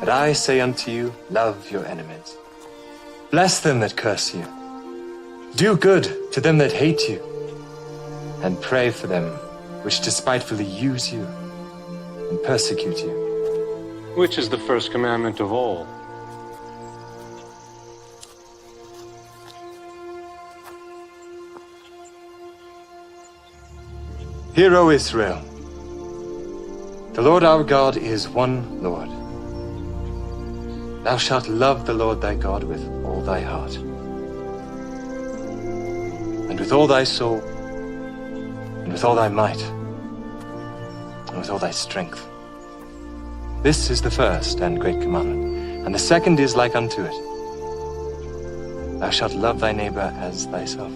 But I say unto you, love your enemies. Bless them that curse you. Do good to them that hate you. And pray for them which despitefully use you and persecute you. Which is the first commandment of all? Hear, O Israel, the Lord our God is one Lord. Thou shalt love the Lord thy God with all thy heart, and with all thy soul, and with all thy might, and with all thy strength. This is the first and great commandment, and the second is like unto it. Thou shalt love thy neighbor as thyself.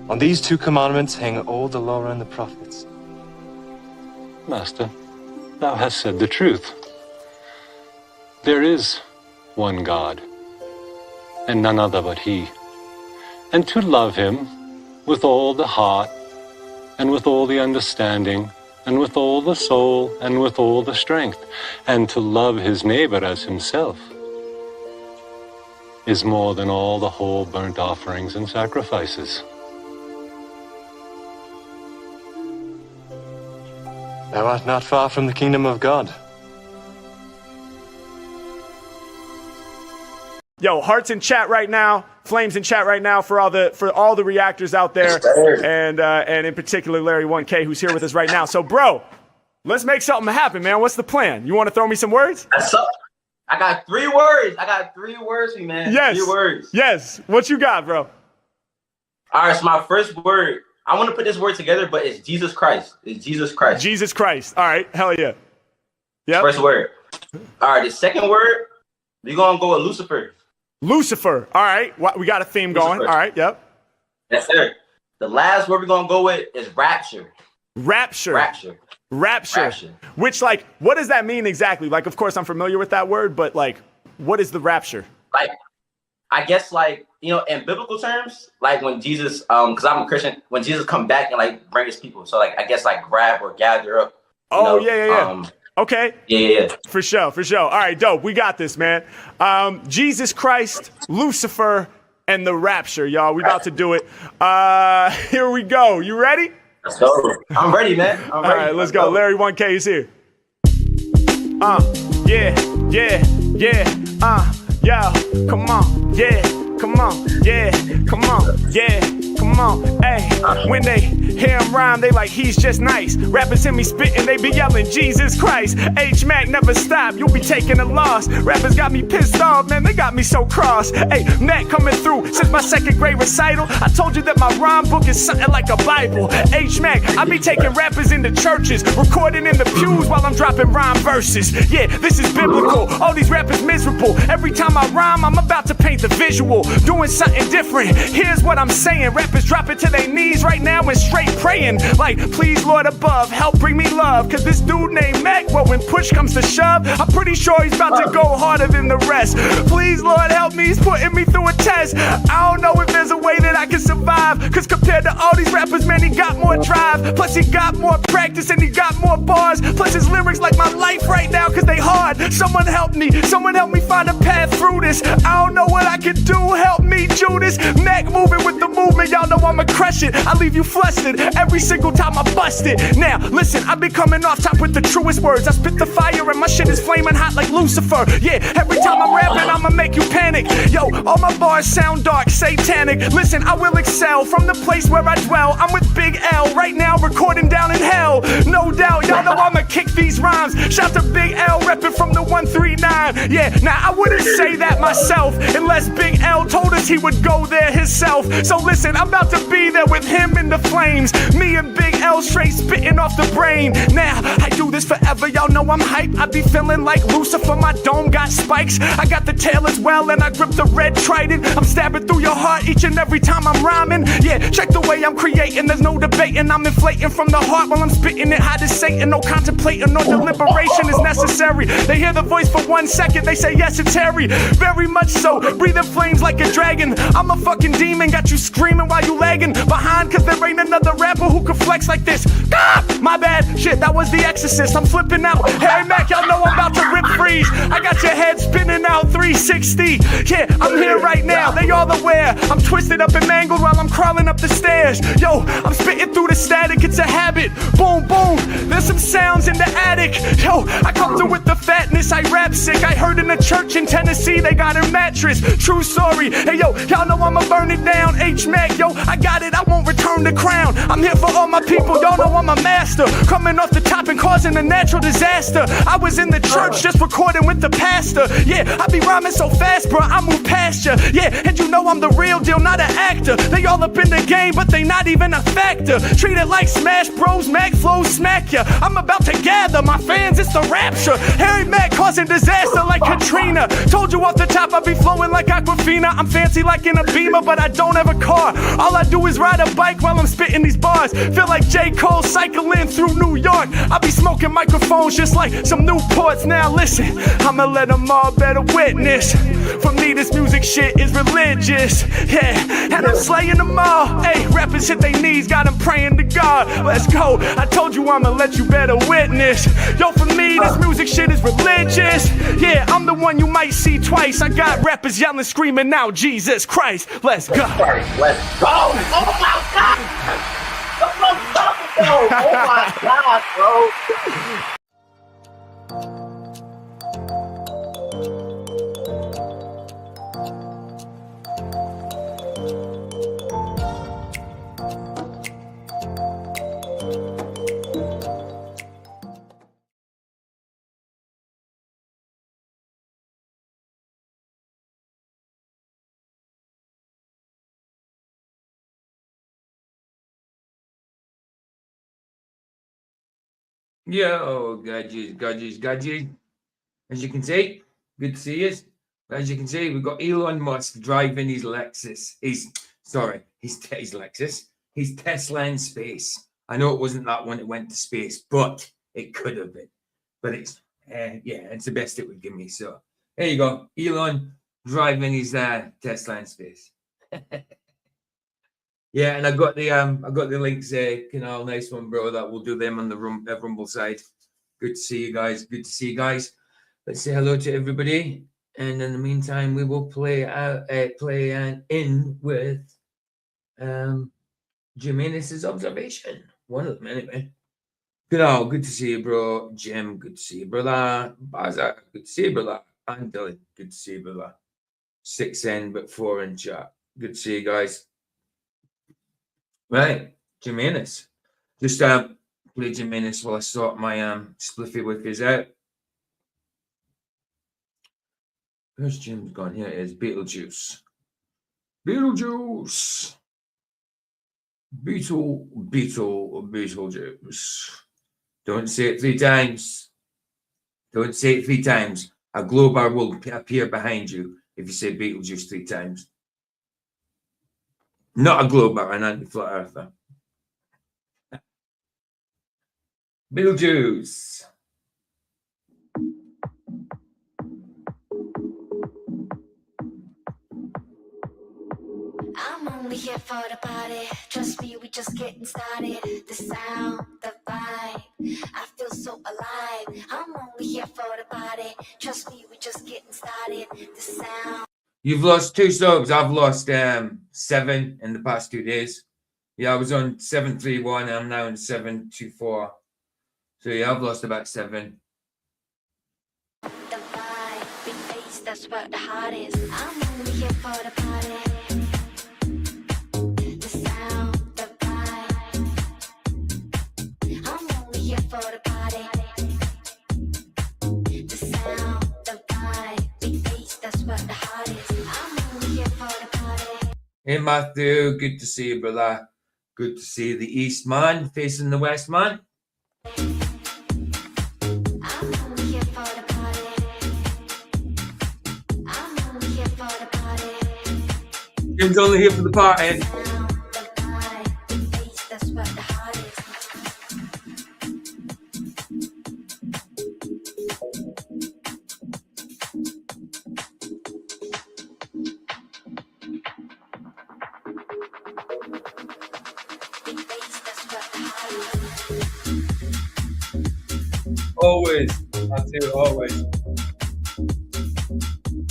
On these two commandments hang all the law and the prophets. Master, thou hast said the truth. There is one God, and none other but He. And to love Him with all the heart, and with all the understanding, and with all the soul, and with all the strength, and to love his neighbor as himself, is more than all the whole burnt offerings and sacrifices. Thou art not far from the kingdom of God. Yo, hearts in chat right now, flames in chat right now for all the reactors out there, and in particular Larry 1K, who's here with us right now. So, bro, let's make something happen, man. What's the plan? You want to throw me some words? I got 3 words. I got 3 words for you, man. Yes. 3 words. Yes. What you got, bro? All right. So my first word, I want to put this word together, but it's Jesus Christ. It's Jesus Christ. Jesus Christ. All right. Hell yeah. Yep. First word. All right. The second word, we're gonna go with Lucifer. Lucifer. All right. We got a theme going. Lucifer. All right. Yep. Yes, sir. The last word we're gonna go with is rapture. Rapture. Rapture. Rapture. Rapture. Which, like, what does that mean exactly? Like, of course, I'm familiar with that word, but like, what is the rapture? Like, I guess, like, you know, in biblical terms, like when Jesus, because I'm a Christian, when Jesus come back and like bring his people, so like I guess like grab or gather up. Oh, yeah. Okay. Yeah. For sure. All right, dope. We got this, man. Jesus Christ, Lucifer, and the rapture, y'all. We about to do it. Here we go. You ready? Let's go. I'm ready, man. I'm ready. All right, let's go. Larry 1K is here. Yo, come on, yeah, come on, yeah, come on, yeah, come on, hey. When they hear him rhyme, they like, he's just nice. Rappers hear me spitting, they be yelling, Jesus Christ. H-Mac never stop, you'll be taking a loss. Rappers got me pissed off, man, they got me so cross. Hey, Mac coming through since my 2nd grade recital. I told you that my rhyme book is something like a Bible. H-Mac, I be taking rappers into churches, recording in the pews while I'm dropping rhyme verses. Yeah, this is biblical, all these rappers miserable. Every time I rhyme, I'm about to paint the visual, doing something different. Here's what I'm saying, rappers dropping to their knees right now and straight praying, like, please Lord above, help bring me love, cause this dude named Mac, well, when push comes to shove, I'm pretty sure he's about to go harder than the rest. Please Lord help me, he's putting me through a test. I don't know if there's a way that I can survive, cause compared to all these rappers, man, he got more drive, plus he got more practice and he got more bars, plus his lyrics like my life right now, cause they hard. Someone help me find a path through this. I don't know what I can do, help me Judas. Mac moving with the movement, y'all know I'ma crush it. I leave you flustered every single time I bust it. Now listen, I be coming off top with the truest words. I spit the fire and my shit is flaming hot like Lucifer. Yeah, every time I'm rapping I'ma make you panic. Yo, all my bars sound dark, satanic. Listen, I will excel from the place where I dwell. I'm with Big L right now, recording down in hell. No doubt, y'all know I'ma kick these rhymes. Shout to Big L, repping from the 139. Yeah, now I wouldn't say that myself unless Big L told us he would go there himself. So listen, I'm about to be there with him in the flames. Me and Big L straight spitting off the brain. Now, I do this forever, y'all know I'm hype. I be feeling like Lucifer, my dome got spikes. I got the tail as well and I grip the red trident. I'm stabbing through your heart each and every time I'm rhyming. Yeah, check the way I'm creating, there's no debating. I'm inflating from the heart while I'm spitting it hot as Satan. No contemplating, no deliberation is necessary. They hear the voice for 1 second, they say yes, it's Harry. Very much so, breathing flames like a dragon. I'm a fucking demon, got you screaming while you lagging behind, cause cause there ain't another rapper who can flex like this. Ah, my bad, shit, that was The Exorcist. I'm flipping out. Harry Mack, y'all know I'm about to rip freeze. I got your head spinning out 360. Yeah, I'm here right now, they all aware. I'm twisted up and mangled while I'm crawling up the stairs. Yo, I'm spitting through the static, it's a habit. Boom, boom, there's some sounds in the attic. Yo, I come through with the fatness, I rap sick. I heard in a church in Tennessee they got a mattress. True story. Hey yo, y'all know I'ma burn it down. H-Mac, yo, I got it, I won't return the crown. I'm here for all my people, y'all know I'm a master. Coming off the top and causing a natural disaster. I was in the church just recording with the pastor. Yeah, I be rhyming so fast, bro, I move past ya. Yeah, and you know I'm the real deal, not an actor. They all up in the game, but they not even a factor. Treat it like Smash Bros, Mac flows smack ya. I'm about to gather my fans, it's the rapture. Harry Mack causing disaster like Katrina. Told you off the top I be flowing like Aquafina. I'm fancy like in a Beamer, but I don't have a car. All I do is ride a bike while I'm spitting these bars. Feel like J. Cole cycling through New York. I be smoking microphones just like some Newports. Now listen, I'ma let them all better witness. For me this music shit is religious. Yeah, and I'm slaying them all. Hey, rappers hit their knees, got them praying to God. Let's go, I told you I'ma let you better witness. Yo, for me this music shit is religious. Yeah, I'm the one you might see twice. I got rappers yelling, screaming out, Jesus Christ. Let's go. Let's go. Oh my God. Oh my God, bro. Yo, gadgets. As you can see, good to see you. As you can see, we've got Elon Musk driving his Lexus. His Lexus. His Tesla in space. I know it wasn't that one that went to space, but it could have been. But it's, it's the best it would give me. So there you go. Elon driving his Tesla in space. Yeah, and I got the links there, Canal. Nice one, bro. That we'll do them on the Rumble side. Good to see you guys. Good to see you guys. Let's say hello to everybody, and in the meantime, we will play in with Jimenez's observation. One of them, anyway. Canal, good to see you, bro. Jim, good to see you, brother. Baza, good to see you, brother. And Dylan, good to see you, brother. 6 in, but 4 in chat. Good to see you guys. Right, Jimenez. Just play Jimenez while I sort my spliffy wickies out. Where's Jim's gone? Here it is. Beetlejuice. Beetlejuice. Beetlejuice. Don't say it 3 times. Don't say it 3 times. A glow bar will appear behind you if you say Beetlejuice 3 times. Not a globe, but an anti-flat earther. Beetlejuice. I'm only here for the party. Trust me, we just getting started. The sound, the vibe, I feel so alive. I'm only here for the party. Trust me, we just getting started. The sound. You've lost 2 subs. I've lost 7 in the past 2 days. Yeah, I was on 731. I'm now on 724. So yeah, I've lost about 7. The vibe, big bass, that's where the heart is. I'm only here for the party. The sound, the vibe. I'm only here for the party. The sound, the vibe, big bass, that's where the heart is. I'm only here for the party. Hey Matthew, good to see you, brother. Good to see the East man facing the West man. I'm only here for the party. I'm only here for the party. Jim's only here for the party. Sound, the vibe, big bass, that's where the heart is. Always. I do, always.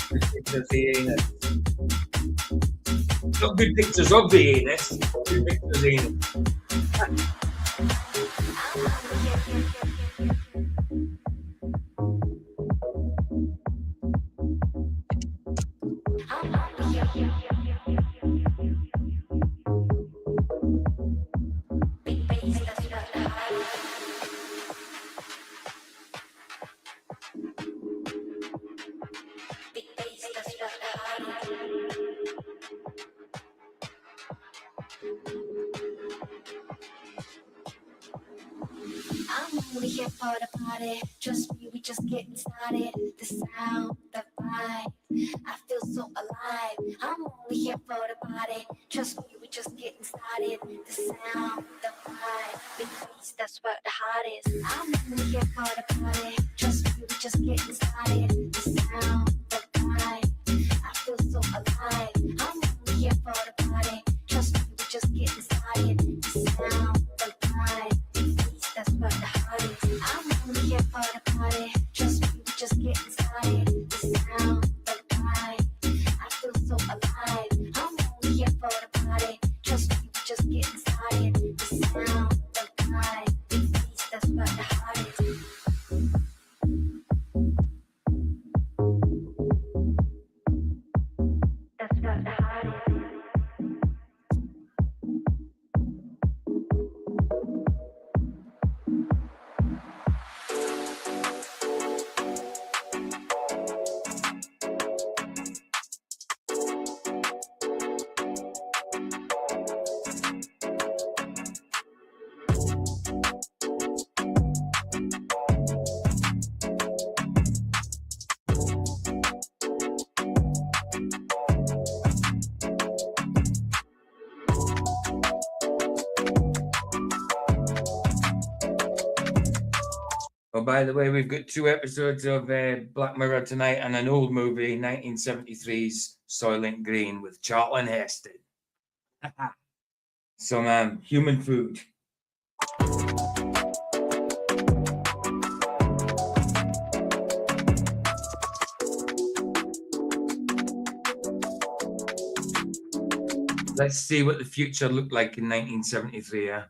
Good pictures of the anus. Not good pictures of the anus. Good pictures of the anus. I'm only here for the party. Trust me, we just getting started. The sound, the vibe, I feel so alive. I'm only here for the party. Trust me, we just getting started. The sound, the vibe, big beats, that's what the heart is. I'm only here for the party. Trust me, we just getting started. The sound, the vibe, I feel so alive. I'm only here for the party. Trust me, we just getting started. The sound, the vibe, big beats, that's what the heart is. I'm only here for the party. Trust me, we just getting started. The sound, the vibe, I feel so alive. I'm only here for the party. Trust me, we just getting started. The sound, the vibe, big beats, that's what the heart is. That's what the heart is. Oh, by the way, we've got 2 episodes of Black Mirror tonight and an old movie, 1973's Soylent Green with Charlton Heston. Some human food. Let's see what the future looked like in 1973. Yeah.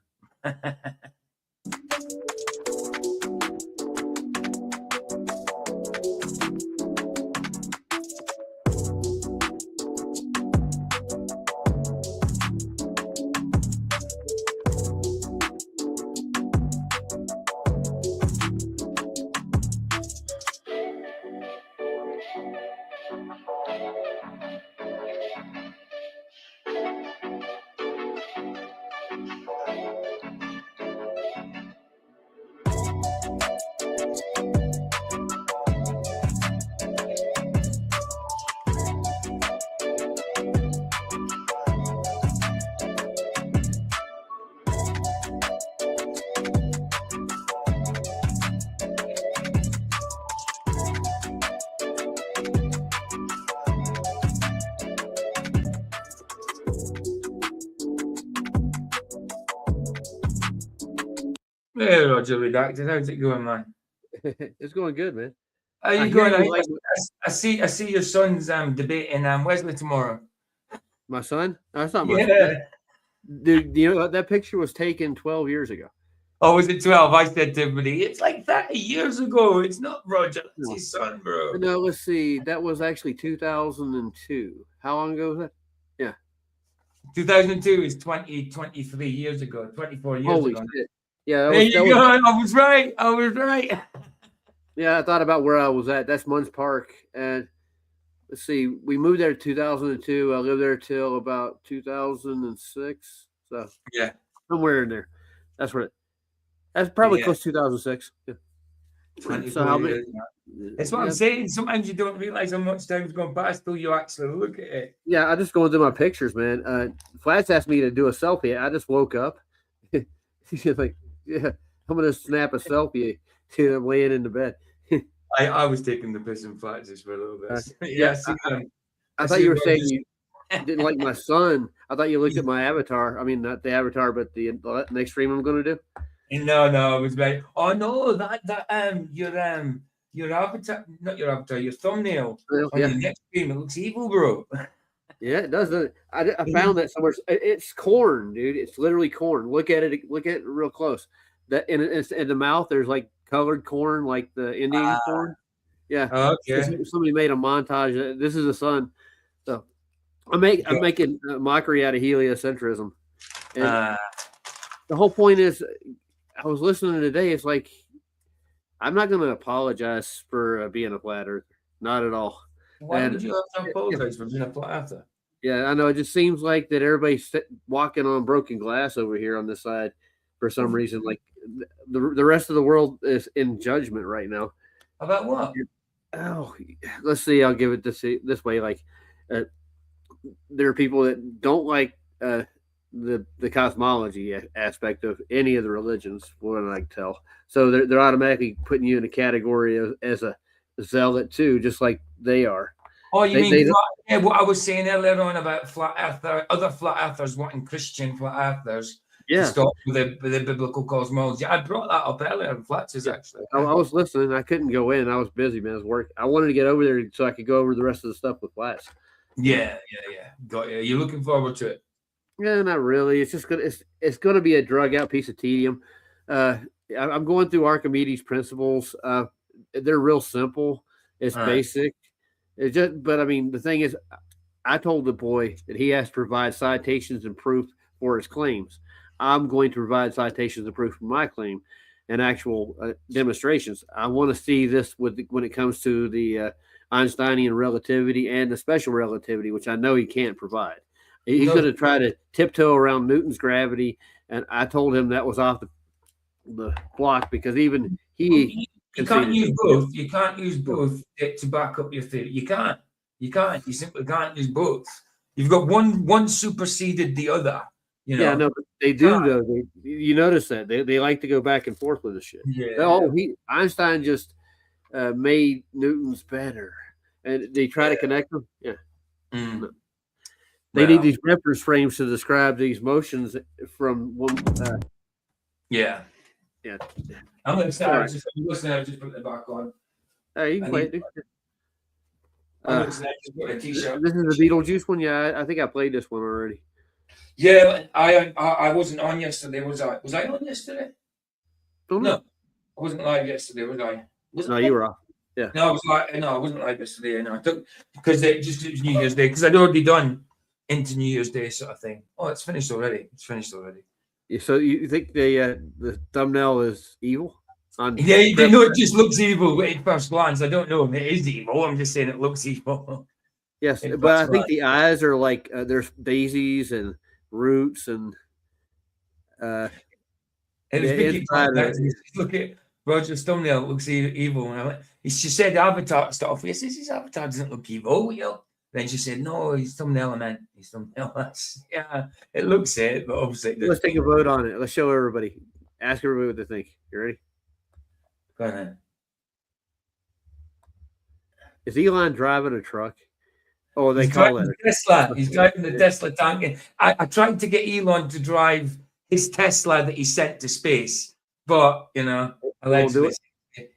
Hey, Roger Redacted, how's it going, man? It's going good, man. How you I hear going? you like I see your son's debating Wesley tomorrow. my son. No, that's not my son. Yeah. Dude, you know that picture was taken 12 years ago. Oh, was it 12? I said to everybody, it's like 30 years ago. It's not Roger. That's No. his son, bro. No, let's see. That was actually 2002. How long ago was that? 2002 is 23 years ago, 24 years Holy ago. shit! Yeah, There you go. I was right. I was right. Yeah, I thought about where I was at. That's Munns Park, and let's see. We moved there in 2002. I lived there till about 2006. So Yeah. somewhere in there. That's where. That's probably Yeah. close to 2006. Yeah. 24 So how many? years. That's what I'm saying. Sometimes you don't realize how much time's gone past till you actually look at it. Yeah, I just going through my pictures, man. Flats asked me to do a selfie. I just woke up. She's like, "Yeah, I'm gonna snap a selfie." I'm laying in the bed. I was taking the piss and Flats for a little bit. Yeah, I thought you were saying you didn't like my son. I thought you looked at my avatar. I mean, not the avatar, but the next stream I'm going to do. No, it was right. Oh no, your avatar, not your avatar, your thumbnail Well, on yeah, your next stream, it looks evil, bro. yeah, it does. I found that somewhere. It's corn, dude. It's literally corn. Look at it. Look at it real close. That it's in the mouth. There's like colored corn, like the Indian corn. Yeah. So Okay. somebody made a montage. This is the sun. So I'm making a mockery out of heliocentrism, and Uh, the whole point is, I was listening today. It's like I'm not going to apologize for being a flat earther, not at all. why And would you have to apologize for being a flat earther? yeah, I know. It just seems like that everybody's walking on broken glass over here on this side for some reason. Like the rest of the world is in judgment right now. About what? Oh, let's see. I'll give it this way. Like uh, there are people that don't like the cosmology aspect of any of the religions, from what I can tell. So they're automatically putting you in a category as a zealot too, just like they are. Oh, you They, mean they flat, yeah, what I was saying earlier on about flat earther, other flat earthers wanting Christian flat earthers to yeah. stop with the biblical cosmology. I brought that up earlier in Fletcher's actually. I was listening. I couldn't go in. I was busy, man. I was working. I wanted to get over there so I could go over the rest of the stuff with Flats. Yeah. Got you. You're looking forward to it. Yeah, not really. It's just gonna it's gonna be a drug out piece of tedium. I'm going through Archimedes' principles. They're real simple. It's All right. basic. It just, but I mean, the thing is, I told the boy that he has to provide citations and proof for his claims. I'm going to provide citations and proof for my claim and actual demonstrations. I want to see this when it comes to the Einsteinian relativity and the special relativity, which I know he can't provide. He's going to try to tiptoe around Newton's gravity, and I told him that was off the block because even he you can't use both. You can't use both to back up your theory. You can't. You simply can't use both. You've got one superseded the other. You know? Yeah, no, they do though. You notice that they like to go back and forth with the shit. Yeah. Oh, Einstein just made Newton's better, and they try to connect them. Yeah. Mm. They need these reference frames to describe these motions from one. Yeah. Yeah. I'm going to start. Just listen. I just put it back on. Hey, you can play it. Dude. Just put a t-shirt. This is the Beetlejuice one. Yeah, I think I played this one already. Yeah, I wasn't on yesterday. Was I? Was I on yesterday? No, I wasn't live yesterday. Was I? No, you were off. Yeah. No, I wasn't live yesterday. No, I took because it was New Year's Day because I'd already done into New Year's Day sort of thing. Oh, it's finished already. So you think the thumbnail is evil? Yeah, you know, it just looks evil at first glance. I don't know if it is evil. I'm just saying it looks evil. Yes, but I think the eyes are like there's daisies and roots and look at Roger's thumbnail. It looks evil. And she said avatar stuff. Yes, his avatar doesn't look evil. You know. Then she said, "No, his thumbnail. I meant his thumbnail." Yeah, it looks it, but obviously. Let's take a vote on it. Let's show everybody. Ask everybody what they think. You ready? Go ahead. Is Elon driving a truck? Oh, they He's call it Tesla. He's driving the Tesla tank. I tried to get Elon to drive his Tesla that he sent to space, but you know, allegedly,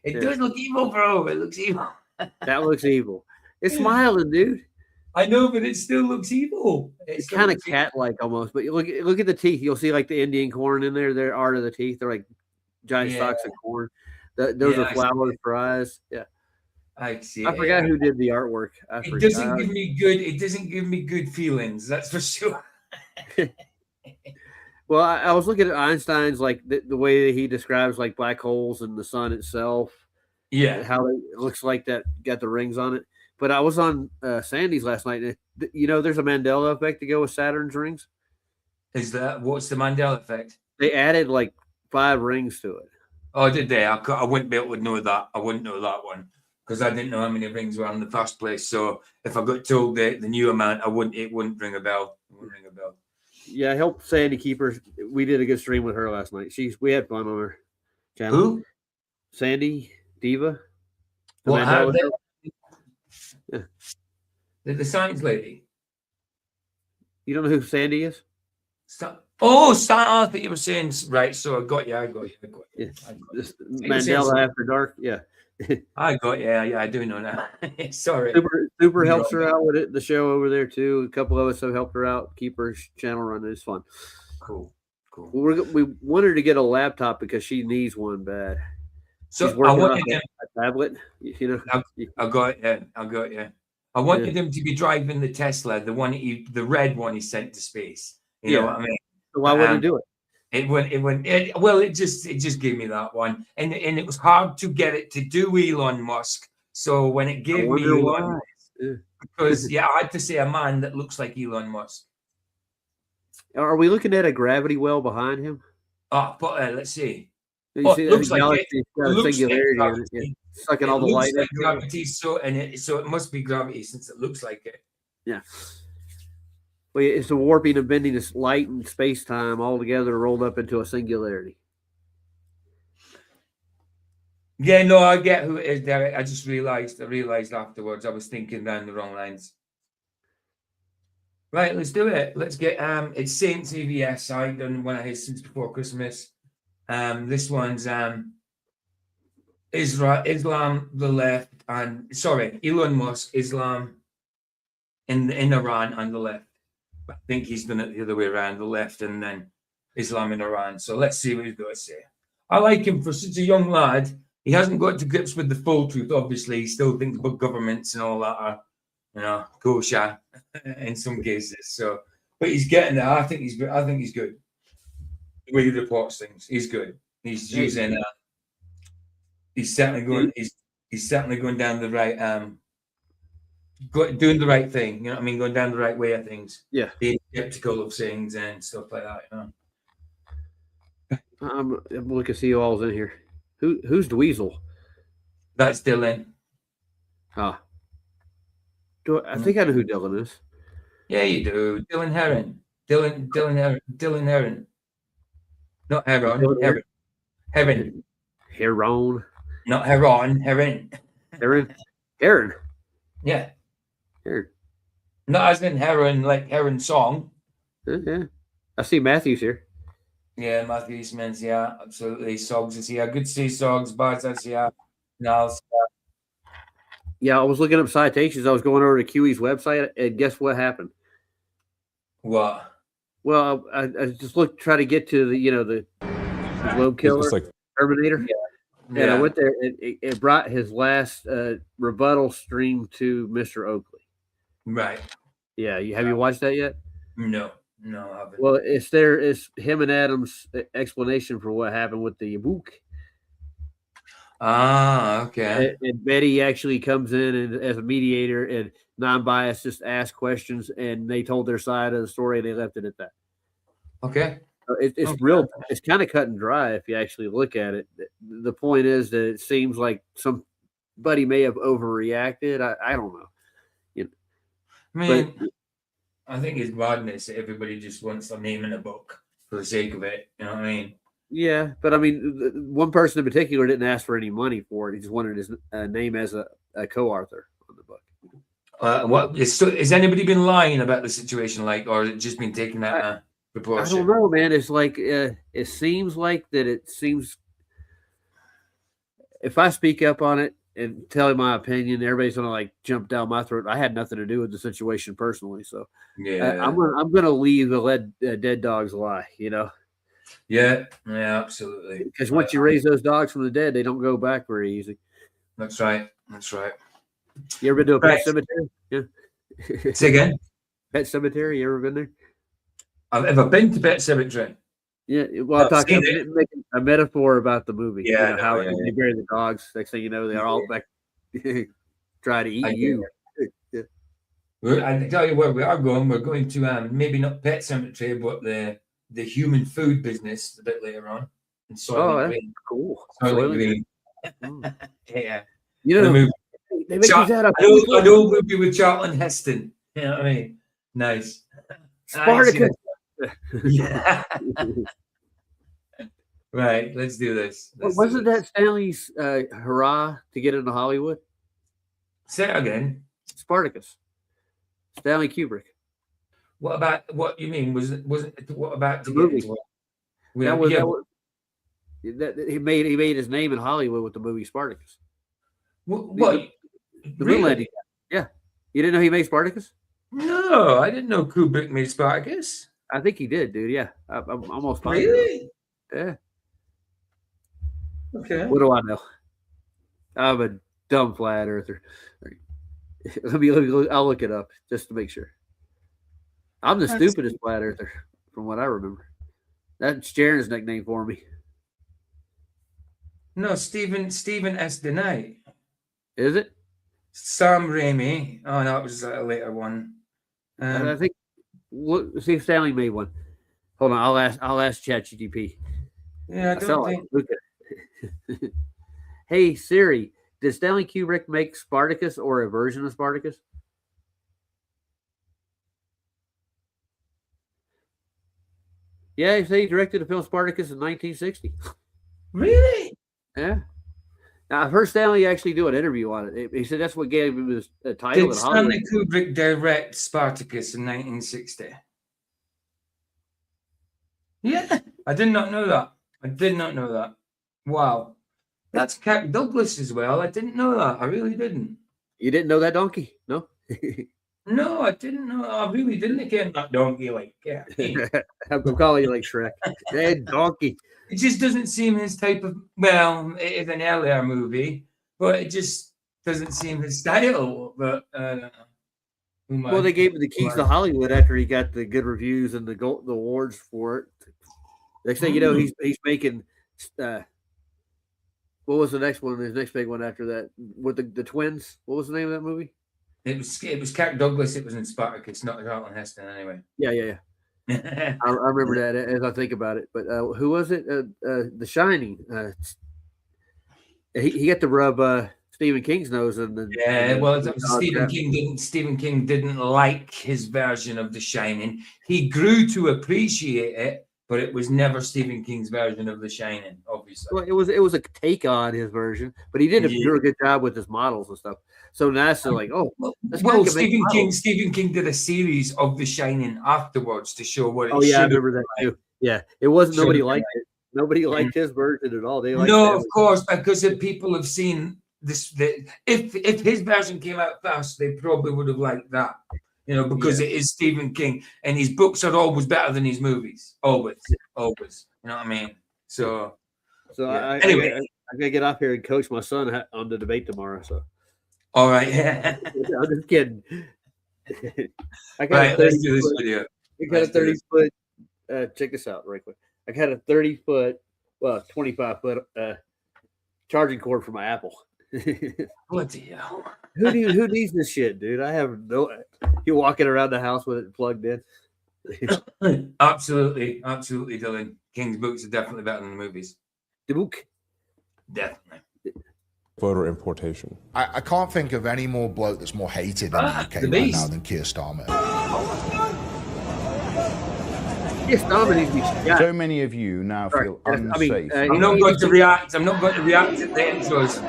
it does look evil, bro. It looks evil. That looks evil. It's smiling, dude. I know, but it still looks evil. It's kind of cat-like almost. But look at the teeth. You'll see like the Indian corn in there. There are the teeth. They're like giant stalks of corn. Those are flowers for eyes. Yeah. I see. I forgot who did the artwork. It doesn't give me good. It doesn't give me good feelings. That's for sure. Well, I was looking at Einstein's like the way that he describes like black holes and the sun itself. Yeah, how it looks like that got the rings on it. But I was on Sandy's last night. And you know, there's a Mandela effect to go with Saturn's rings. Is that what's the Mandela effect? They added like 5 rings to it. Oh, did they? I wouldn't be able to know that. I wouldn't know that one because I didn't know how many rings were in the first place. So if I got told the new amount, it wouldn't ring a bell. It wouldn't ring a bell. Yeah, I helped Sandy keep her. We did a good stream with her last night. We had fun on her channel. Who? Sandy Diva. The science lady. You don't know who Sandy is? Oh, start off that you were saying, right? So I got you. Yeah. This You were saying Mandela something. After Dark. Yeah. I got you. Yeah, I do know now. Sorry. Super You're helps wrong. her out with it. The show over there too. A couple of us have helped her out, keep her channel running. It's fun. Cool. We want her to get a laptop because she needs one bad. She's So I working off wanted him. a tablet. You know. I got you. I wanted him to be driving the Tesla, the red one he sent to space. You know what I mean? So why wouldn't he do it? It just gave me that one, and it was hard to get it to do Elon Musk. So when it gave me wonder Elon, why. Musk, because I had to say a man that looks like Elon Musk. Are we looking at a gravity well behind him? Oh, but let's see. You Oh, see, it looks like it. galaxy's got a Looks like singularity in it, gravity. sucking all the looks light. like gravity, so it must be gravity since it looks like it. Yeah. Well, it's the warping and bending of light and space time all together rolled up into a singularity. Yeah, no, I get who it is, Derek. I just realized afterwards I was thinking down the wrong lines. Right, let's do it. Let's get it's Saint CVS. I've done one of his since before Christmas. This one's Islam the left, and sorry, Elon Musk, Islam in Iran on the left. I think he's done it the other way around, the left and then Islam in Iran. So let's see what he's got to say. I like him for such a young lad. He hasn't got to grips with the full truth, obviously. He still thinks about governments and all that are, kosher in some cases. So, but he's getting there. I think he's good. The way he reports things, he's good. He's using. He's certainly going. He's certainly going down the right. Doing the right thing. You know what I mean? Going down the right way of things. Yeah. Being skeptical of things and stuff like that. I'm looking to see who all's in here. Who's Dweezil? That's Dylan. I think I know who Dylan is. Yeah, you do. Dylan Heron. Dylan Heron. Not Heron. Heron. Heron. Not Heron. Heron. Heron. Yeah. Heron. Not as in Heron, like Heron song. Yeah. I see Matthews here. Yeah, Matthew Eastman's, yeah, absolutely. Sogs is here. Good to see Sogs. Bart is here. Niles. Yeah, I was looking up citations. I was going over to QE's website, and guess what happened? What? Well, I just try to get to the Globe Killer, Terminator. Yeah. And I went there, and it brought his last rebuttal stream to Mr. Oakley. Right. Yeah, have you watched that yet? No, I haven't. Well, it's him and Adam's explanation for what happened with the book. Ah, okay. And Betty actually comes in and as a mediator and non-biased, just ask questions, and they told their side of the story, and they left it at that. Okay. It's real. It's kind of cut and dry if you actually look at it. The point is that it seems like somebody may have overreacted. I don't know. I mean, I think it's madness that everybody just wants their name in a book for the sake of it. You know what I mean? Yeah, but I mean, one person in particular didn't ask for any money for it. He just wanted his name as a co-author on the book. Has anybody been lying about the situation, or has it just been taken out of proportion? I don't know, man. It's like it seems like that. It seems if I speak up on it and tell my opinion, everybody's gonna jump down my throat. I had nothing to do with the situation personally, so yeah, I'm gonna leave the let dead dogs lie. Yeah, absolutely. Because once you raise those dogs from the dead, they don't go back very easy. That's right. You ever been to a pet cemetery? Yeah. Say again. Pet cemetery. You ever been there? I've ever been to pet cemetery. Yeah. Well, I'm talking making a metaphor about the movie. Yeah. How they bury the dogs. Next thing you know, they're all back try to eat you. Yeah. I tell you where we are going. We're going to maybe not pet cemetery, but the human food business a bit later on. And Soylent Green. Cool. Soylent Green. Yeah. They make these out of I know a movie with Charlton Heston. You know what I mean? Nice. Spartacus. Yeah. Right. Let's do this. Wasn't that Stanley's hurrah to get into Hollywood? Say it again. Spartacus. Stanley Kubrick. What about what you mean? Wasn't what about The to get movie. into it? He made his name in Hollywood with the movie Spartacus. What? The moon landing. Yeah. You didn't know he made Spartacus? No, I didn't know Kubrick made Spartacus. I think he did, dude. Yeah. I'm almost positive. Really? Yeah. Okay. What do I know? I'm a dumb flat earther. Let me I'll look it up just to make sure. I'm the stupidest flat earther from what I remember. That's Sharon's nickname for me. No, Stephen S. DeKnight. Is it? Sam Raimi. Oh no, it was a later one. I think. See if Stanley made one. Hold on, I'll ask ChatGPT. Yeah, I don't think. Hey Siri, did Stanley Kubrick make Spartacus or a version of Spartacus? Yeah, he directed the film Spartacus in 1960. Really? Yeah. Now, I've heard Stanley actually do an interview on it. He said that's what gave him his title. Did Stanley Kubrick direct Spartacus in 1960? Yeah, I did not know that. I did not know that. Wow. That's Kirk Douglas as well. I didn't know that. I really didn't. You didn't know that, donkey? No? No, I didn't know. I really didn't get that donkey like yeah. I'm calling you like Shrek. Hey, donkey. It just doesn't seem his type of. Well, it is an earlier movie, but it just doesn't seem his style. But well, they gave him the keys to Hollywood after he got the good reviews and the awards for it. Next thing you know, he's making. What was the next one? His next big one after that with the twins. What was the name of that movie? It was Kirk Douglas. It was in Spartacus, not Charlton Heston. Anyway. Yeah. I remember that as I think about it. But who was it? The Shining. He got to rub Stephen King's nose in. Stephen King didn't like his version of The Shining. He grew to appreciate it, but it was never Stephen King's version of The Shining. Obviously, well, it was a take on his version, but he did a really good job with his models and stuff. So NASA like, Stephen King did a series of The Shining afterwards to show what. I remember that too. Yeah, it wasn't. Nobody liked it. Nobody liked his version at all. They liked of course, because if people have seen this, if his version came out first, they probably would have liked that. Because it is Stephen King, and his books are always better than his movies. Always. You know what I mean? So yeah. Anyway, I gotta get off here and coach my son on the debate tomorrow. So. All right. I'm just kidding. Let's do this video. I got a 30-foot. Check this out right quick. I got a 30-foot, 25-foot charging cord for my Apple. Bloody hell. Who needs this shit, dude? I have no. You're walking around the house with it plugged in. Absolutely, Dylan. King's books are definitely better than the movies. The book, definitely. Voter importation. I can't think of any more bloke that's more hated in the UK right now than Keir Starmer. So many of you now feel unsafe. I'm not going to react to the intros.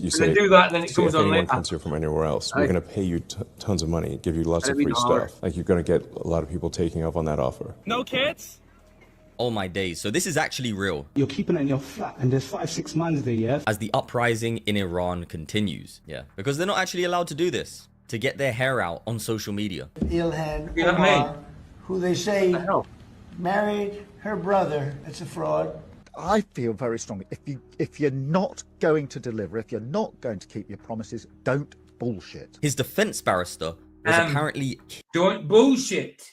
You say, do that, then it comes on later. Comes here from anywhere else. We're going to pay you tons of money, give you lots of free stuff. Like you're going to get a lot of people taking up on that offer. No kids? Oh my days, so this is actually real. You're keeping it in your flat and there's 5-6 mans there, yeah? As the uprising in Iran continues. Yeah, because they're not actually allowed to do this. To get their hair out on social media. Ilhan Omar, who they say married her brother. It's a fraud. I feel very strongly, if you're not going to deliver, if you're not going to keep your promises, don't bullshit. His defense barrister was apparently... Don't bullshit.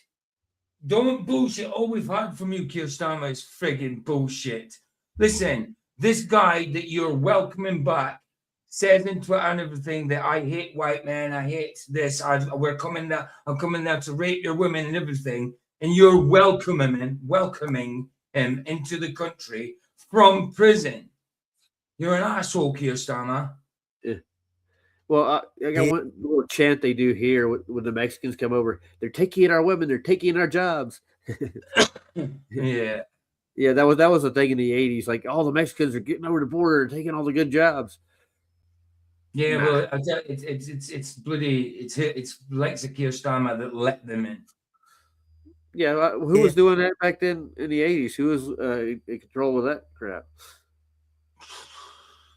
Don't bullshit. All we've heard from you, Keir Starmer, is friggin' bullshit. Listen, this guy that you're welcoming back says in Twitter and everything that I hate white men, I hate this, I'm coming there to rape your women and everything, and you're welcoming him into the country from prison. You're an asshole, Keir Starmer. Yeah. Well, I got one little chant they do here when the Mexicans come over. They're taking our women. They're taking our jobs. Yeah. Yeah, that was a thing in the 80s. Like, all the Mexicans are getting over the border and taking all the good jobs. Yeah, well, it's bloody. It's Lexa Keir Starmer that let them in. Yeah, who was doing that back then in the 80s? Who was in control of that crap?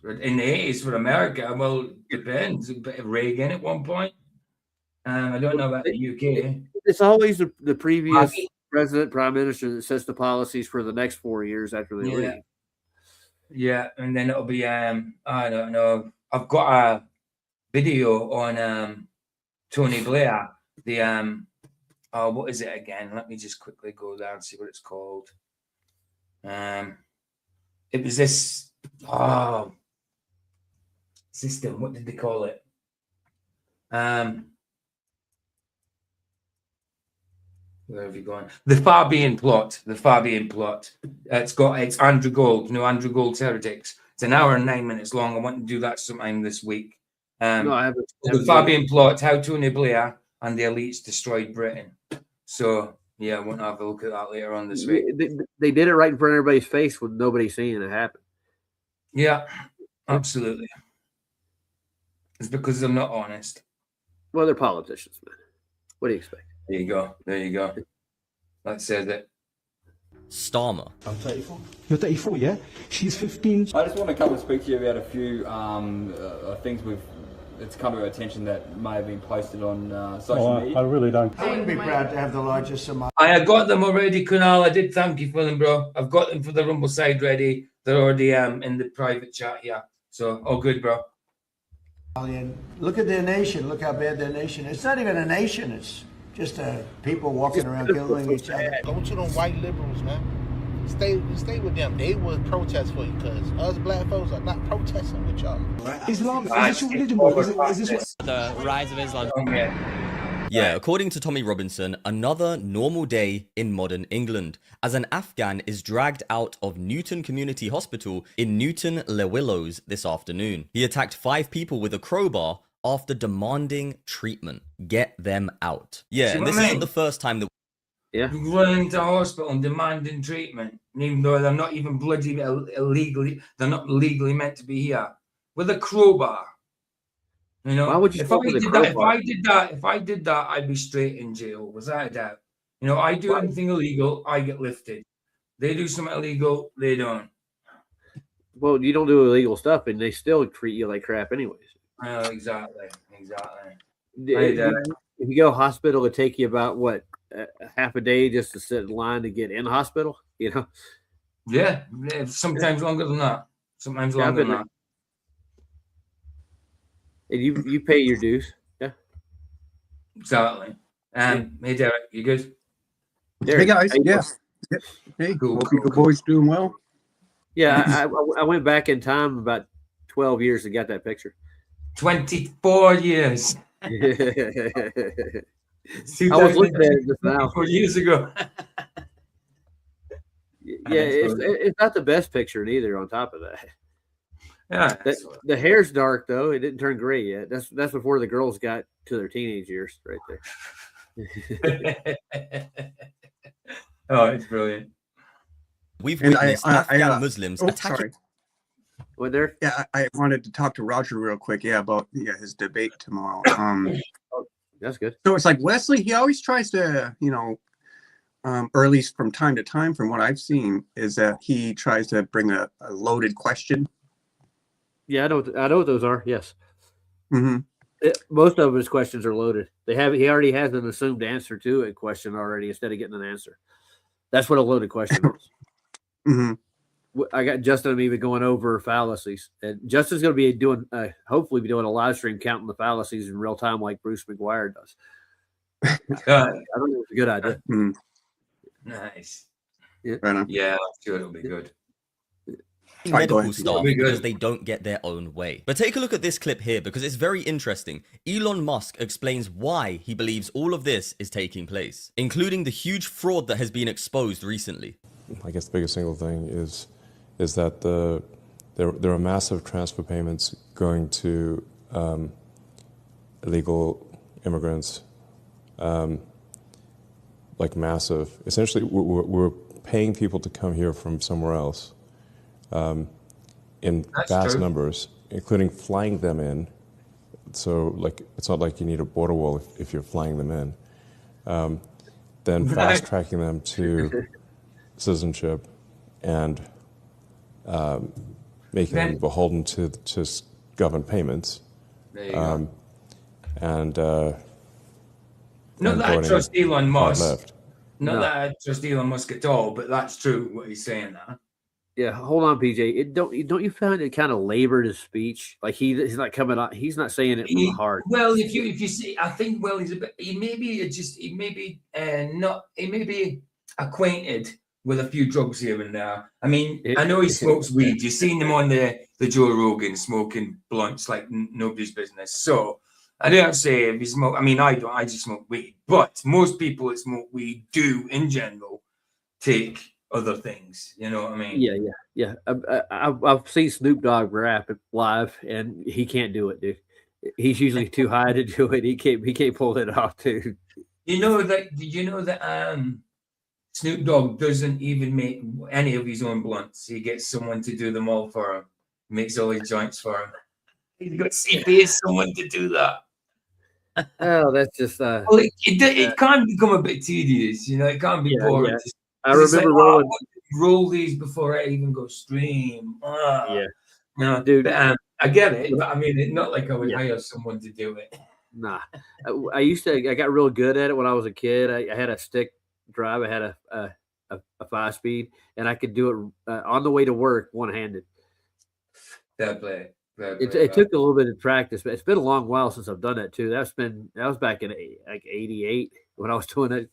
In the 80s for America, well, depends. Reagan at one point. I don't know about the UK. It's always the previous president, prime minister that sets the policies for the next 4 years after they leave. Yeah, and then it'll be I don't know. I've got a video on Tony Blair. The what is it again? Let me just quickly go down and see what it's called. It was this system. What did they call it? Where have you gone? The Fabian plot. The Fabian plot. It's Andrew Gold. Andrew Gold's Heretics. It's an hour and 9 minutes long. I want to do that sometime this week. No, I haven't. The Fabian plot, how Tony Blair and the elites destroyed Britain. So yeah, I want to have a look at that later on this week. They did it right in front of everybody's face with nobody seeing it happen. Yeah, absolutely. It's because they're not honest. Well, they're politicians, man. What do you expect? There you go. There you go. That says it. Starmer. I'm 34. You're 34, yeah? She's 15. I just want to come and speak to you about a few things it's come to our attention that may have been posted on social media. I really don't. I wouldn't be proud to have the largest amount. I got them already, Kunal. I did thank you for them, bro. I've got them for the Rumble side ready. They're already in the private chat here. So, all good, bro. Look at their nation. Look how bad their nation is. It's not even a nation. It's just people walking around killing each other. Go to them white liberals, man. Stay with them. They will protest for you because us black folks are not protesting with y'all. Islam, is this your religion, bro? Is this what... The rise of Islam. Yeah, according to Tommy Robinson, another normal day in modern England, as an Afghan is dragged out of Newton Community Hospital in Newton Le Willows this afternoon. He attacked 5 people with a crowbar after demanding treatment. Get them out. Yeah, and this isn't the first time that... Yeah. Running into hospital and demanding treatment, even though they're not even bloody illegally, they're not legally meant to be here, with a crowbar. You know, why would you if I did that, I'd be straight in jail, without a doubt. You know, I do anything illegal, I get lifted. They do something illegal, they don't. Well, you don't do illegal stuff, and they still treat you like crap, anyways. Exactly. If you go to hospital, it take you about what, half a day just to sit in line to get in hospital. You know. Yeah, sometimes longer than that. Sometimes longer than that. And you pay your dues. Yeah. Exactly. Hey, Derek, you good? Hey guys, yes. Hey, cool. Hope you boys doing well. Yeah, I went back in time about 12 years and got that picture. 24 years. I was looking at it just now. 4 years ago. Yeah, it's not the best picture either. On top of that, yeah, the hair's dark though. It didn't turn gray yet. That's before the girls got to their teenage years, right there. Oh, it's brilliant. We've witnessed Afghan Muslims attacking. Sorry. What there? Yeah, I wanted to talk to Roger real quick. Yeah, about his debate tomorrow. That's good. So it's like Wesley. He always tries to, or at least from time to time, from what I've seen, is that he tries to bring a loaded question. Yeah, I know what those are. Yes. Mm-hmm. Most of his questions are loaded. He already has an assumed answer to a question already instead of getting an answer. That's what a loaded question is. Mm-hmm. I got Justin even going over fallacies, and Justin's going to be doing, hopefully, be doing a live stream counting the fallacies in real time, like Bruce McGuire does. I don't know. It's a good idea. Mm-hmm. Nice. Yeah, yeah, I'm sure it'll be good. Medical staff because they don't get their own way. But take a look at this clip here because it's very interesting. Elon Musk explains why he believes all of this is taking place, including the huge fraud that has been exposed recently. I guess the biggest single thing is that there are massive transfer payments going to illegal immigrants, like massive. Essentially, we're paying people to come here from somewhere else in vast numbers, including flying them in. So, like, it's not like you need a border wall if you're flying them in. then fast tracking them to citizenship and making them beholden to government payments. There you go. And not that I trust Elon Musk. Not No. that I trust Elon Musk at all, but that's true what he's saying there. Yeah, hold on, PJ. Don't you find it kind of labored his speech? Like he's not coming out. He's not saying it from the heart. Well, if you see, I think he may be acquainted with a few drugs here and there. I mean, I know he smokes weed. You've seen him on the Joe Rogan smoking blunts like nobody's business. So I don't say if he smoke. I mean, I don't. I just smoke weed. But most people that smoke weed do, in general, take other things. You know what I mean? Yeah. I've seen Snoop Dogg rap live, and he can't do it, dude. He's usually too high to do it. He can't pull it off, dude. You know that Snoop Dogg doesn't even make any of his own blunts. He gets someone to do them all for him. Makes all his joints for him. He pays someone to do that. Oh, that's just well, it can become a bit tedious, you know. It can't be boring. Yeah. I remember rolling. Roll these before I even go stream. Yeah, no, dude. But, I get it, but I mean, it's not like I would hire someone to do it. Nah, I got real good at it when I was a kid. I had a stick drive. I had a 5-speed, and I could do it on the way to work one-handed. Fair play. It took a little bit of practice, but it's been a long while since I've done that too. That was back in like '88 when I was doing it.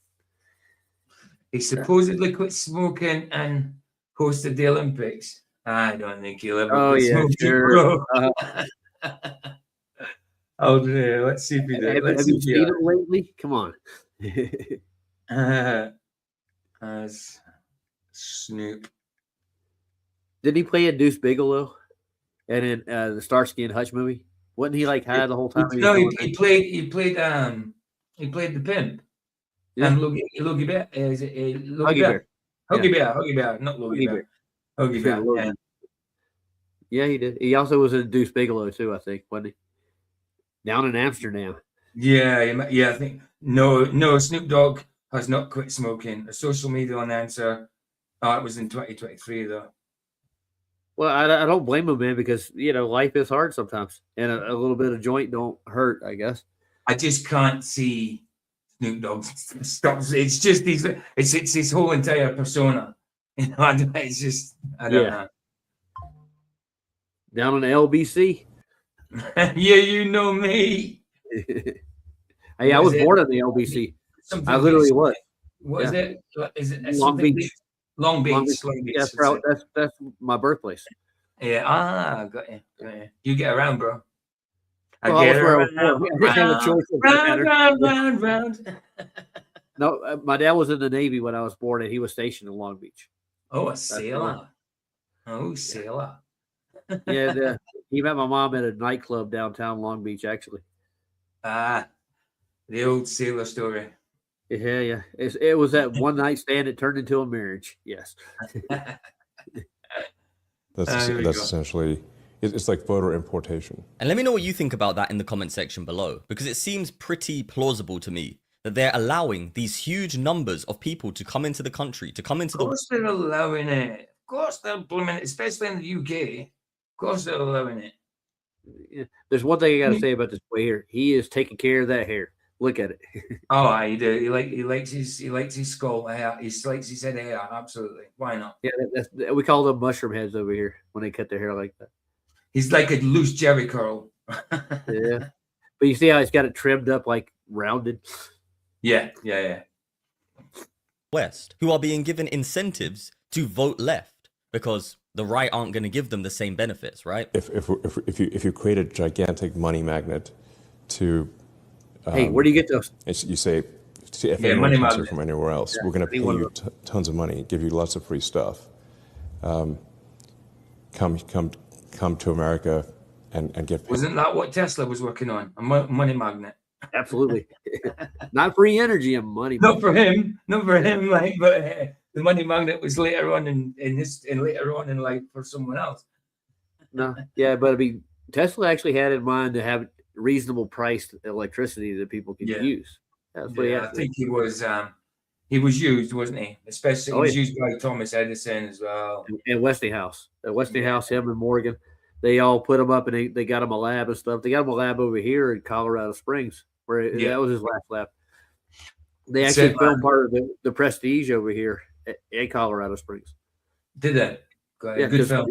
He supposedly quit smoking and hosted the Olympics. I don't think he'll ever quit smoking, sure. Oh, dear. Let's see if he does. Have you seen it lately? Come on. As Snoop. Did he play a Deuce Bigelow? And in the Starsky and Hutch movie, wasn't he like high the whole time? He played the pimp. Yeah. Logie Bear. Is it Huggy Bear? Huggy Bear, not Logie Bear. Huggy Bear. Yeah. Yeah, he did. He also was in Deuce Bigelow too, I think, wasn't he? Down in Amsterdam. Yeah. I think no. Snoop Dogg has not quit smoking. A social media unanswer. It was in 2023 though. Well, I don't blame him, man, because life is hard sometimes, and a little bit of joint don't hurt, I guess. I just can't see Snoop Dogg stop. It's just it's his whole entire persona. It's just I don't know. Down on the LBC. Yeah, you know me. Hey, I was born on the LBC. I literally was. What is it? Is it Long Beach? Long Beach. Yeah, that's my birthplace. Yeah. Got you. You get around, bro. Well, I get around. Round. No, my dad was in the Navy when I was born, and he was stationed in Long Beach. Oh, a sailor. Sailor. Yeah, he met my mom at a nightclub downtown Long Beach, actually. The old sailor story. Yeah. It was that one night stand that turned into a marriage. Yes. That's essentially, it's like voter importation. And let me know what you think about that in the comment section below, because it seems pretty plausible to me that they're allowing these huge numbers of people to come into the country, to come into the... Of course they're allowing it. Of course they're implementing it, especially in the UK. Of course they're allowing it. Yeah. There's one thing I got to say about this boy here. He is taking care of that hair. Look at it. Oh, he do. He likes his skull hair. He likes his head hair. Absolutely. Why not? Yeah, we call them mushroom heads over here when they cut their hair like that. He's like a loose Jerry curl. Yeah, but you see how he's got it trimmed up, like rounded. Yeah. West, who are being given incentives to vote left because the right aren't going to give them the same benefits, right? If you create a gigantic money magnet to hey, where do you get those? You say, if anyone comes here from anywhere else, we're going to pay you tons of money, give you lots of free stuff. Come to America and get paid. Wasn't that what Tesla was working on? A money magnet. Absolutely. Not free energy, a money magnet. Not for him, like, but the money magnet was later on in life for someone else. No, yeah, but I mean, Tesla actually had in mind to have reasonable priced electricity that people can use. I think he was He was used, wasn't he? Especially he was used by Thomas Edison as well. And Westinghouse. At Westinghouse, him and Morgan, they all put him up and they got him a lab and stuff. They got him a lab over here in Colorado Springs, where that was his last lab. They actually filmed part of the Prestige over here at Colorado Springs. Did they? Good film.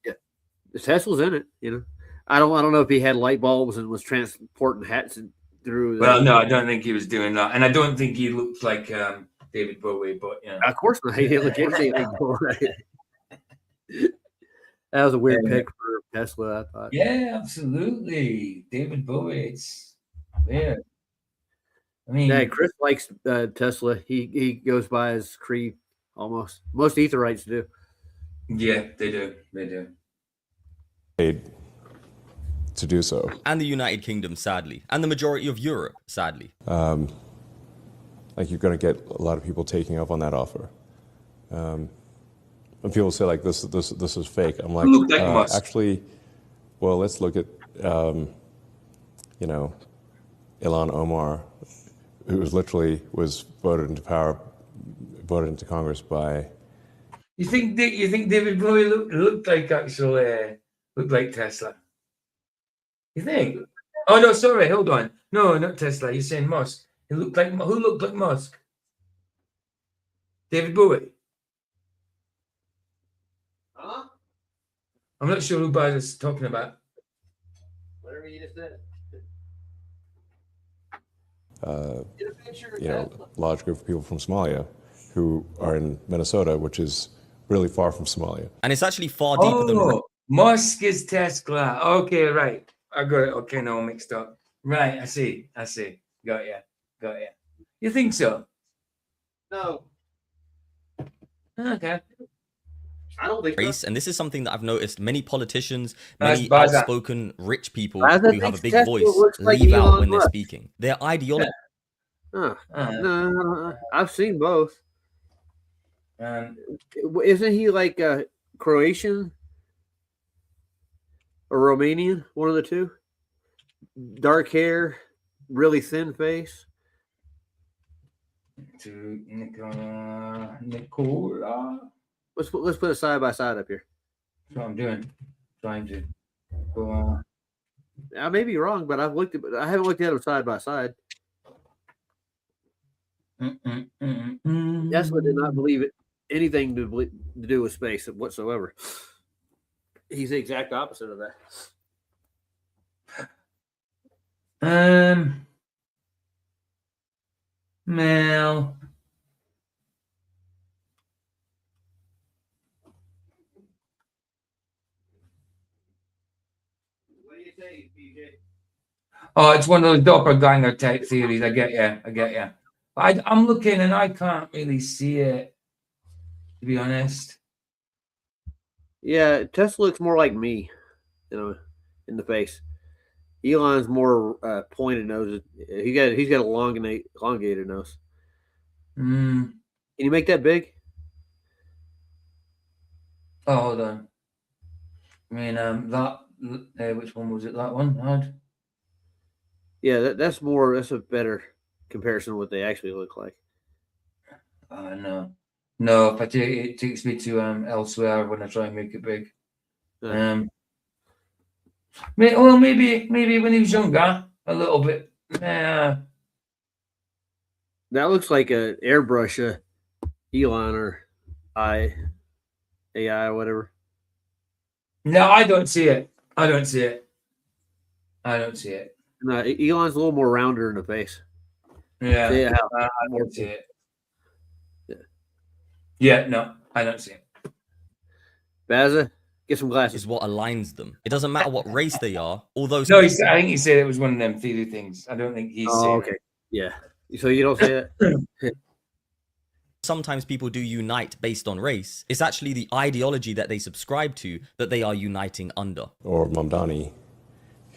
Yeah, the Tesla's in it. You know, I don't know if he had light bulbs and was transporting hats through. Well, no, I don't think he was doing that, and I don't think he looked like David Bowie. But you know, of course not. He didn't look anything like Bowie. That was a weird pick for Tesla, I thought. Yeah, absolutely, David Bowie. It's weird. I mean, yeah, Chris likes Tesla. He goes by his creed almost. Most Etherites do. Yeah, they do. They do. Paid to do so. And the United Kingdom, sadly, and the majority of Europe, sadly. Like you're going to get a lot of people taking up on that offer. And people say like this is fake. I'm like, actually, well, let's look at you know, Ilhan Omar, who was voted into Congress by. You think David Bowie looked like looked like Tesla? You think? Oh no, sorry, hold on. No, not Tesla. You're saying Musk. Who looked like Musk? David Bowie. Huh? I'm not sure who Buzz talking about. Whatever you just said. You know, a large group of people from Somalia who are in Minnesota, which is really far from Somalia. And it's actually far deeper than... Musk is Tesla. Okay, right. I got it. Okay, no, mixed up. Right, I see. Got ya. You think so? No. Okay. I don't think race, so. And this is something that I've noticed many politicians, many outspoken rich people who have a big voice leave out when they're speaking. Their ideology. No, I've seen both. Isn't he like Croatian or Romanian? One of the two. Dark hair, really thin face. To Nicola. Let's put it side by side up here. That's what I'm doing. Trying to. I may be wrong, but I haven't looked at them side by side. Tesla did not believe it anything to do with space whatsoever. He's the exact opposite of that. Mel. What do you say, PJ? Oh, it's one of those doppelganger type theories. I get you. I'm looking and I can't really see it, to be honest. Yeah, Tesla looks more like me, you know, in the face. Elon's more pointed nose. He's got a elongated nose. Can you make that big? Oh, hold on. I mean, which one was it? That one? Yeah, that's a better comparison of what they actually look like. No. If I take it takes me to elsewhere when I try and make it big. Maybe when he was younger, a little bit. That looks like an airbrush, Elon or AI or whatever. No, I don't see it. No, Elon's a little more rounder in the face. Yeah, I don't see it. Yeah, no, I don't see it. Baza, get some glasses. Is what aligns them. It doesn't matter what race they are, although... No, I think he said it was one of them theory things. I don't think he's saying okay. Yeah. So you don't say that? Sometimes people do unite based on race. It's actually the ideology that they subscribe to that they are uniting under. Or Mamdani,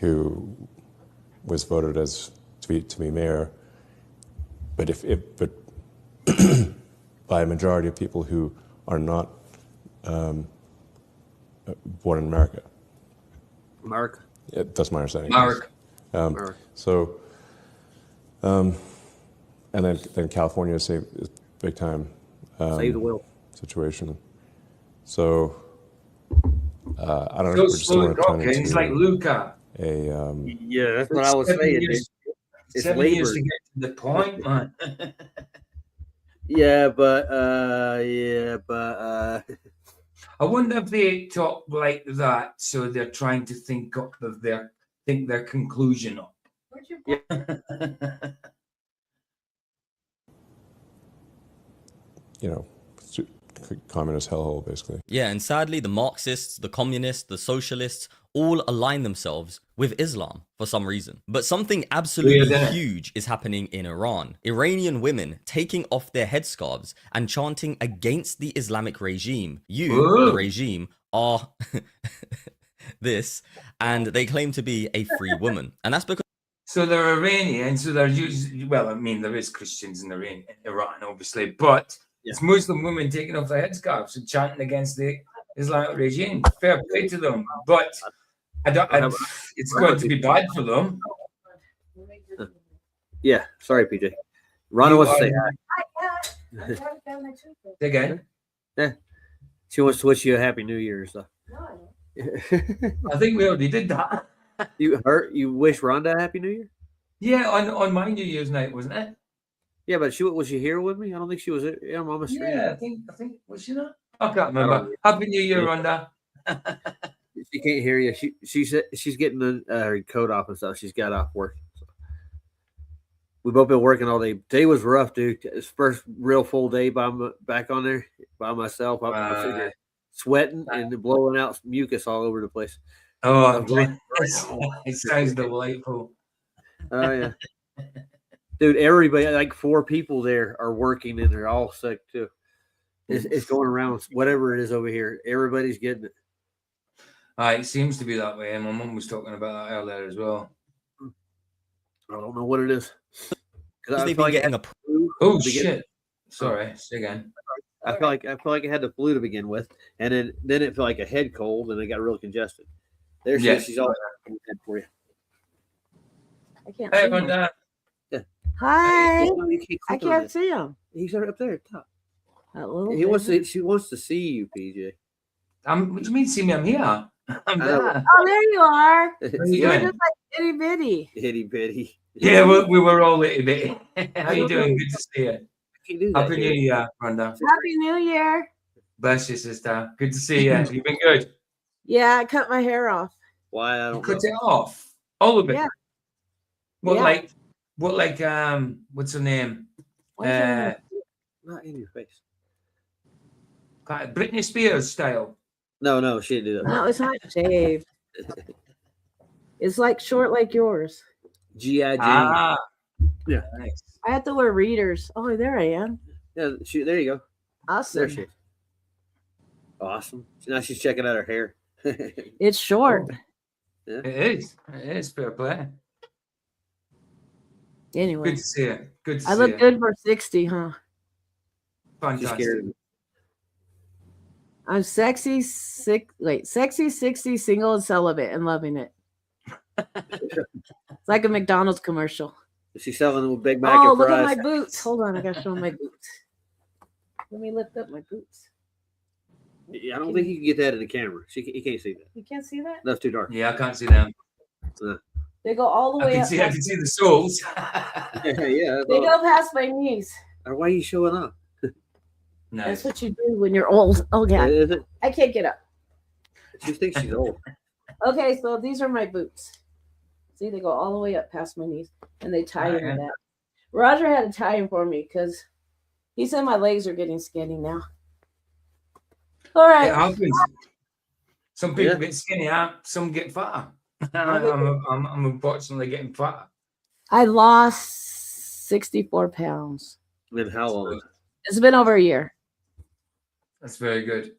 who was voted to be mayor, but by a majority of people who are not born in America. America. Yeah, that's my understanding. America. So, and then California big time Save the world situation. So I don't know. So We're just slow want to turn talking. It's into like Luca. Yeah, that's what I was 7 saying. years, It's 7 years labor. to get to the point, man. Yeah, but I wonder if they talk like that, so they're trying to think their conclusion up. you know, communist hellhole, basically. Yeah, and sadly, the Marxists, the communists, the socialists all align themselves with Islam for some reason. But something absolutely huge is happening in Iran. Iranian women taking off their headscarves and chanting against the Islamic regime. The regime, are this, and they claim to be a free woman. And that's because... So they're Iranian, so they're usually, well, I mean, there is Christians in Iran, obviously, but it's Muslim women taking off their headscarves and chanting against the Islamic regime. Fair play to them, but it's going to be bad for them. Yeah, sorry, PJ. Rhonda wants to say hi. Again? Yeah. She wants to wish you a happy New Year. So. I think we already did that. You wish Rhonda a happy New Year? Yeah, on my New Year's night, wasn't it? Yeah, but was she here with me? I don't think she was. Yeah, Mama Street. Yeah, I think was she not? I can't remember. Happy New Year, Rhonda. She can't hear you. She's getting her coat off and stuff. She's got off work. So. We've both been working all day. Today was rough, dude. It's first real full day back on there by myself. I'm sweating and blowing out mucus all over the place. Oh, it sounds delightful. Oh yeah, dude. Everybody, like 4 people there, are working and they're all sick too. It's going around. Whatever it is over here, everybody's getting it. It seems to be that way. And my mum was talking about that earlier as well. I don't know what it is. They've been getting a... Oh shit! Sorry, say again. I feel like it had the flu to begin with, and then it felt like a head cold, and it got real congested. There she is. She's all head for you. I can't Hey, see him. Yeah. Hi. I on can't this. see him. He's right up there at the top. That little She wants to see you, PJ. What do you mean see me? I'm here. I'm there. Oh, there you are. How you You're doing? just like itty bitty. Itty bitty. Yeah, we were all itty bitty. How you doing? Good to see you. Happy New Year, Rhonda. Happy New Year. Bless you, sister. Good to see you. You've been good. Yeah, I cut my hair off. Why? I don't Cut it off. All of it. Yeah. What Yeah. like what's her name? Not in your face. Britney Spears style. No, she didn't do that. No, it's not shaved. It's like short like yours. G.I. Jane. Ah. Yeah. Nice. I have to wear readers. Oh, there I am. Yeah, there you go. Awesome. There she is. Awesome. Now she's checking out her hair. It's short. Yeah. It is fair play. Anyway. Good to see you. Good to I see look you. good for 60, huh? Fantastic. I'm sexy, 60, single, and celibate, and loving it. It's like a McDonald's commercial. She's selling a Big Mac Oh, and look fries. at my boots. Hold on, I gotta show my boots. Let me lift up my boots. Yeah, I don't think you can get that in the camera. You can't see that. You can't see that? That's too dark. Yeah, I can't see them. They go all the way I up. can see the soles. Yeah. They go past my knees. Why are you showing up? That's what you do when you're old. Oh, God. Is it? I can't get up. She thinks she's old. Okay, so these are my boots. See, they go all the way up past my knees, and they tie into that. Roger had to tie them for me because he said my legs are getting skinny now. All right. It happens. Some people get skinny, some get fatter. I'm unfortunately getting fatter. I lost 64 pounds. In how long? It's been over a year. That's very good.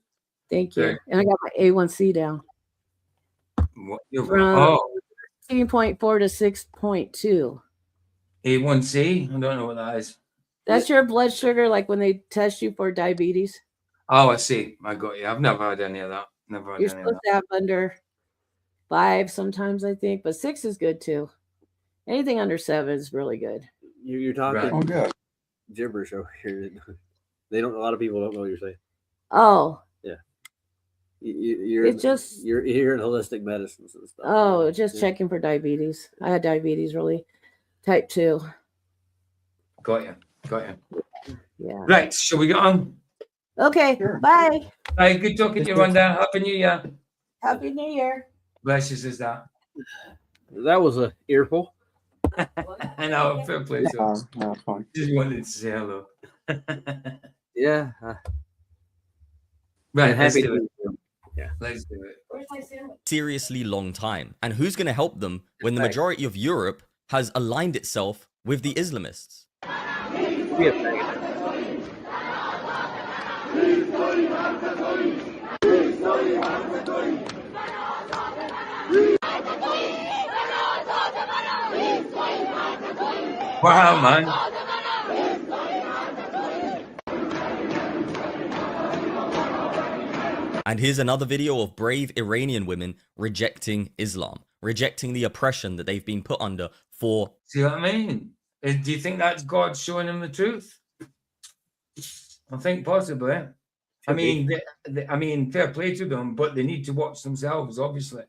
Thank you. And I got my A1C down. From 16.4 to 6.2. A1C? I don't know what that is. That's your blood sugar, like when they test you for diabetes. Oh, I see. I got you. I've never had any of that. Never had You're any of supposed that. to have under 5 sometimes, I think, but 6 is good too. Anything under 7 is really good. You're talking Right. gibberish over here. They don't. A lot of people don't know what you're saying. Oh. Yeah. You're It's just you're in holistic medicines and stuff. Oh, just Yeah. checking for diabetes. I had diabetes, really, type 2. Got you. Yeah. Right, shall we get on? Okay. Bye. Hey, good talking to you, Rhonda. Happy New Year. Happy New Year. Bless you, sister. That was a earful. I know, fair play. So. No, fine. Just wanted to say hello. Yeah. Right, let's happy do it. Yeah. Let's do it. Where's my sandwich? Seriously long time. And who's going to help them when the majority of Europe has aligned itself with the Islamists? Wow, man. And here's another video of brave Iranian women rejecting Islam, rejecting the oppression that they've been put under for. See what I mean? Do you think that's God showing them the truth? I think possibly. I mean, fair play to them, but they need to watch themselves, obviously.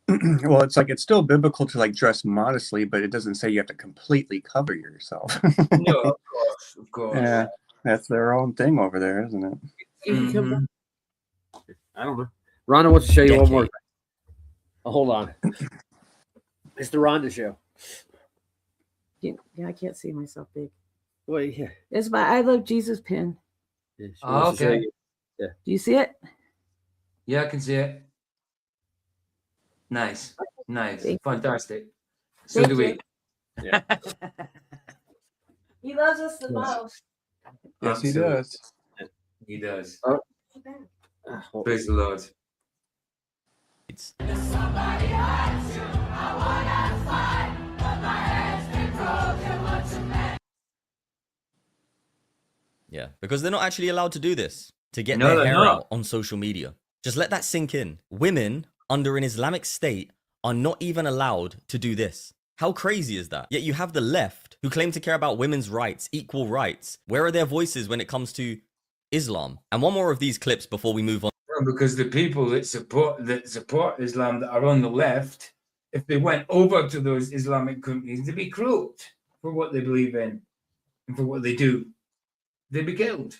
Well, it's like it's still biblical to like dress modestly, but it doesn't say you have to completely cover yourself. No, of course. Yeah, that's their own thing over there, isn't it? Mm-hmm. I don't know. Rhonda wants to show you one more thing. Oh, hold on. It's the Rhonda show. Yeah, I can't see myself big. Wait, yeah. It's my I Love Jesus pin. Yeah, okay. Yeah. Do you see it? Yeah, I can see it. Nice. Fantastic. So Thank do we. you. Yeah. He loves us the most. Yes, he does. He does. Oh. Praise the Lord. Yeah, because they're not actually allowed to do this, to get No, their they're hair not. out on social media. Just let that sink in. Women under an Islamic state are not even allowed to do this. How crazy is that? Yet you have the left who claim to care about women's rights, equal rights. Where are their voices when it comes to Islam? And one more of these clips before we move on. Because the people that support Islam that are on the left, if they went over to those Islamic countries, they'd be croaked for what they believe in and for what they do. They'd be killed.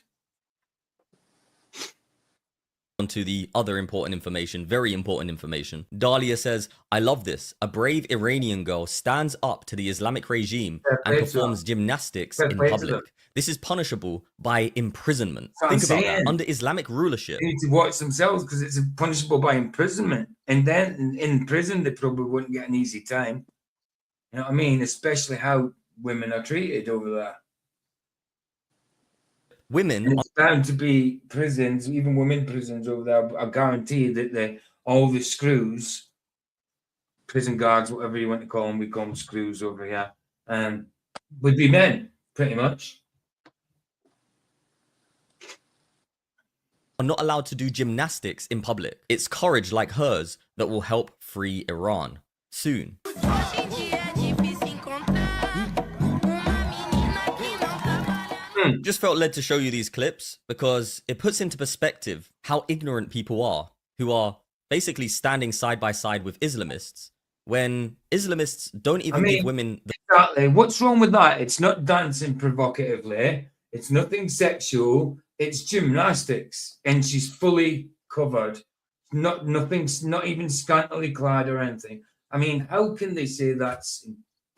Onto the other important information, very important information. Dahlia says, I love this. A brave Iranian girl stands up to the Islamic regime and performs gymnastics in public. This is punishable by imprisonment. Think about that. Under Islamic rulership. They need to watch themselves because it's punishable by imprisonment. And then in prison, they probably wouldn't get an easy time. You know what I mean? Especially how women are treated over there. Women, and it's bound to be prisons, even women prisons over there are guaranteed that all the screws, prison guards, whatever you want to call them, we call them screws over here, would be men, pretty much. are not allowed to do gymnastics in public. It's courage like hers that will help free Iran soon. Just felt led to show you these clips because it puts into perspective how ignorant people are who are basically standing side by side with Islamists when Islamists don't even give women the... Exactly. What's wrong with that? It's not dancing provocatively. It's nothing sexual. It's gymnastics. And she's fully covered. Nothing's not even scantily clad or anything. I mean, how can they say that's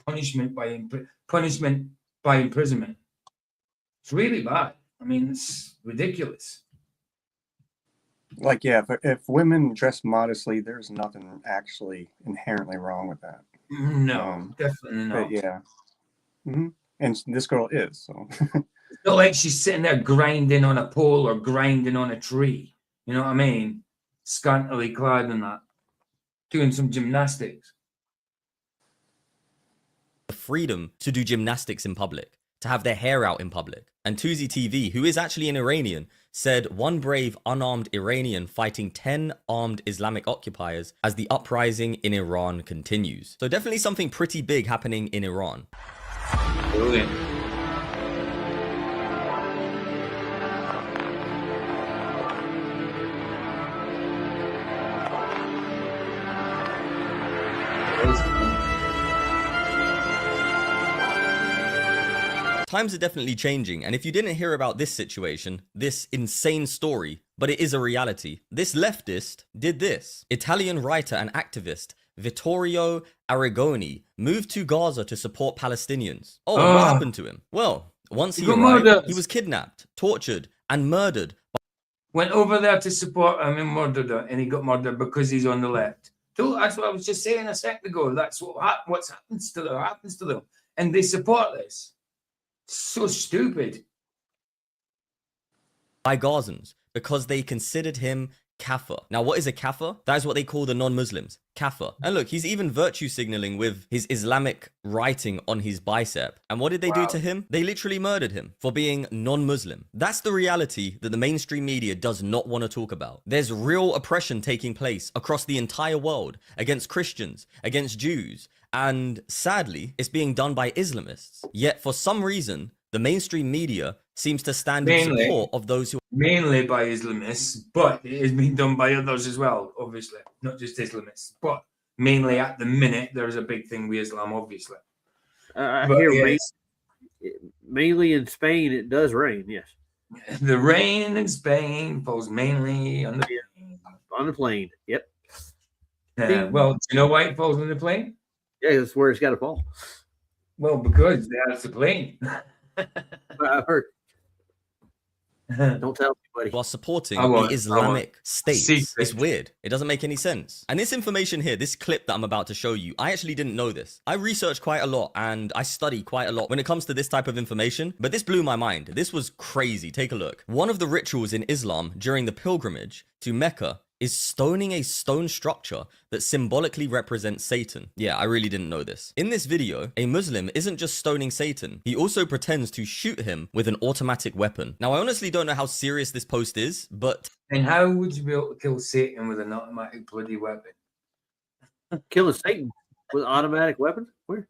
punishment by imprisonment? It's really bad. I mean, it's ridiculous. Like, yeah, if women dress modestly, there's nothing actually inherently wrong with that. No, definitely not. But yeah. Mm-hmm. And this girl is, so. It's not like she's sitting there grinding on a pole or grinding on a tree. You know what I mean? Scantily clad and that. Doing some gymnastics. The freedom to do gymnastics in public, to have their hair out in public. And Tuzi TV, who is actually an Iranian, said one brave unarmed Iranian fighting 10 armed Islamic occupiers as the uprising in Iran continues. So definitely something pretty big happening in Iran. Brilliant. Times are definitely changing, and if you didn't hear about this situation, this insane story, but it is a reality, this leftist did this. Italian writer and activist Vittorio Arrigoni moved to Gaza to support Palestinians. Oh, and what happened to him? Well, once he arrived, he was kidnapped, tortured, and murdered. Went over there to support him and murdered her, and he got murdered because he's on the left. That's what I was just saying a second ago. That's what happens to them, and they support this. So stupid. By Gazans, because they considered him kafir. Now, what is a kafir? That is what they call the non-Muslims, kafir. And look, he's even virtue signaling with his Islamic writing on his bicep. And what did they do to him? They literally murdered him for being non-Muslim. That's the reality that the mainstream media does not want to talk about. There's real oppression taking place across the entire world against Christians, against Jews, and sadly, it's being done by Islamists. Yet, for some reason, the mainstream media seems to stand in support of those who... Mainly by Islamists, but it is being done by others as well, obviously. Not just Islamists, but mainly at the minute, there's a big thing with Islam, obviously. Mainly in Spain, it does rain, yes. The rain in Spain falls mainly on the plane, yep. Well, do you know why it falls on the plane? Yeah, that's where it's got to fall. Well, because that's the plane. I've heard. Don't tell anybody. While supporting the Islamic State. It's weird. It doesn't make any sense. And this information here, this clip that I'm about to show you, I actually didn't know this. I research quite a lot and I study quite a lot when it comes to this type of information, but this blew my mind. This was crazy. Take a look. One of the rituals in Islam during the pilgrimage to Mecca is stoning a stone structure that symbolically represents Satan. Yeah, I really didn't know this. In this video, a Muslim isn't just stoning Satan, he also pretends to shoot him with an automatic weapon. Now, I honestly don't know how serious this post is, but... And how would you be able to kill Satan with an automatic bloody weapon? Killing Satan with an automatic weapon? Where?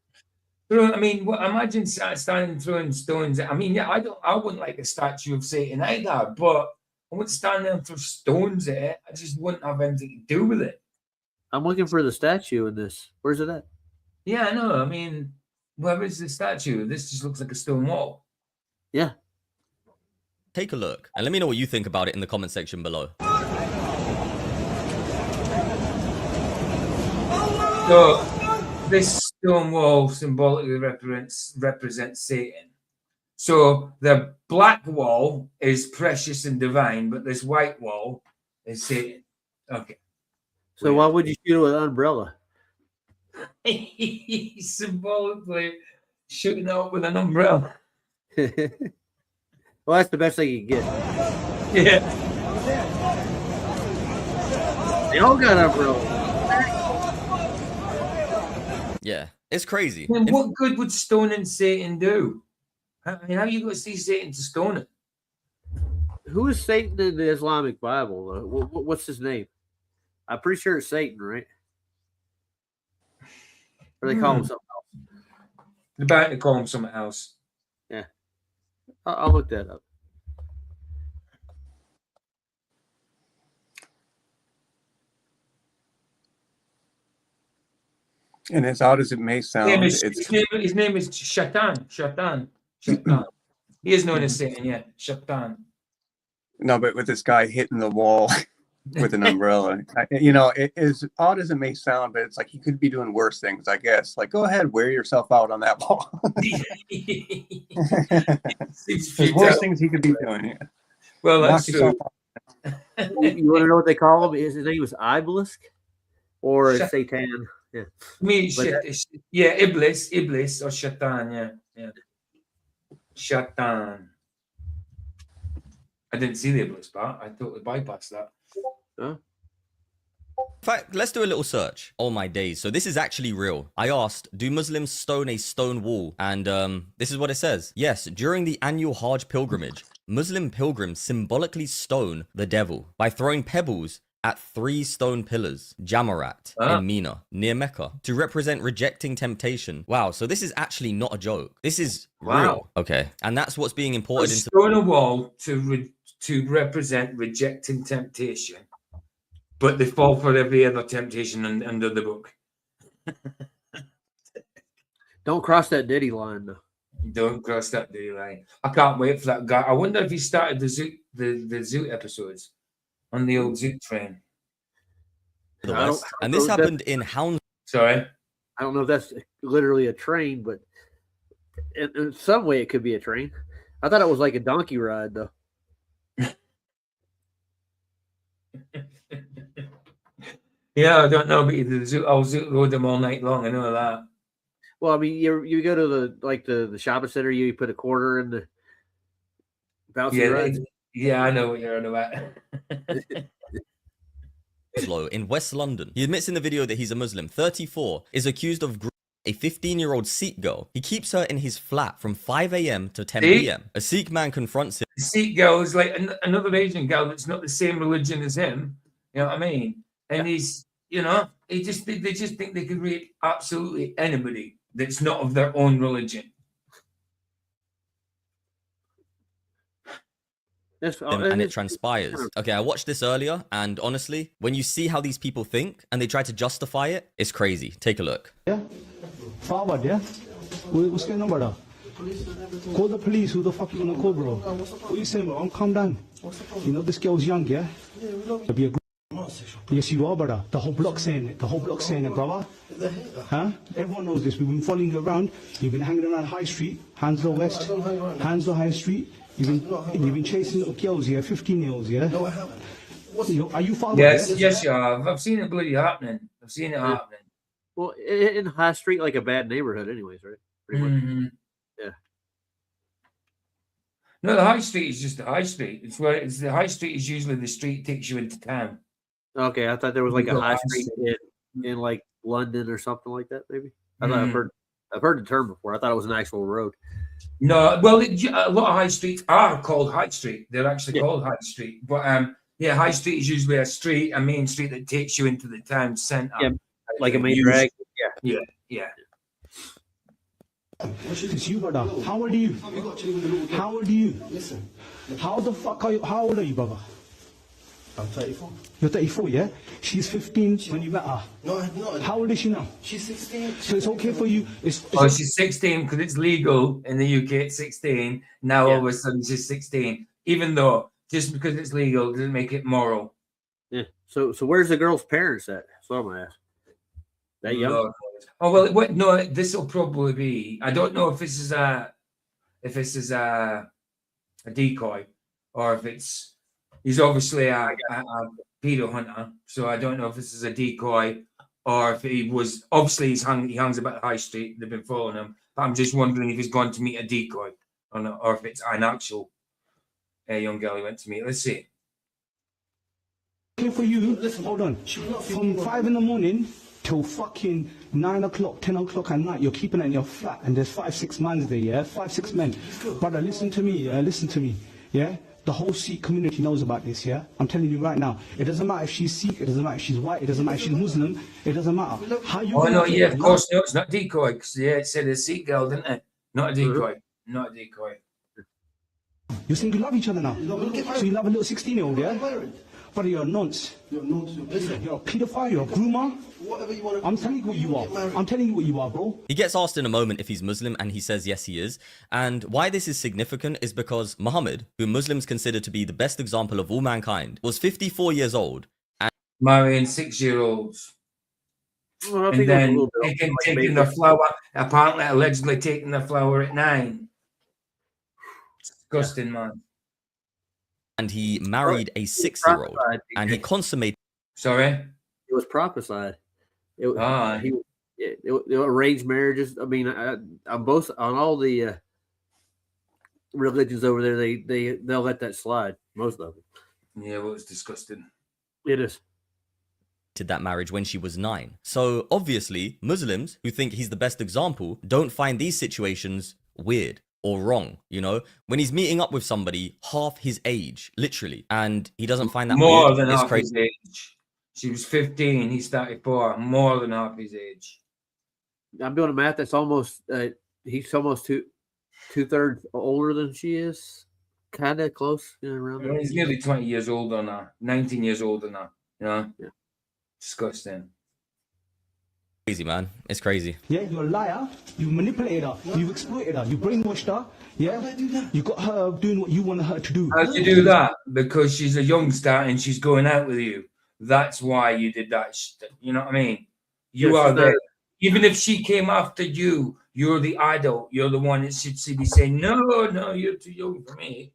I mean, imagine standing throwing stones. I mean, yeah, I wouldn't like a statue of Satan either, but I wouldn't stand there and throw stones at it. I just wouldn't have anything to do with it. I'm looking for the statue in this. Where's it at? Yeah, I know. I mean, where is the statue? This just looks like a stone wall. Yeah. Take a look and let me know what you think about it in the comment section below. So, this stone wall symbolically represents Satan. So the black wall is precious and divine, but this white wall is Satan. Okay. So why would you shoot with an umbrella? Symbolically shooting out with an umbrella. Well, that's the best thing you can get. Yeah. They all got umbrellas. Yeah, it's crazy. And what good would stoning Satan do? I mean, how are you going to see Satan to stone it? Who is Satan in the Islamic Bible? What's his name? I'm pretty sure it's Satan, right? Or they call him something else. They're about to call him something else. Yeah. I'll look that up. And as odd as it may sound, his name is Shaitan. He is known as Satan, yeah. Shaitan. No, but with this guy hitting the wall with an umbrella, as odd as it may sound, but it's like he could be doing worse things, I guess. Like, go ahead, wear yourself out on that wall. There's worse things he could be doing. Yeah. Well, that's true. You want to know what they call him? His name was Iblis or Satan. Yeah. Iblis or Shaitan, yeah. Shaitan. I didn't see the Iblis part. I totally bypassed that. Huh? In fact, let's do a little search. Oh my days. So this is actually real. I asked, do Muslims stone a stone wall? And this is what it says. Yes, during the annual Hajj pilgrimage, Muslim pilgrims symbolically stone the devil by throwing pebbles at 3 stone pillars, Jamarat, in Mina, near Mecca, to represent rejecting temptation. Wow, so this is actually not a joke. This is real. Okay, and that's what's being imported into... Stone a wall to represent rejecting temptation, but they fall for every other temptation under the book. Don't cross that Diddy line, though. Don't cross that day line. I can't wait for that guy. I wonder if he started the Zoot episodes on the old Zoot train. The West, and this happened in Hound. Sorry, I don't know if that's literally a train, but in some way it could be a train. I thought it was like a donkey ride, though. Yeah, I don't know, but the Zoot, I'll Zoot rode them all night long. I know that. Well, I mean, you go to the shopping center, you put a quarter in the bouncy ride. Yeah, I know what you're on about. In West London. He admits in the video that he's a Muslim. 34, is accused of a 15-year-old Sikh girl. He keeps her in his flat from 5 a.m. to 10 p.m. A Sikh man confronts him. The Sikh girl is like another Asian girl that's not the same religion as him. You know what I mean? And he's, you know, they just think they can rape absolutely anybody that's not of their own religion. And it transpires. Okay, I watched this earlier, and honestly, when you see how these people think and they try to justify it, it's crazy. Take a look. Yeah? Forward, yeah? What's going on, brother? Call the police. Who the fuck you gonna call, bro? What you saying, bro? Calm down. You know this girl's young, yeah? To be a yes, you are, brother. The whole block saying it. The whole block saying it, brother. Huh? Everyone knows this. We've been following you around. You've been hanging around High Street, Hounslow West, Hounslow High Street. You've been chasing little girls, yeah? 15-year-olds, yeah? No, I haven't. Are you following? Yes, you have. I've seen it bloody happening. I've seen it happening. Well, in High Street, like a bad neighborhood, anyways, right? Pretty much. Yeah. No, the High Street is just the High Street. It's the High Street is usually the street that takes you into town. Okay, I thought there was like a High Street in like London or something like that. Maybe I thought I've heard the term before. I thought it was an actual road. No, well, a lot of high streets are called High Street. They're actually called High Street. But yeah, High Street is usually a main street that takes you into the town centre. Yeah, like a main drag. Yeah. It's you, brother. How old are you? How old are you? Listen. How the fuck are you? How old are you, brother? I'm 34. You're 34, yeah? She's 15 when you met her. No, no. How old is she now? She's 16. So it's okay for you. She's 16 because it's legal in the UK at 16. Now all of a sudden she's 16. Even though just because it's legal doesn't make it moral. Yeah. So where's the girl's parents at? So I'm gonna ask. That young? No. Oh well, no. This will probably be. I don't know if this is a decoy or if it's. He's obviously a pedo hunter, so I don't know if this is a decoy or if he was. Obviously, he hangs about the High Street. They've been following him, but I'm just wondering if he's gone to meet a decoy or not, or if it's an actual young girl he went to meet. Let's see. Okay for you. Listen, hold on. From 5 in the morning till fucking 9 o'clock, 10 o'clock at night, you're keeping it in your flat, and there's 5-6 men there, yeah? 5-6 men. Brother, listen to me, yeah? The whole Sikh community knows about this, yeah? I'm telling you right now. It doesn't matter if she's Sikh, it doesn't matter if she's white, it doesn't matter if she's Muslim, it doesn't matter. How you no, yeah, of course, no, it's not decoy, because it said a Sikh girl, didn't it? Not a decoy, not a decoy. You think you love each other now? So you love a little 16-year-old, yeah? But you're a nonce. You're a pedophile, you're a groomer. Whatever you want to. I'm telling you what you are. I'm telling you what you are, bro. He gets asked in a moment if he's Muslim, and he says yes, he is. And why this is significant is because Muhammad, who Muslims consider to be the best example of all mankind, was 54 years old. And marrying 6-year-olds. Well, and then taking their flower, apparently, allegedly taking their flower at 9. Disgusting, man. And he married a 6-year-old, and he consummated. Sorry, it was prophesied. It arranged marriages. I mean, on all the religions over there, they'll let that slide. Most of them. Yeah, well, it's disgusting. It is. Did that marriage when she was 9. So obviously, Muslims who think he's the best example don't find these situations weird or wrong, you know, when he's meeting up with somebody half his age, literally, and he doesn't find that more weird. Than half his age. She was 15, he's 34, more than half his age. I'm doing the math. That's almost he's almost 2/3 older than she is, kind of close, you know, around there. He's nearly 20 years older now, 19 years older now, you know. Yeah. Disgusting. Crazy, man. It's crazy. Yeah, you're a liar. You manipulated her. You've exploited her. You brainwashed her. Yeah, you got her doing what you wanted her to do. How'd you do that? Because she's a youngster and she's going out with you. That's why you did that. You know what I mean? You are there. Even if she came after you, you're the idol. You're the one that should be saying, no, you're too young for me.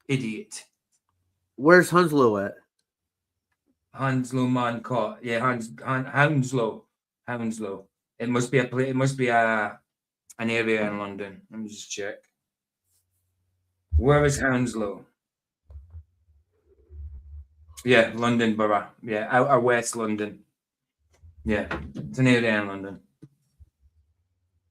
Idiot. Where's Hounslow at? Hounslow man caught. Yeah, Hounslow. It must be an area in London. Let me just check. Where is Hounslow? Yeah, London Borough. Yeah, outer West London. Yeah, it's an area in London.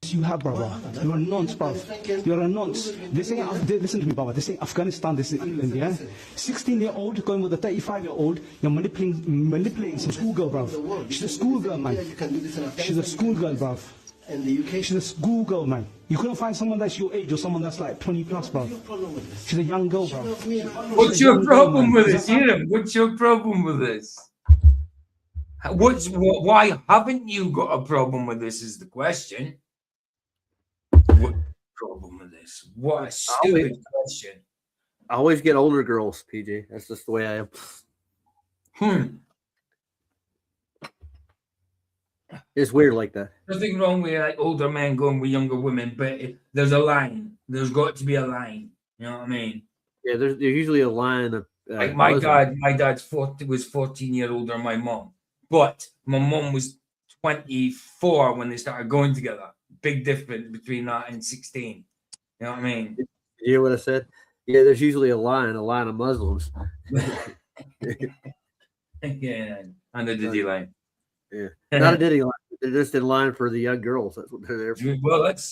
You have, brother. You're a nonce, brother. You're a nonce. Listen to me, brother. This ain't Afghanistan. This is England, yeah? 16-year-old going with a 35-year-old. You're manipulating some schoolgirl, brother. She's a schoolgirl, man. She's a schoolgirl, brother. In the UK, she's a schoolgirl, man. You couldn't find someone that's your age or someone that's like 20 plus, bro. She's a young girl, bro. What's your problem with this, Ian? What's your problem with this? Why haven't you got a problem with this? Is the question. What problem with this? What a stupid question. I always get older girls, PJ. That's just the way I am. It's weird like that. Nothing wrong with like older men going with younger women, but there's a line. There's got to be a line. You know what I mean? Yeah, there's usually a line of like my dad's 14 years older than my mom, but my mom was 24 when they started going together. Big difference between that and 16. You know what I mean? You hear what I said? Yeah, there's usually a line of Muslims. Yeah, and the Diddy line. Yeah, not a Diddy line. They're just in line for the young girls. That's what they're there for. Well, that's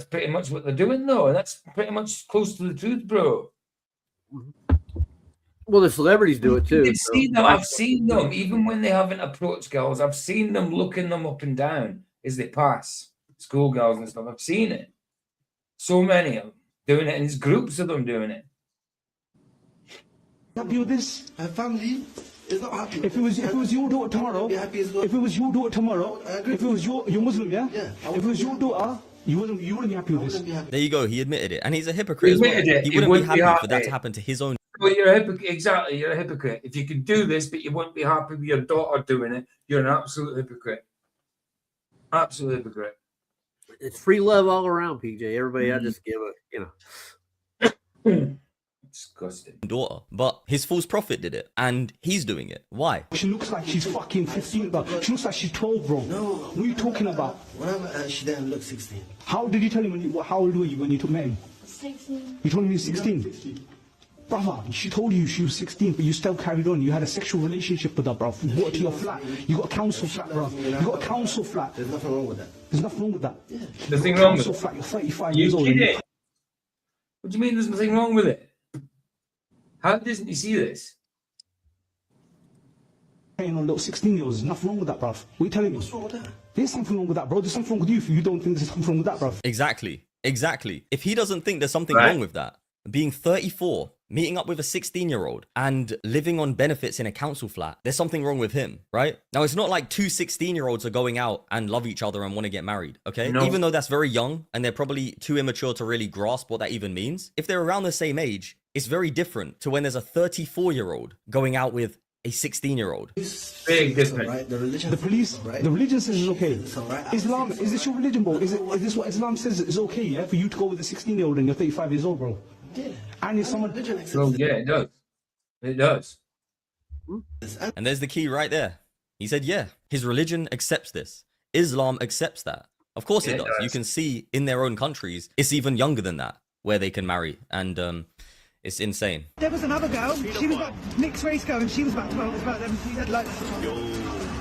pretty much what they're doing, though. That's pretty much close to the truth, bro. Well, the celebrities do it too. I've seen them, even when they haven't approached girls. I've seen them looking them up and down as they pass schoolgirls and stuff. I've seen it. So many of them doing it, and there's groups of them doing it. Happy with this? Her family is not happy. If it was your daughter tomorrow, if it was your Muslim, yeah? If it was your daughter, you wouldn't be happy with this. There you go. He admitted it, and he's a hypocrite. He wouldn't be happy for that to happen to his own. Well, you're a hypocrite. Exactly, you're a hypocrite. If you can do this, but you wouldn't be happy with your daughter doing it, you're an absolute hypocrite. Absolute hypocrite. It's free love all around, PJ. Everybody, I just give it, Disgusting. Daughter, but his false prophet did it, and he's doing it. Why? She looks like she's fucking 15, bro. She looks like she's 12, bro. No. What are you talking about? She didn't look 16. How did you tell him how old were you when you met him? 16. You told him he was 16? Brother, she told you she was 16, but you still carried on. You had a sexual relationship with her, bro. You brought her to your flat. You got a council flat, bro. You got a council flat. There's nothing wrong with that. There's nothing wrong with that. Yeah. Nothing wrong with it. Flat. You're 35 You years old. kidding? What do you mean there's nothing wrong with it? How doesn't he see this? On little 16-year-olds, there's nothing wrong with that, bro. What are you telling me? What's wrong with that? There's something wrong with that, bro. There's something wrong with you if you don't think there's something wrong with that, bro. Exactly. If he doesn't think there's something wrong with that, being 34, meeting up with a 16-year-old and living on benefits in a council flat, there's something wrong with him, right? Now, it's not like two 16-year-olds are going out and love each other and want to get married, okay? No. Even though that's very young and they're probably too immature to really grasp what that even means. If they're around the same age, it's very different to when there's a 34-year-old going out with a 16-year-old. Big difference. Right? The religion. The police, the religion says it's okay. It's all right. Islam, is this your religion, bro? Is this what Islam says is okay, yeah? For you to go with a 16-year-old and you're 35 years old, bro? Yeah. And if someone... Oh, yeah, it does. It does. And there's the key right there. He said, yeah, his religion accepts this. Islam accepts that. Of course it does. You can see in their own countries, it's even younger than that, where they can marry. And it's insane. There was another girl, she was like mixed race girl, and she was about 12 as well. He had like...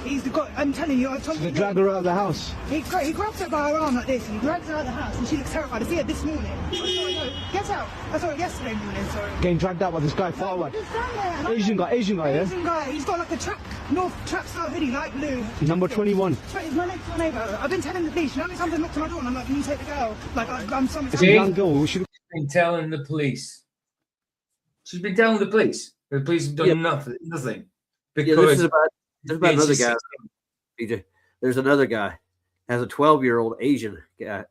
He's got, I'm telling you, I told you. They drag her out of the house. He grabs her by her arm like this, and he drags her out of the house, and she looks terrified. I see her this morning. Get out. I saw her yesterday morning, sorry. Getting dragged out by this guy forward. Asian guy, yeah? Asian guy. He's got like a trap style hoodie, light blue. Number 21. He's my next door neighbour. I've been telling the police, you know, how many times they knocked on my door, and I'm like, can you take the girl? Like, I'm something. It's a young girl. She's been telling the police. She's been telling the police. The police have done nothing. Because this is about another guy. BJ. There's another guy has a 12-year-old Asian guy.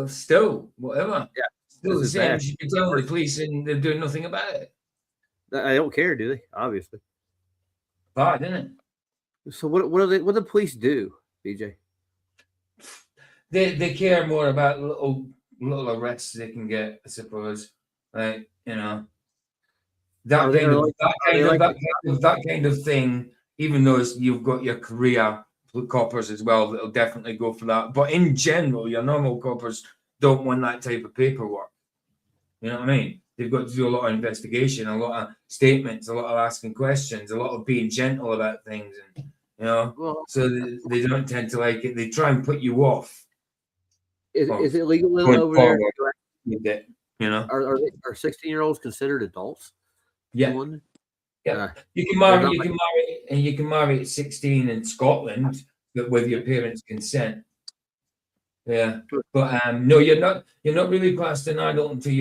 Still, whatever. Yeah, Still the this is same. bad. You should be telling the police and they're doing nothing about it. I don't care, do they? Obviously. Bad, isn't it? So what do the police do, BJ? They care more about little arrests they can get, I suppose. Like, you know. That kind of thing, even though you've got your career coppers as well, that'll definitely go for that. But in general, your normal coppers don't want that type of paperwork. You know what I mean? They've got to do a lot of investigation, a lot of statements, a lot of asking questions, a lot of being gentle about things, and you know. So they don't tend to like it. They try and put you off. Is it legal over there? With it, you know, are 16-year-olds considered adults? Yeah. Yeah, you can marry at 16 in Scotland, but with your parents' consent. Yeah, but no, you're not really classed an adult until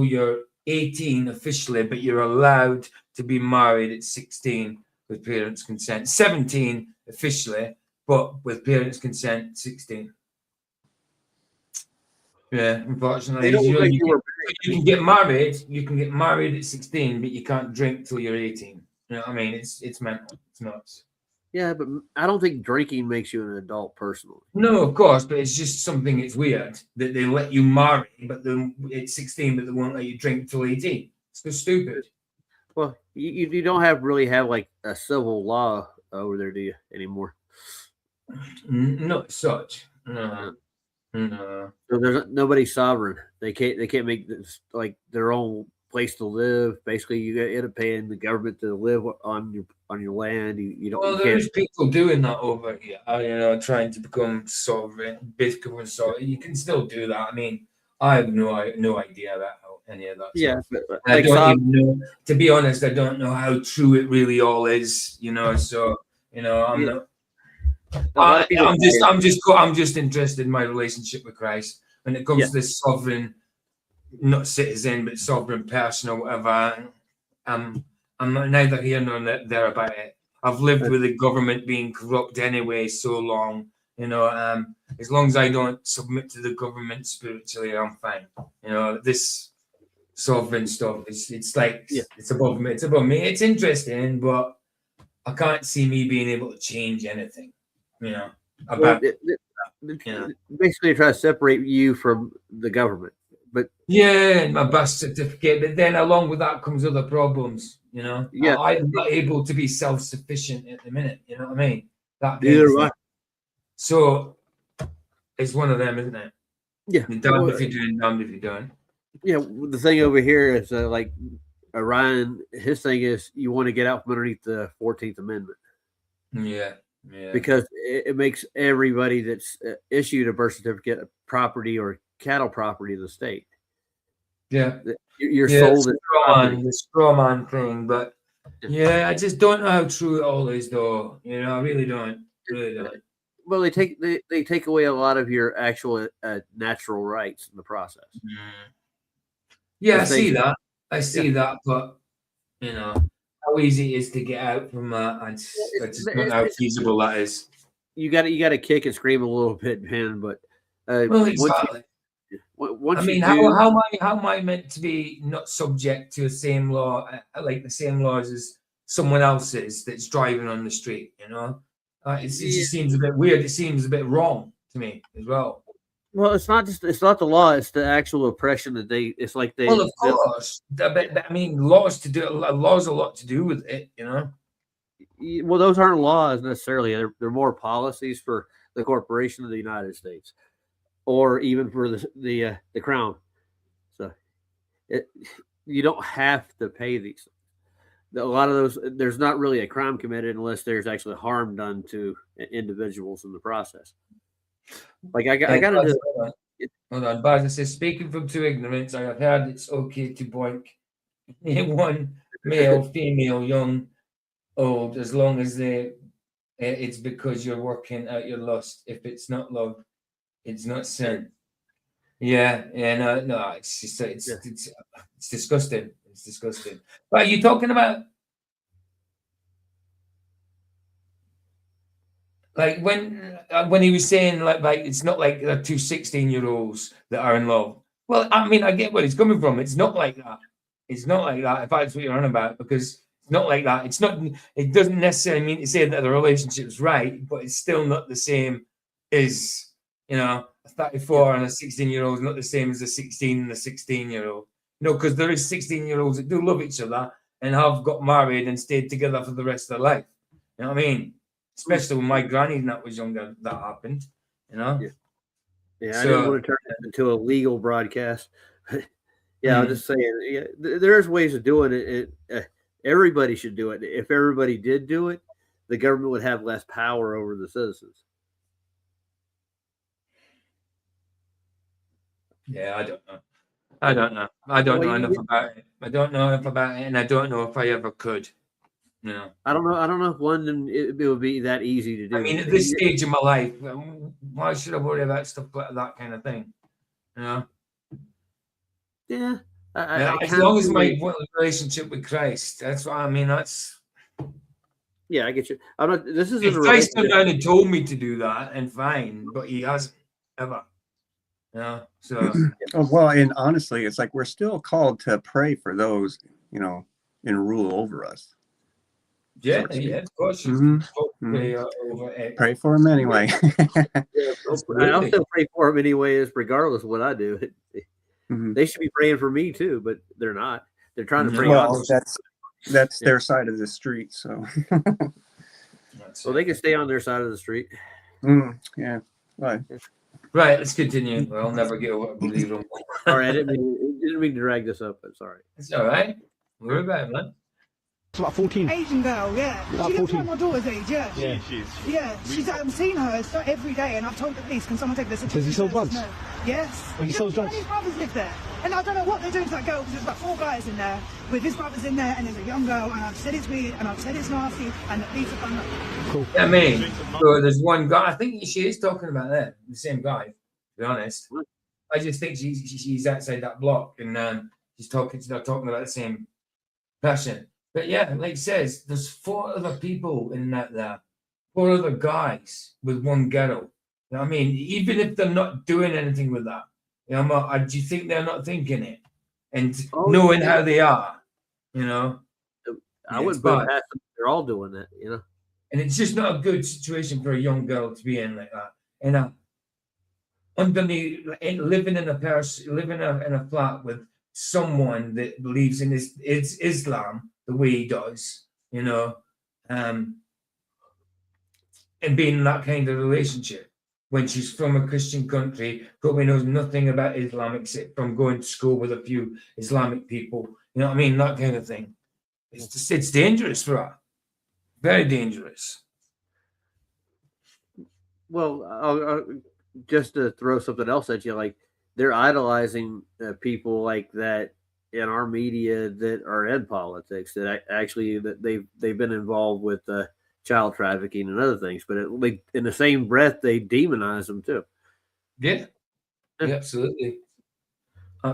you're 18 officially, but you're allowed to be married at 16 with parents' consent. 17 officially, but with parents' consent, 16. Yeah, unfortunately, you can get married. You can get married at 16, but you can't drink till you're 18. You know what I mean? It's mental. It's nuts. Yeah, but I don't think drinking makes you an adult personally. No, of course, but it's just something. It's weird that they let you marry, but then it's 16, but they won't let you drink till 18. It's so stupid. Well, you don't really have like a civil law over there, do you anymore? Not such. No. No. So there's nobody sovereign. They can't make this like their own place to live. Basically, you end up paying the government to live on your land. You don't. Well, there's people doing that over here. You know, trying to become sovereign, becoming sovereign. You can still do that. I mean, I have no idea about how any of that. Yeah, but I don't even know. To be honest, I don't know how true it really all is. You know, so you know, I'm not. I'm just interested in my relationship with Christ. When it comes to this sovereign, not citizen, but sovereign person or whatever, I'm not neither here nor there about it. I've lived with the government being corrupt anyway so long, you know. As long as I don't submit to the government spiritually, I'm fine. You know, this sovereign stuff it's like it's above me. It's above me. It's interesting, but I can't see me being able to change anything. You know, about basically try to separate you from the government. But my birth certificate, but then along with that comes other problems. You know, I'm not able to be self-sufficient at the minute. You know what I mean? That so it's one of them, isn't it? Yeah. You're damned if you do and damned if you don't. Yeah, the thing over here is like Ryan. His thing is you want to get out from underneath the 14th Amendment. Yeah. Because it makes everybody that's issued a birth certificate a property or cattle property of the state. Yeah, you're sold the straw man thing, but I just don't know how true it all is, though. You know, I really don't. Well, they take away a lot of your actual natural rights in the process. Yeah, I see that, but you know. How easy it is to get out from that. I just don't know how feasible that is. You got to kick and scream a little bit, man. But well, exactly. Once I mean, how am I meant to be not subject to the same law, like the same laws as someone else's that's driving on the street? You know, it just seems a bit weird. It seems a bit wrong to me as well. Well, it's not the law; it's the actual oppression that it's like they. Well, of course, but I mean, laws a lot to do with it, you know. Well, those aren't laws necessarily; they're more policies for the corporation of the United States, or even for the crown. So, you don't have to pay these. A lot of those, there's not really a crime committed unless there's actually harm done to individuals in the process. Like I got into. Hold on, Baz says, speaking from true ignorance, I have heard it's okay to boink one male, female, young, old, as long as it's because you're working out your lust. If it's not love, it's not sin. No, it's just it's disgusting. It's disgusting. But are you talking about? Like when he was saying like it's not like they're two 16-year-olds that are in love. Well, I mean, I get where he's coming from. It's not like that. It's not like that. If that's what you're on about, because it's not like that. It's not. It doesn't necessarily mean to say that the relationship's right, but it's still not the same as a 34 and a 16-year-old is not the same as a 16 and a 16-year-old. Because there is 16-year-olds that do love each other and have got married and stayed together for the rest of their life. You know what I mean? Especially when my granny and that was younger, that happened. Yeah, So, I didn't want to turn it into a legal broadcast. Yeah, I'm just saying. Yeah, there's ways of doing it. Everybody should do it. If everybody did do it, the government would have less power over the citizens. Yeah, I don't know. I don't know enough about it. I don't know enough about it, and I don't know if I ever could. No. I don't know if London it would be that easy to do. I mean, at this stage of my life, why should I worry about stuff like that kind of thing? Yeah. As long as my relationship with Christ, that's what I mean. That's I get you. I'm not. This is if Christ turned around and told me to do that, and fine, but He hasn't ever. So. Well, and honestly, it's like we're still called to pray for those in rule over us. Yeah, of course. Pray for them anyway. I also pray for them anyways, regardless of what I do. They should be praying for me too, but they're not. They're trying to pray. Well, that's their side of the street. So, they can stay on their side of the street. Yeah. Right. Right. Let's continue. I'll never get over believing. All right. I didn't mean to drag this up, but sorry. It's all right. Worry about it, man. It's about 14. Asian girl, yeah. About She looks 14. like my daughter's age, yeah. Yeah. She's I've seen her every day, and I've told the police, can someone take this? Does he sell drugs? No. Yes. Oh, he sells drugs? His brothers live there. And I don't know what they're doing to that girl, because there's about 4 guys in there, with his brothers in there, and there's a young girl, and I've said it's weird, and I've said it's nasty, and the police have done that. Cool. I mean, so there's one guy, I think she is talking about that, the same guy, to be honest. I just think she's outside that block, and she's talking about the same person. But yeah, like it says, there's 4 other people in that there, 4 other guys with one girl. You know what I mean? Even if they're not doing anything with that, do you think they're not thinking it and knowing how they are? I wouldn't put it past them. They're all doing that, And it's just not a good situation for a young girl to be in like that. And underneath, living in a flat with someone that believes in Islam the way he does, and being in that kind of relationship when she's from a Christian country, probably knows nothing about Islam except from going to school with a few Islamic people. You know what I mean? That kind of thing. It's dangerous for her. Very dangerous. Well, just to throw something else at you, like they're idolizing people like that in our media that are in politics that actually that they've been involved with child trafficking and other things, but in the same breath they demonize them too. Yeah, absolutely. I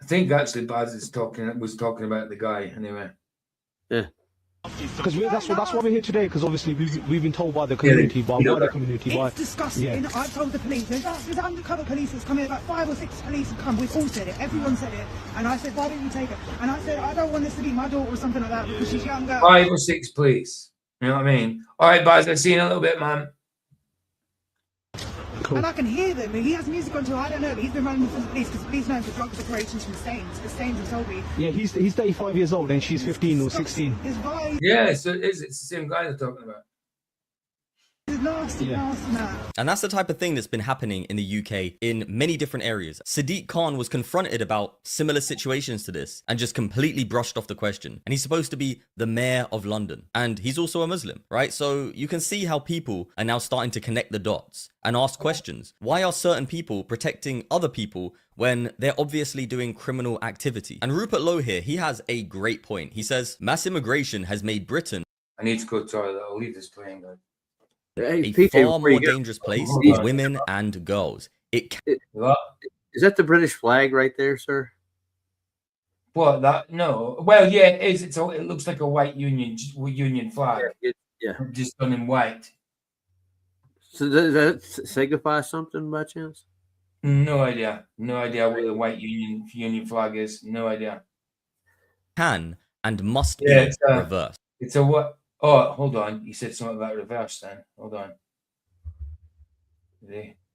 think actually Baz was talking about the guy anyway. Yeah. Because that's why we're here today. Because obviously we've been told by the community, by the community, It's disgusting. Yeah. I've told the police. There's undercover police that's come here. About 5 or 6 police have come. We've all said it. Everyone said it. And I said, why don't you take her? And I said, I don't want this to be my daughter or something like that because she's younger. 5 or 6 police. You know what I mean? All right, Baz, I've seen a little bit, man. Cool. And I can hear them. He has music on too. I don't know. But he's been running from the police because the police know him for drug operations from Staines. The Staines have told me. Yeah, he's 35 years old and she's 15 or 16. Yeah, so it's the same guy they're talking about. Nasty, man. And that's the type of thing that's been happening in the UK in many different areas. Sadiq Khan was confronted about similar situations to this and just completely brushed off the question. And he's supposed to be the mayor of London. And he's also a Muslim, right? So you can see how people are now starting to connect the dots and ask questions. Why are certain people protecting other people when they're obviously doing criminal activity? And Rupert Lowe here, he has a great point. He says, mass immigration has made Britain I need to go to the toilet. I'll leave this playing, guys. A far more dangerous place for women and girls. Is that the British flag right there, sir? What, that? No. Well, yeah, it is. It looks like a white Union flag. Yeah. Just done in white. So does that signify something by chance? No idea. No idea what the white union flag is. No idea. Can and must Yeah, be reversed. It's a what? Oh, hold on. You said something about reverse then. Hold on.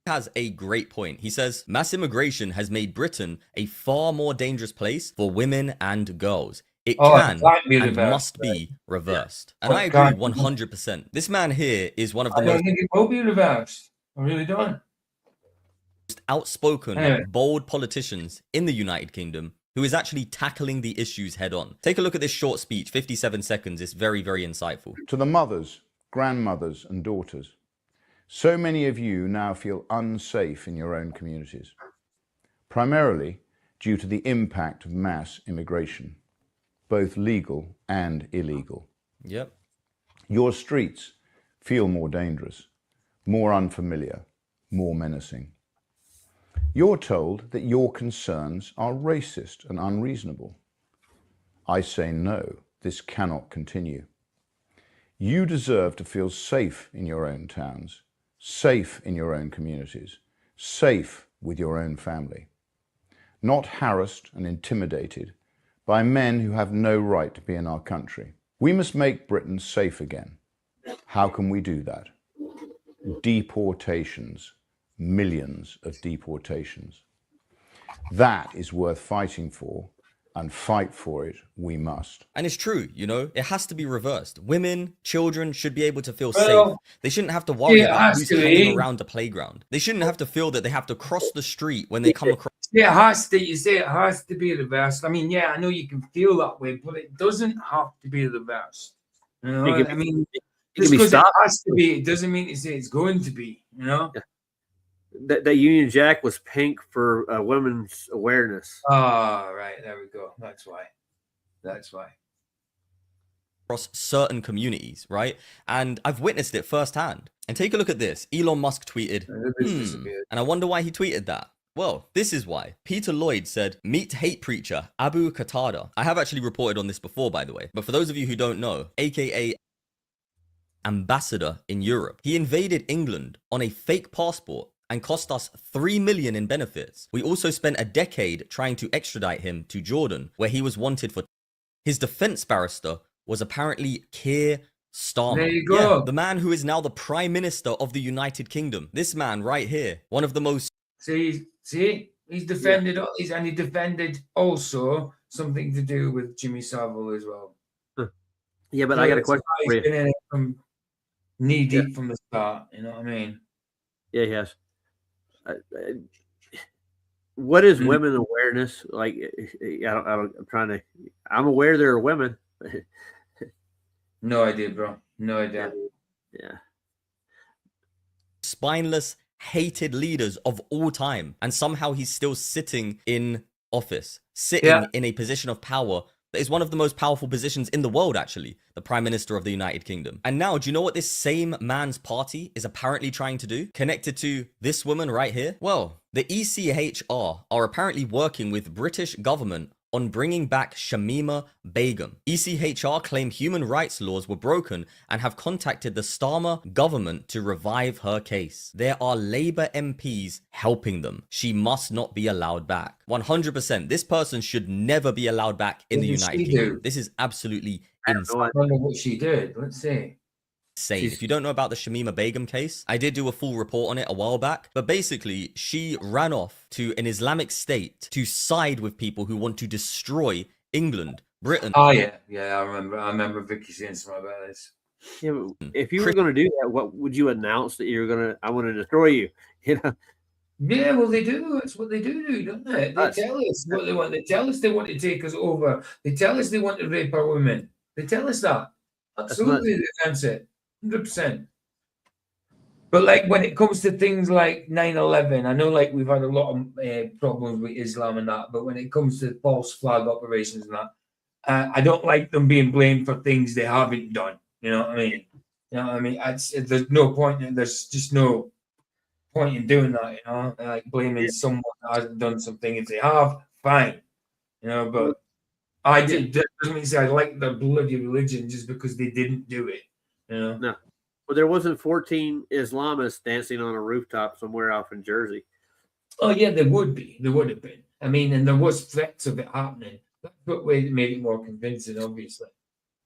Has a great point. He says, mass immigration has made Britain a far more dangerous place for women and girls. It can and must be reversed. And I agree 100%. This man here is one of the I don't think it will be reversed. I really don't. most outspoken, bold politicians in the United Kingdom who is actually tackling the issues head on. Take a look at this short speech, 57 seconds. It's very, very insightful. To the mothers, grandmothers and daughters, so many of you now feel unsafe in your own communities, primarily due to the impact of mass immigration, both legal and illegal. Yep. Your streets feel more dangerous, more unfamiliar, more menacing. You're told that your concerns are racist and unreasonable. I say no, this cannot continue. You deserve to feel safe in your own towns, safe in your own communities, safe with your own family, not harassed and intimidated by men who have no right to be in our country. We must make Britain safe again. How can we do that? Deportations, millions of deportations. That is worth fighting for, and fight for it we must. And it's true, you know, it has to be reversed. Women, children should be able to feel safe. They shouldn't have to worry about who's hanging around a playground. They shouldn't have to feel that they have to cross the street when they come across. Yeah, you say it has to be reversed. I mean, yeah, I know you can feel that way, but it doesn't have to be reversed. You know, I mean, just because it has to be, it doesn't mean to say it's going to be, you know? Yeah. That Union Jack was pink for women's awareness. Oh, right. There we go. That's why. Across certain communities, right? And I've witnessed it firsthand. And take a look at this. Elon Musk tweeted, and I wonder why he tweeted that. Well, this is why. Peter Lloyd said, meet hate preacher Abu Qatada. I have actually reported on this before, by the way. But for those of you who don't know, aka ambassador in Europe, he invaded England on a fake passport and cost us $3 million in benefits. We also spent a decade trying to extradite him to Jordan, where he was wanted for. His defense barrister was apparently Keir Starmer. There you go. Yeah, the man who is now the Prime Minister of the United Kingdom. This man right here, one of the most. See, he's defended, and he defended also something to do with Jimmy Savile as well. Yeah, but I got a question for you. He's been in it from knee deep from the start. You know what I mean? Yeah, he has. What is women awareness like? I'm aware there are women. No idea, bro. No idea. Yeah. Spineless, hated leaders of all time, and somehow he's still sitting in office, sitting in a position of power that is one of the most powerful positions in the world, actually, the Prime Minister of the United Kingdom. And now, do you know what this same man's party is apparently trying to do? Connected to this woman right here? Well, the ECHR are apparently working with British government on bringing back Shamima Begum. ECHR claim human rights laws were broken and have contacted the Starmer government to revive her case. There are Labour MPs helping them. She must not be allowed back. 100%. This person should never be allowed back in the United Kingdom. This is absolutely insane. I don't know what she did. Let's see. If you don't know about the Shamima Begum case, I did do a full report on it a while back, but basically she ran off to an Islamic state to side with people who want to destroy England, Britain. Oh yeah, I remember Vicky saying something about this. Yeah, but if you were going to do that, what would you announce that you're going to? I want to destroy you. You know. Yeah, well, they do. That's what they do, don't they? They tell us what they want. They tell us they want to take us over. They tell us they want to rape our women. They tell us that. Absolutely, they answer. 100%. But like when it comes to things like 9/11, I know like we've had a lot of problems with Islam and that, but when it comes to false flag operations and that, I don't like them being blamed for things they haven't done. You know what I mean? You know what I mean? There's no point. There's just no point in doing that. You know, like blaming someone that hasn't done something. If they have, fine. You know, but that doesn't mean to say I like their bloody religion just because they didn't do it. You know? No. Well, there wasn't 14 Islamists dancing on a rooftop somewhere off in Jersey. Oh yeah, there would be. There would have been. I mean, and there was threats of it happening. That's what made it more convincing, obviously.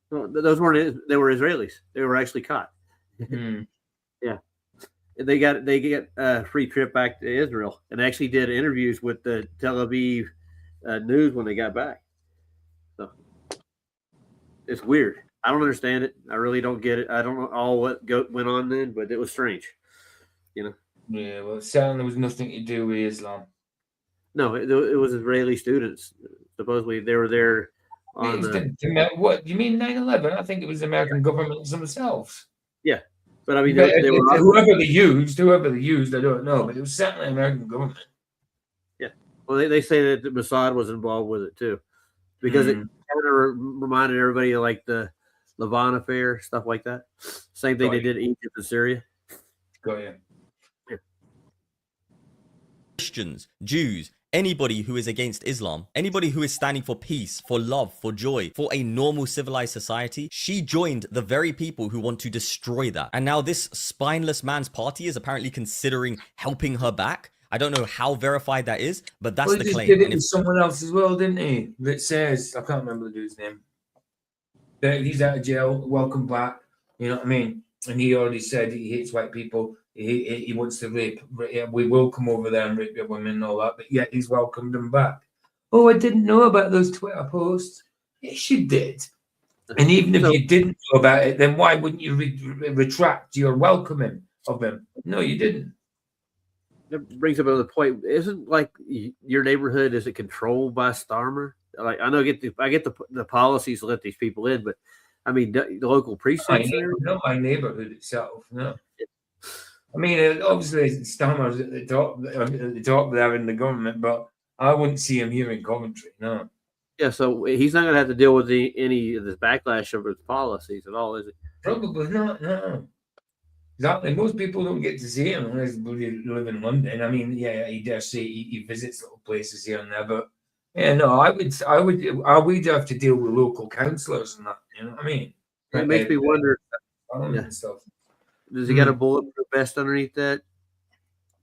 Well, those weren't. They were Israelis. They were actually caught. Yeah, they get a free trip back to Israel, and actually did interviews with the Tel Aviv news when they got back. So it's weird. I don't understand it. I really don't get it. I don't know all what went on then, but it was strange. You know. Yeah, well, certainly was nothing to do with Islam. No, it was Israeli students. Supposedly they were there on what do you mean 9/11? I think it was the American government themselves. Yeah, but I mean they were whoever they used, I don't know, but it was certainly American government. Yeah, well, they say that Mossad was involved with it too, because it kind of reminded everybody of like the Levant affair, stuff like that. Same thing they did in Egypt and Syria. Go ahead. Christians, Jews, anybody who is against Islam, anybody who is standing for peace, for love, for joy, for a normal civilized society, she joined the very people who want to destroy that. And now this spineless man's party is apparently considering helping her back. I don't know how verified that is, but that's the claim. He did it with someone else as well, didn't he? That says, I can't remember the dude's name. That he's out of jail, welcome back. You know what I mean? And he already said he hates white people. He wants to rape. We will come over there and rape your women and all that, but yet he's welcomed them back. Oh, I didn't know about those Twitter posts. Yes, you did. And even if you didn't know about it, then why wouldn't you retract your welcoming of him? No, you didn't. That brings up another point. Isn't like your neighborhood, is it controlled by Starmer? Like I know I get the policies to let these people in, but I mean the local precincts. Not my neighborhood itself. No. I mean, obviously Starmer's at the top there in the government, but I wouldn't see him here in Coventry. No. Yeah, so he's not going to have to deal with any of this backlash of his policies at all, is it? Probably not. No. Exactly. Most people don't get to see him unless they live in London. I mean, yeah, he dare say he visits little places here and there, but yeah, no, I would have to deal with local councillors and that. You know what I mean? It makes me wonder. Stuff. Does he got a bulletproof vest underneath that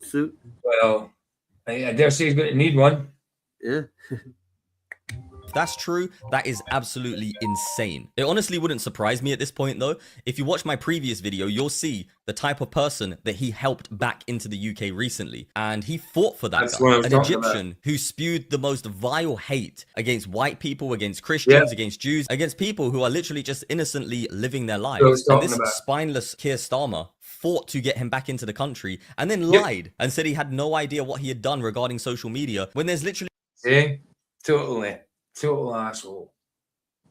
suit? Well, I dare say he's going to need one. Yeah. If that's true, that is absolutely insane. It honestly wouldn't surprise me at this point though. If you watch my previous video, you'll see the type of person that he helped back into the UK recently. And he fought for that guy. An Egyptian who spewed the most vile hate against white people, against Christians, against Jews, against people who are literally just innocently living their lives. And this spineless Keir Starmer fought to get him back into the country and then lied and said he had no idea what he had done regarding social media when there's literally... Totally. Total asshole.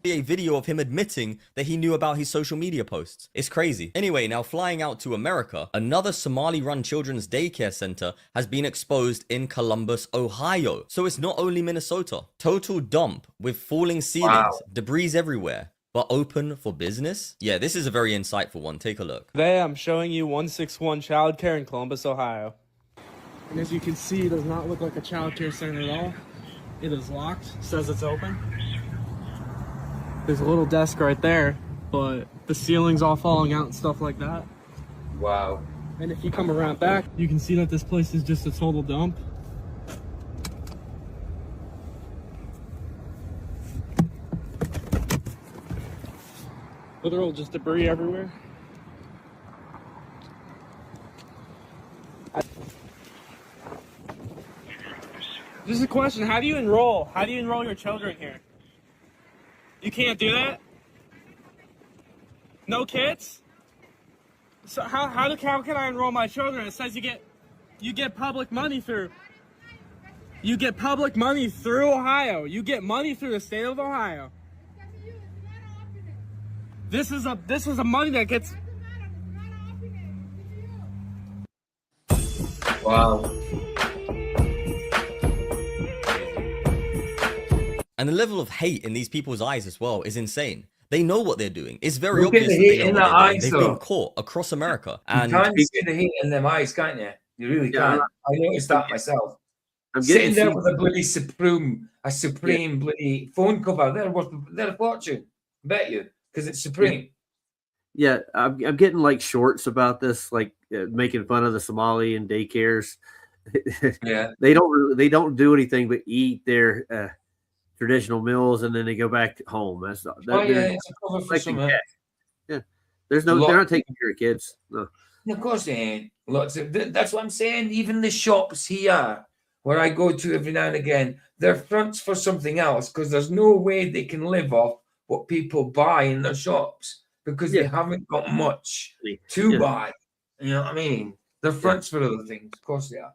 A video of him admitting that he knew about his social media posts. It's crazy. Anyway, now flying out to America, another Somali-run children's daycare center has been exposed in Columbus, Ohio. So it's not only Minnesota. Total dump with falling ceilings, debris everywhere, but open for business? Yeah, this is a very insightful one. Take a look. Today I'm showing you 161 Childcare in Columbus, Ohio. And as you can see, it does not look like a childcare center at all. It is locked, says it's open. There's a little desk right there, but the ceiling's all falling out and stuff like that. Wow. And if you come around back, you can see that this place is just a total dump. Literal just debris everywhere. This is a question. How do you enroll? How do you enroll your children here? You can't do that? No kids? So how can I enroll my children? It says you get public money through. You get public money through Ohio. You get money through the state of Ohio. This is a money that gets. Wow. And the level of hate in these people's eyes as well is insane. They know what they're doing. It's very Look at obvious the hate in that their eyes, they've been caught across America. And you can't see the hate in them eyes, can't you? You really can't. I noticed that myself. I'm Sitting there with a bloody supreme bloody phone cover. They're a fortune. Bet you, because it's Supreme. Yeah, I'm getting like shorts about this, like making fun of the Somali and daycares. Yeah. They don't do anything but eat their traditional meals, and then they go back home. That's Oh yeah, it's a cover for summer. Yeah, they're not taking care of kids. No. Of course they ain't. Lots of that's what I'm saying. Even the shops here, where I go to every now and again, they're fronts for something else because there's no way they can live off what people buy in their shops because they haven't got much to buy. You know what I mean? They're fronts for other things. Of course they are.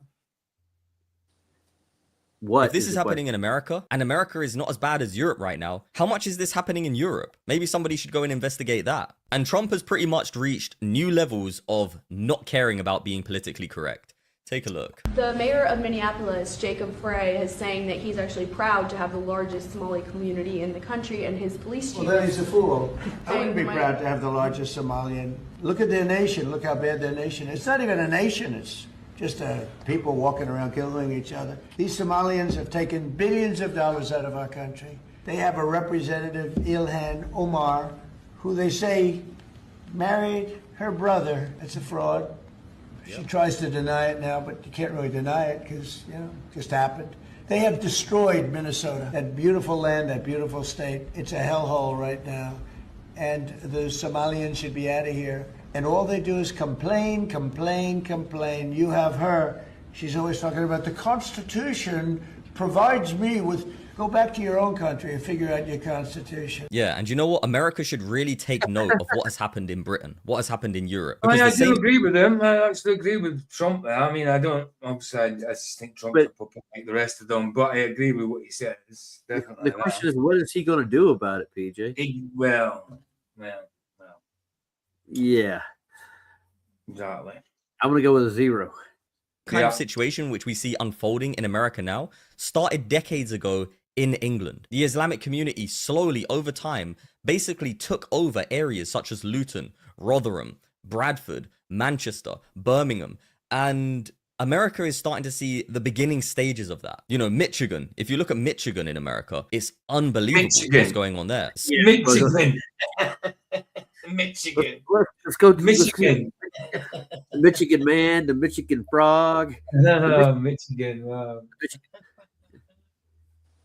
If this is happening in America, and America is not as bad as Europe right now, how much is this happening in Europe? Maybe somebody should go and investigate that. And Trump has pretty much reached new levels of not caring about being politically correct. Take a look. The mayor of Minneapolis, Jacob Frey, is saying that he's actually proud to have the largest Somali community in the country, and his police chief... Well, then he's a fool. I wouldn't be proud to have the largest Somalian. Look at their nation. Look how bad their nation is. It's not even a nation. It's just people walking around killing each other. These Somalians have taken billions of dollars out of our country. They have a representative, Ilhan Omar, who they say married her brother. It's a fraud. She tries to deny it now, but you can't really deny it because, you know, it just happened. They have destroyed Minnesota, that beautiful land, that beautiful state. It's a hellhole right now. And the Somalians should be out of here. And all they do is complain, complain, complain. You have her. She's always talking about the Constitution provides me with... Go back to your own country and figure out your Constitution. Yeah, and you know what? America should really take note of what has happened in Britain, what has happened in Europe. I do agree with him. I actually agree with Trump. I mean, I don't... Obviously, I just think Trump's a puppet like the rest of them, but I agree with what he says. The question is, what is he going to do about it, PJ? Well. Yeah. Exactly. I'm going to go with a 0. Kind of situation which we see unfolding in America now started decades ago in England. The Islamic community slowly over time basically took over areas such as Luton, Rotherham, Bradford, Manchester, Birmingham, and America is starting to see the beginning stages of that. You know, Michigan, if you look at Michigan in America, it's unbelievable what's going on there. Michigan. Michigan. Let's go to Michigan. The Michigan man, the Michigan frog. Michigan. Wow.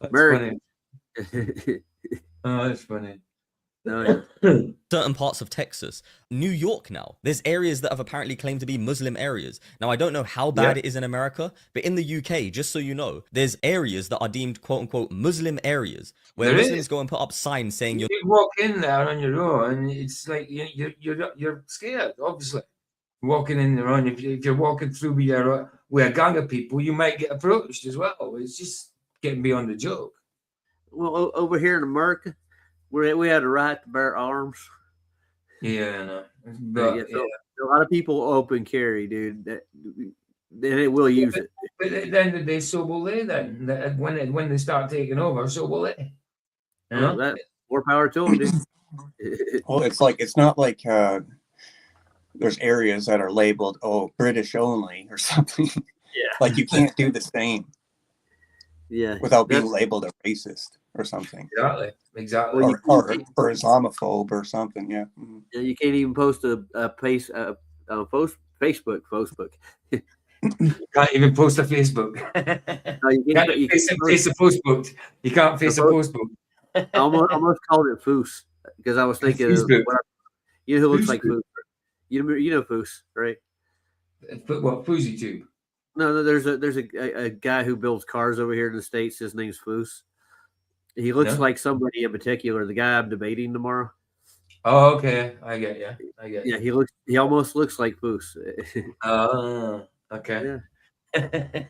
That's American. funny. Oh, that's funny. Certain parts of Texas, New York now, there's areas that have apparently claimed to be Muslim areas. Now, I don't know how bad it is in America, but in the UK, just so you know, there's areas that are deemed quote unquote Muslim areas where Muslims go and put up signs saying you walk in there on your own, it's like you're scared, obviously. Walking in there on, if you're walking through with a gang of people, you might get approached as well. It's just getting beyond the joke. Well, over here in America, we had a right to bear arms. Yeah, no. So a lot of people open carry, dude. Then they will use it. But at the end of the day, so will they then. When they start taking over, so will they. You know? That, more power to them, dude. Well, it's not like there's areas that are labeled, British only or something. Yeah. Like you can't do the same. Yeah. Without being labeled a racist or something. Exactly. Or Islamophobe or something. Yeah. Mm-hmm. Yeah, you can't even post a Facebook. You can't even post a Facebook. No, you can't face a postbook. You can't face a postbook. I almost called it Foos because I was thinking of you know who looks like Foos. You know Foos, right? What, Foosy Tube? No, there's a guy who builds cars over here in the States. His name's Foos. He looks like somebody in particular. The guy I'm debating tomorrow. Oh, okay. I get you. Yeah, he almost looks like Foos. Oh, okay. Yeah.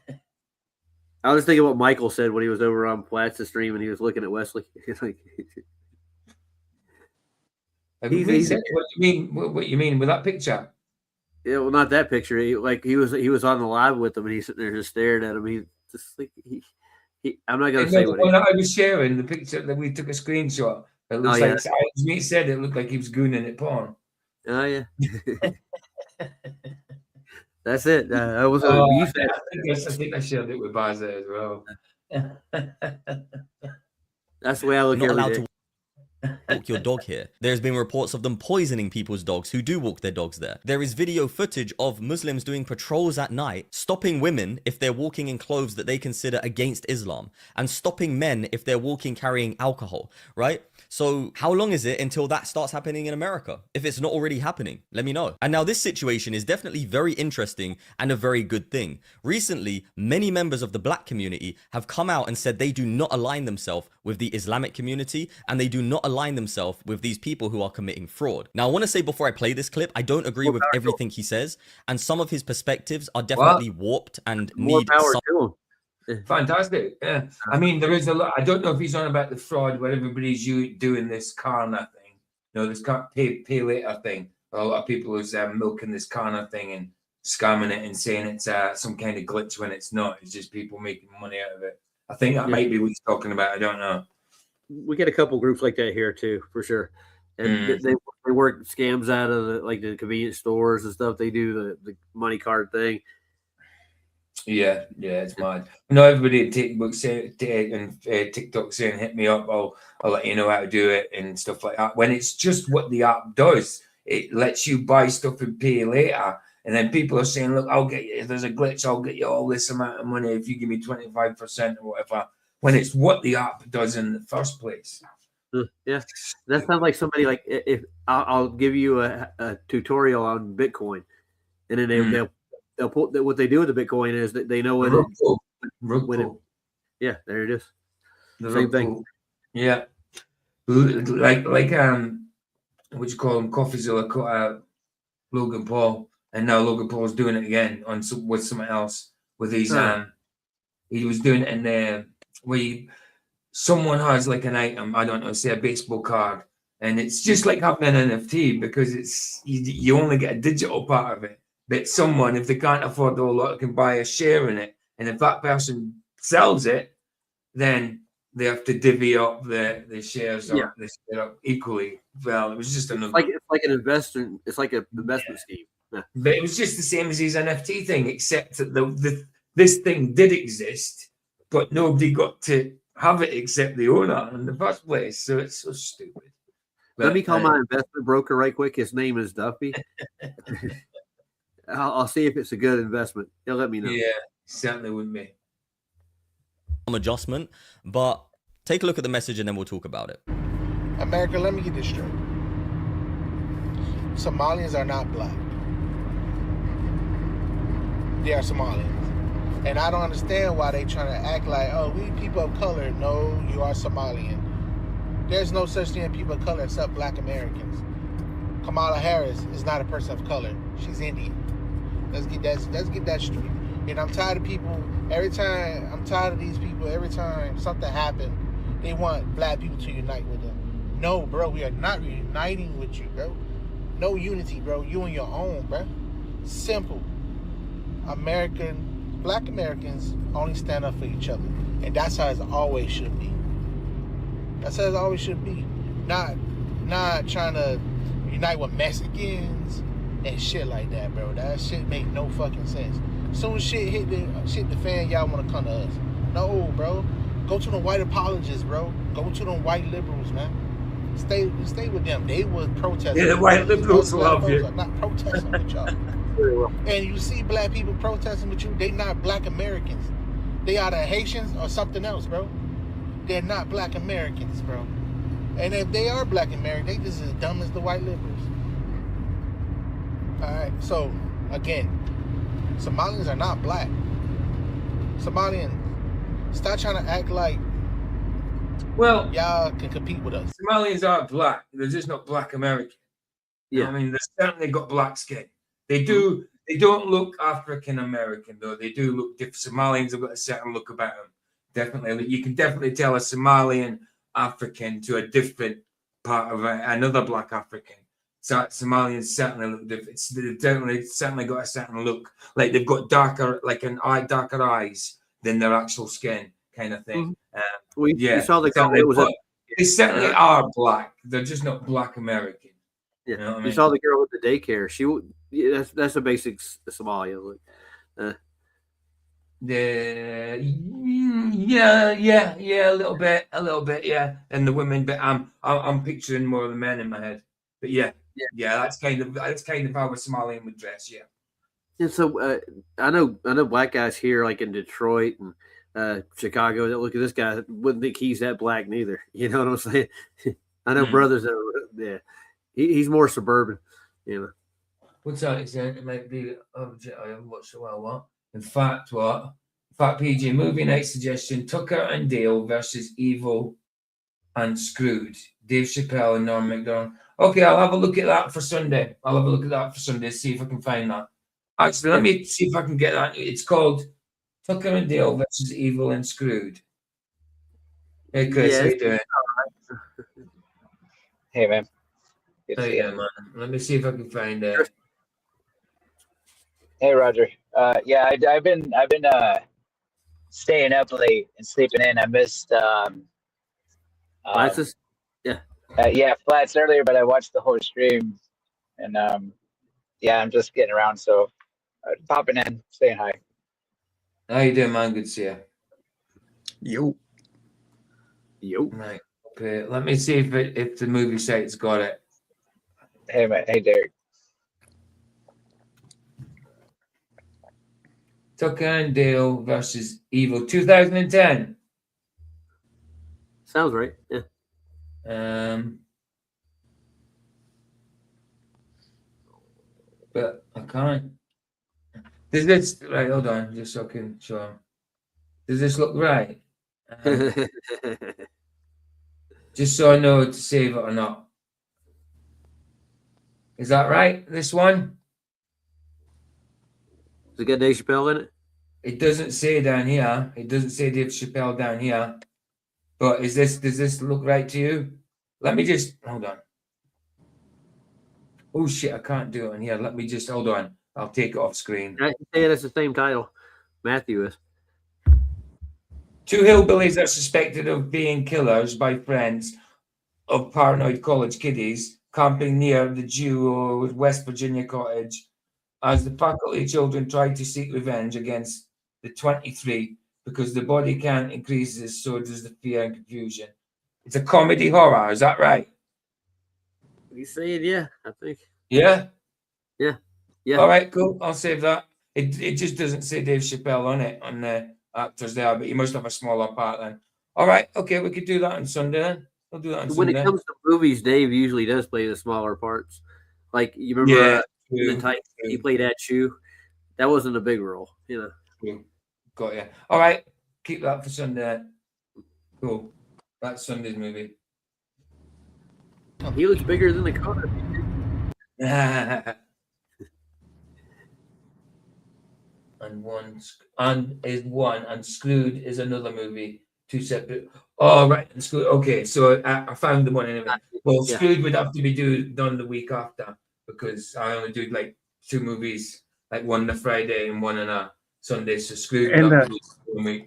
I was thinking what Michael said when he was over on Platts' stream and he was looking at Wesley. What you mean with that picture? Yeah, well, not that picture. He was on the live with him, and he's sitting there just staring at him. He just like I'm not gonna say what. When I was sharing the picture that we took a screenshot, it looks like me said it looked like he was gooning at porn. Oh yeah, that's it. I was. I think I shared it with Baza as well. That's the way I look every day. walk your dog here. There's been reports of them poisoning people's dogs who do walk their dogs there. There is video footage of Muslims doing patrols at night, stopping women if they're walking in clothes that they consider against Islam, and stopping men if they're walking carrying alcohol, right? So how long is it until that starts happening in America? If it's not already happening, let me know. And now this situation is definitely very interesting and a very good thing. Recently, many members of the black community have come out and said they do not align themselves with the Islamic community, and they do not align themselves with these people who are committing fraud. Now, I want to say before I play this clip, I don't agree with everything he says, and some of his perspectives are definitely warped and need some... Fantastic. Yeah. I mean, there is a lot. I don't know if he's on about the fraud where everybody's doing this Karna thing. You know, this pay later thing. A lot of people who's milking this Karna thing and scamming it and saying it's some kind of glitch when it's not. It's just people making money out of it. I think that might be what he's talking about. I don't know. We get a couple groups like that here too, for sure. And they work scams out of the convenience stores and stuff. They do the money card thing. Yeah, it's mad. No, everybody at TikTok saying, hit me up, I'll let you know how to do it and stuff like that. When it's just what the app does, it lets you buy stuff and pay later. And then people are saying, look, I'll get you, if there's a glitch, I'll get you all this amount of money if you give me 25% or whatever. When it's what the app does in the first place. Yeah, that sounds like somebody like, if I'll give you a tutorial on Bitcoin, and then they'll put what they do with the Bitcoin is that they know what yeah, there it is. Same thing. Yeah, like what you call him, CoffeeZilla, Logan Paul, and now Logan Paul's doing it again with something else with his he was doing it in there where someone has like an item, I don't know, say a baseball card, and it's just like having an NFT because it's you only get a digital part of it. But someone, if they can't afford the whole lot, can buy a share in it. And if that person sells it, then they have to divvy up the shares or they split up equally. Well, it was just another. It's like an investment. It's like an investment scheme. Yeah. But it was just the same as his NFT thing, except that this thing did exist, but nobody got to have it except the owner in the first place. So it's so stupid. But, let me call my investment broker right quick. His name is Duffy. I'll see if it's a good investment. He'll let me know. Yeah, certainly wouldn't be. Adjustment, but take a look at the message and then we'll talk about it. America, let me get this straight. Somalians are not black. They are Somalians. And I don't understand why they trying to act like, oh, we people of color. No, you are Somalian. There's no such thing as people of color except black Americans. Kamala Harris is not a person of color. She's Indian. Let's get that straight. And I'm tired of people, every time something happens, they want black people to unite with them. No, bro, we are not uniting with you, bro. No unity, bro. You on your own, bro. Simple. Black Americans only stand up for each other. And that's how it always should be. That's how it always should be. Not trying to unite with Mexicans and shit like that, bro. That shit make no fucking sense. Soon as shit hit the fan, y'all want to come to us. No, bro. Go to the white apologists, bro. Go to them white liberals, man. Stay with them. They were protesting. Yeah, the white liberals love you. Are not protesting with y'all. And you see black people protesting with you, they not black Americans. They are the Haitians or something else, bro. They're not black Americans, bro. And if they are black Americans, they just as dumb as the white liberals. Alright, so again, Somalians are not black. Somalians, stop trying to act like y'all can compete with us. Somalians are black. They're just not black American. Yeah. I mean, they've certainly got black skin. They don't look African American though. They do look different. Somalians have got a certain look about them. Definitely. You can definitely tell a Somalian African to a different part of another black African. So Somalians certainly look different. They've certainly got a certain look. Like they've got darker eyes than their actual skin kind of thing. You saw the girl. They certainly are black. They're just not black American. Yeah, you know what I you mean? saw the girl with the daycare. That's a basic Somalia look. yeah, a little bit, yeah. And the women, but I'm picturing more of the men in my head. But yeah, that's kind of how a Somalian would dress. Yeah. And so I know black guys here, like in Detroit and Chicago, that look at this guy, wouldn't think he's that black neither. You know what I'm saying? I know brothers that are, yeah, he's more suburban. You know. What's that? It might be object. I haven't watched a while. What? In fact, what? In fact, PG movie night suggestion: Tucker and Dale versus Evil and Screwed. Dave Chappelle and Norm Macdonald. Okay, I'll have a look at that for Sunday. See if I can find that. Actually, let me see if I can get that. It's called Tucker and Dale versus Evil and Screwed. Hey, Chris, how you doing? Hey, man. Yeah, man. Let me see if I can find it. Hey, Roger. Yeah, I've been staying up late and sleeping in. I missed Flats? yeah, Flats earlier, but I watched the whole stream, and yeah, I'm just getting around, so popping in, saying hi. How you doing, man? Good to see you. Yo. Right. Okay. Let me see if the movie site's got it. Hey, man. Hey, Derek. Tucker and Dale versus Evil, 2010. Sounds right. Yeah. But I can't. Does this right? Hold on, just so I can show him. Does this look right? Just so I know to save it or not. Is that right? This one? Does it got Dave Chappelle in it? It doesn't say down here. It doesn't say Dave Chappelle down here. But does this look right to you? Let me just hold on. Oh shit, I can't do it on here. Let me just hold on. I'll take it off screen. Yeah, that's the same title. Matthew is. Two hillbillies are suspected of being killers by friends of paranoid college kiddies camping near the Jew West Virginia cottage as the faculty children try to seek revenge against the 23 because the body count increases, so does the fear and confusion. It's a comedy horror, is that right? You saying yeah, I think. Yeah? Yeah. Yeah. All right, cool. I'll save that. It just doesn't say Dave Chappelle on it, on the actors there, but he must have a smaller part then. All right, okay, we could do that on Sunday then. We'll do that on When Sunday. it comes to movies, Dave usually does play the smaller parts. Like you remember the Titan, he played that shoe. That wasn't a big role, you know. True. Got you. All right, keep that for Sunday. Cool. That's Sunday's movie. He looks bigger than the car. and Screwed is another movie. Two separate. Oh right, and Screwed. Okay, so I found the one anyway. Well, Screwed would have to be done the week after because I only do like 2 movies, like one on a Friday and one on a Sunday. So Screwed. And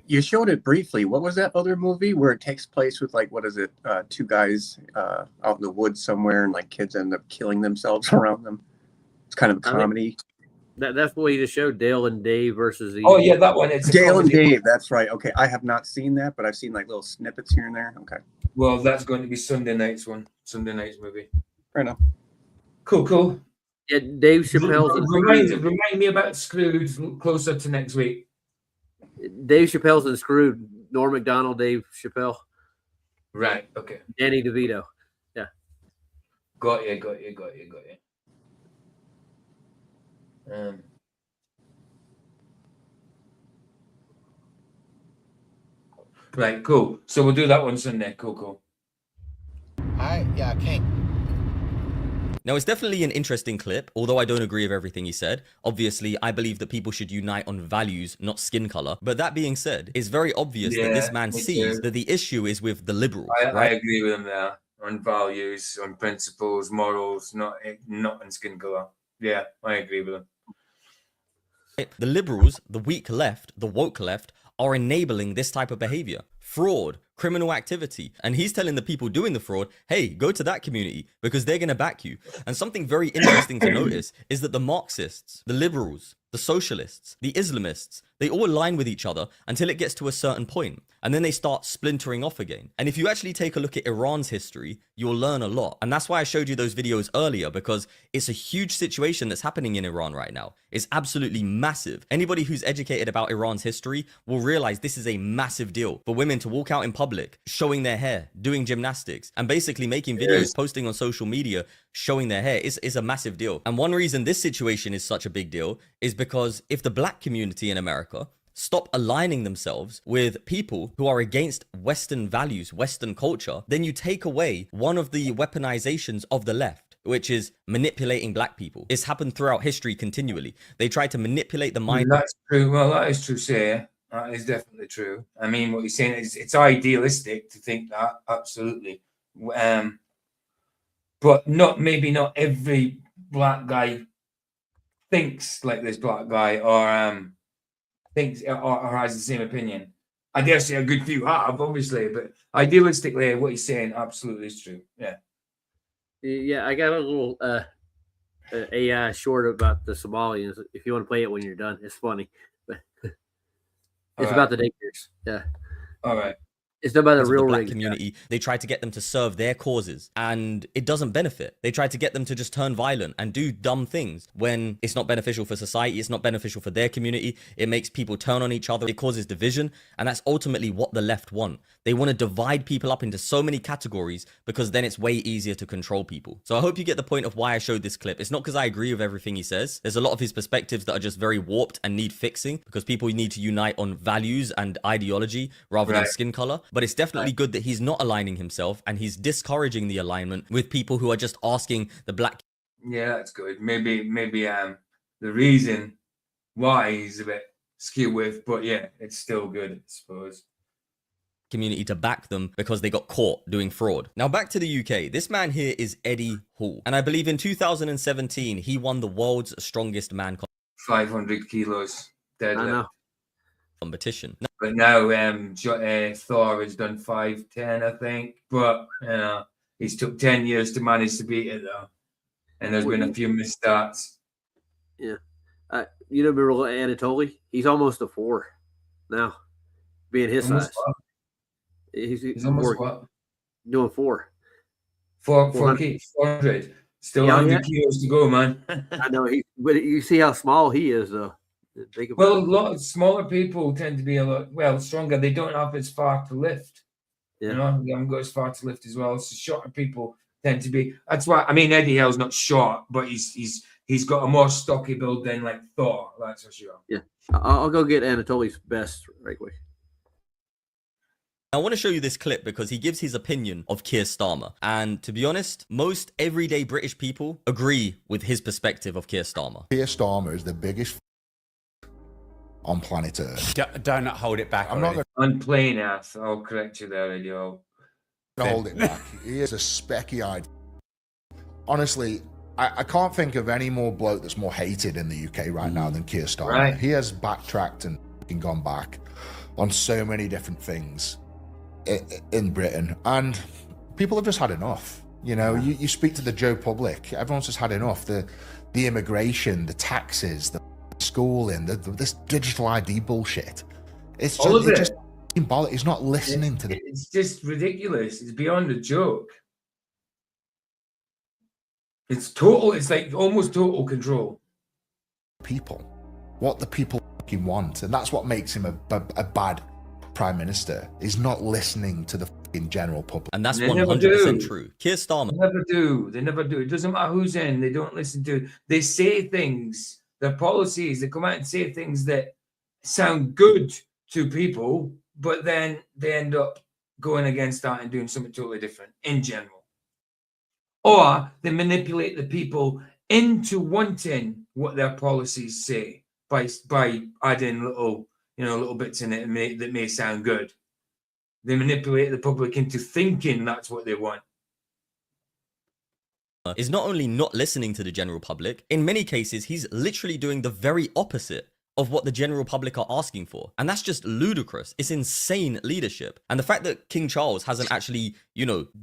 you showed it briefly. What was that other movie where it takes place with like what is it? 2 guys out in the woods somewhere, and like kids end up killing themselves around them. It's kind of a comedy. That's what you just showed, Dale and Dave versus the. Oh yeah, that one. It's Dale and Dave. That's right. Okay, I have not seen that, but I've seen like little snippets here and there. Okay. Well, that's going to be Sunday night's one. Sunday night's movie. Fair enough. Cool. Yeah, Dave Chappelle's. Remind me about Screwed closer to next week. Dave Chappelle's in Screwed. Norm Macdonald, Dave Chappelle. Right. Okay. Danny DeVito. Yeah. Got you. Right, cool. So we'll do that one Sunday. Cool. I can't. Now, it's definitely an interesting clip, although I don't agree with everything he said. Obviously, I believe that people should unite on values, not skin color. But that being said, it's very obvious that this man sees that the issue is with the liberals. I agree with him there on values, on principles, morals, not on skin color. Yeah, I agree with him. The liberals, the weak left, the woke left, are enabling this type of behavior. Fraud, criminal activity. And he's telling the people doing the fraud, hey, go to that community because they're going to back you. And something very interesting to notice is that the Marxists, the liberals, the socialists, the Islamists, They all align with each other until it gets to a certain point, and then they start splintering off again. And if you actually take a look at Iran's history, you'll learn a lot. And that's why I showed you those videos earlier, because it's a huge situation that's happening in Iran right now. It's absolutely massive. Anybody who's educated about Iran's history will realize this is a massive deal for women to walk out in public, showing their hair, doing gymnastics, and basically making videos, posting on social media, showing their hair is a massive deal. And one reason this situation is such a big deal is because if the black community in America stop aligning themselves with people who are against Western values, Western culture, then you take away one of the weaponizations of the left, which is manipulating black people. It's happened throughout history continually. They try to manipulate the mind. That's true. Well, that is true, sir. That is definitely true. I mean, what you're saying is it's idealistic to think that, absolutely. But maybe not every black guy thinks like this black guy, or thinks or has the same opinion. I dare say a good few have, obviously, but idealistically, what he's saying absolutely is true. Yeah. Yeah, I got a little AI short about the Somalians. If you want to play it when you're done, it's funny. But it's about the daycares. Yeah. All right. It's about the real black community. They try to get them to serve their causes, and it doesn't benefit. They try to get them to just turn violent and do dumb things when it's not beneficial for society. It's not beneficial for their community. It makes people turn on each other. It causes division, and that's ultimately what the left want. They want to divide people up into so many categories because then it's way easier to control people. So I hope you get the point of why I showed this clip. It's not because I agree with everything he says. There's a lot of his perspectives that are just very warped and need fixing, because people need to unite on values and ideology rather than skin color. But it's definitely good that he's not aligning himself, and he's discouraging the alignment with people who are just asking the black. Yeah, that's good. Maybe the reason why he's a bit skew with, but yeah, it's still good, I suppose. Community to back them because they got caught doing fraud. Now back to the UK. This man here is Eddie Hall, and I believe in 2017 he won the world's strongest man 500 kilos deadlift competition. But now Thor has done 510, I think. But he's took 10 years to manage to beat it though, and there's been a few misstarts. Yeah, you know, remember Anatoly? He's almost a 4 now, being his size. He's almost what? Doing 4. 400. Still 100 kilos to go, man. I know but you see how small he is, though. Well, a lot of smaller people tend to be a lot stronger. They don't have as far to lift. Yeah. You know, they haven't got as far to lift as well. So shorter people tend to be. That's why. I mean, Eddie Hall's not short, but he's got a more stocky build than like Thor. That's for sure. Yeah, I'll go get Anatoly's best right quick. I want to show you this clip because he gives his opinion of Keir Starmer. And to be honest, most everyday British people agree with his perspective of Keir Starmer. Keir Starmer is the biggest on planet Earth. Don't hold it back. I'm not going on plain Earth. I'll correct you there, Eddie. to hold it back. He is a specky-eyed. Honestly, I can't think of any more bloke that's more hated in the UK right now than Keir Starmer. Right. He has backtracked and gone back on so many different things in Britain, and people have just had enough. You know, you speak to the Joe public, everyone's just had enough. The immigration, the taxes, the schooling, this digital ID bullshit. It's all of it. Just he's not listening to It's just ridiculous. It's beyond a joke. It's total. It's like almost total control. People, what the people fucking want, and that's what makes him a bad prime minister. Is not listening to the fucking general public. And that's 100% true. Keir Starmer. They never do. They never do. It doesn't matter who's in. They don't listen to. They say things. Their policies. They come out and say things that sound good to people, but then they end up going against that and doing something totally different in general. Or they manipulate the people into wanting what their policies say by adding little bits in it that may sound good. They manipulate the public into thinking that's what they want. Is not only not listening to the general public, in many cases, he's literally doing the very opposite of what the general public are asking for. And that's just ludicrous. It's insane leadership. And the fact that King Charles hasn't actually,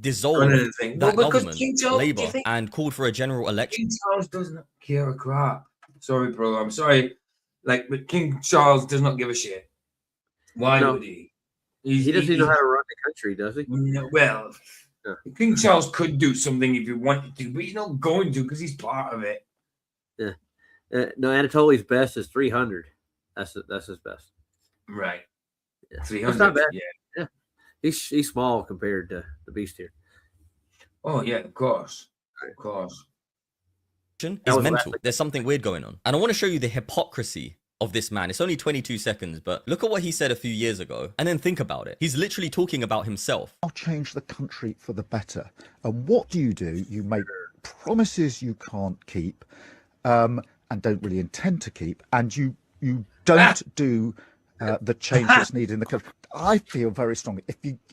dissolved that government, Labour, and called for a general election. King Charles doesn't care a crap. Sorry, bro. I'm sorry. Like, but King Charles does not give a shit. Why No. would he? He doesn't even know how to run the country, does he? Well, King Charles could do something if he wanted to, but he's not going to because he's part of it. Yeah. No, Anatoly's best is 300. That's his best. Right. Yeah. 300. That's not bad. Yeah. He's small compared to the beast here. Oh yeah, of course. Of course. Is mental. There's something weird going on. And I want to show you the hypocrisy of this man. It's only 22 seconds, but look at what he said a few years ago and then think about it. He's literally talking about himself. I'll change the country for the better. And what do? You make promises you can't keep and don't really intend to keep, and you don't do the change that's needed in the country. I feel very strongly,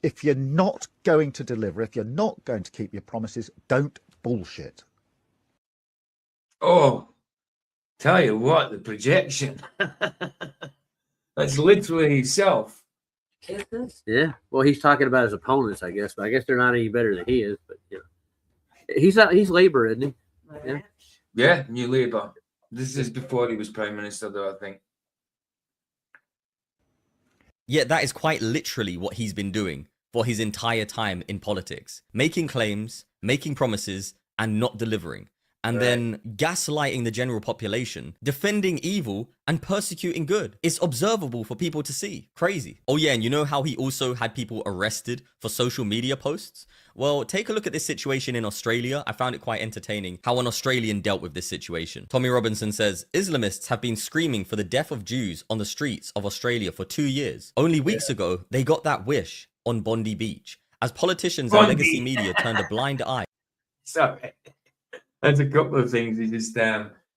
if you're not going to deliver, if you're not going to keep your promises, don't bullshit. Oh, tell you what, the projection. That's literally himself. Yeah. Well, he's talking about his opponents, I guess, but I guess they're not any better than he is. But he's Labour, isn't he? Yeah. Yeah, New Labour. This is before he was Prime Minister, though, I think. Yeah, that is quite literally what he's been doing for his entire time in politics. Making claims, making promises, and not delivering. And then gaslighting the general population, defending evil, and persecuting good. It's observable for people to see. Crazy. Oh yeah, and you know how he also had people arrested for social media posts? Well, take a look at this situation in Australia. I found it quite entertaining how an Australian dealt with this situation. Tommy Robinson says, Islamists have been screaming for the death of Jews on the streets of Australia for 2 years. Only weeks ago, they got that wish on Bondi Beach. As politicians and legacy media turned a blind eye. Sorry. There's a couple of things he just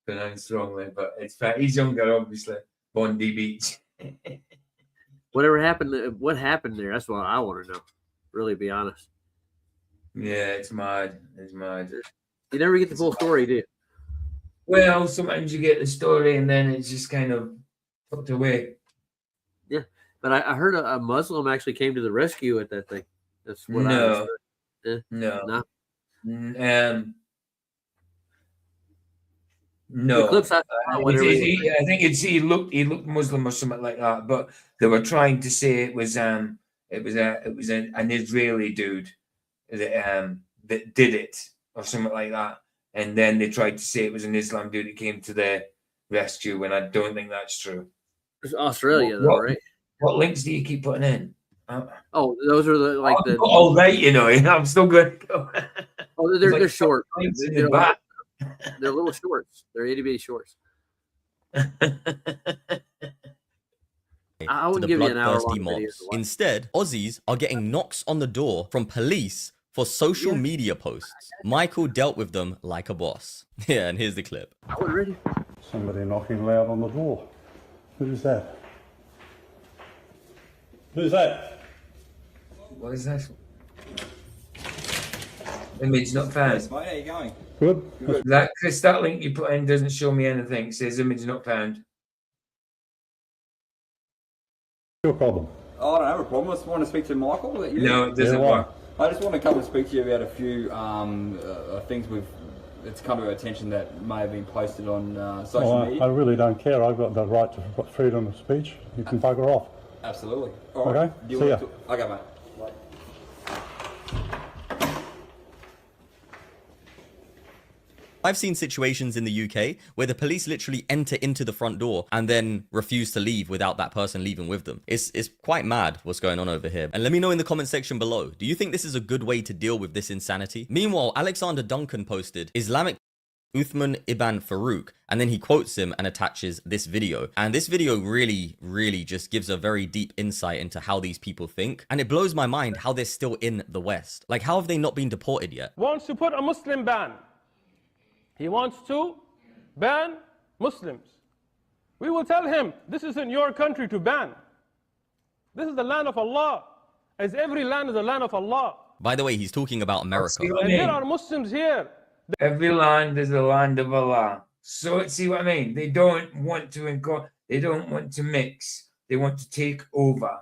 pronounced wrongly, but it's fair. He's younger, obviously. Bondi Beach. Whatever happened? What happened there? That's what I want to know. Really, be honest. Yeah, it's mad. It's mad. You never get the full story, do you? Well, sometimes you get the story and then it's just kind of tucked away. Yeah, but I heard a Muslim actually came to the rescue at that thing. That's what I No. heard. No. No. No, The clips I think he looked Muslim or something like that. But they were trying to say it was an Israeli dude that did it or something like that, and then they tried to say it was an Islam dude that came to their rescue. When I don't think that's true. It's Australia, though, right? What links do you keep putting in? Oh, those are the all right, you know. I'm still good. Oh, they're like short. links in the back. They're little shorts. They're itty bitty shorts. I wouldn't give you an hour long video. Instead, Aussies are getting knocks on the door from police for social media posts. Michael dealt with them like a boss. Yeah, and here's the clip. Ready? Somebody knocking loud on the door. Who's that? Who's that? What is that? Image not found. Mate, how you going? Good. That Chris, that link you put in doesn't show me anything. It says image not found. Your problem. Oh, I don't have a problem. I just want to speak to Michael. No, it doesn't work. I just want to come and speak to you about a few things it's come to our attention that may have been posted on social media. I really don't care. I've got the right to freedom of speech. You can bugger off. Absolutely. All right. Okay. See ya. Okay, mate. I've seen situations in the UK where the police literally enter into the front door and then refuse to leave without that person leaving with them. It's quite mad what's going on over here. And let me know in the comment section below, do you think this is a good way to deal with this insanity? Meanwhile, Alexander Duncan posted Islamic Uthman Ibn Farouk, and then he quotes him and attaches this video. And this video really just gives a very deep insight into how these people think. And it blows my mind how they're still in the West. Like, how have they not been deported yet? Wants to put a Muslim ban. He wants to ban Muslims. We will tell him, this isn't your country to ban. This is the land of Allah, as every land is the land of Allah. By the way, he's talking about America. And there are Muslims here. Every land is the land of Allah. So see what I mean? They don't want to they don't want to mix. They want to take over.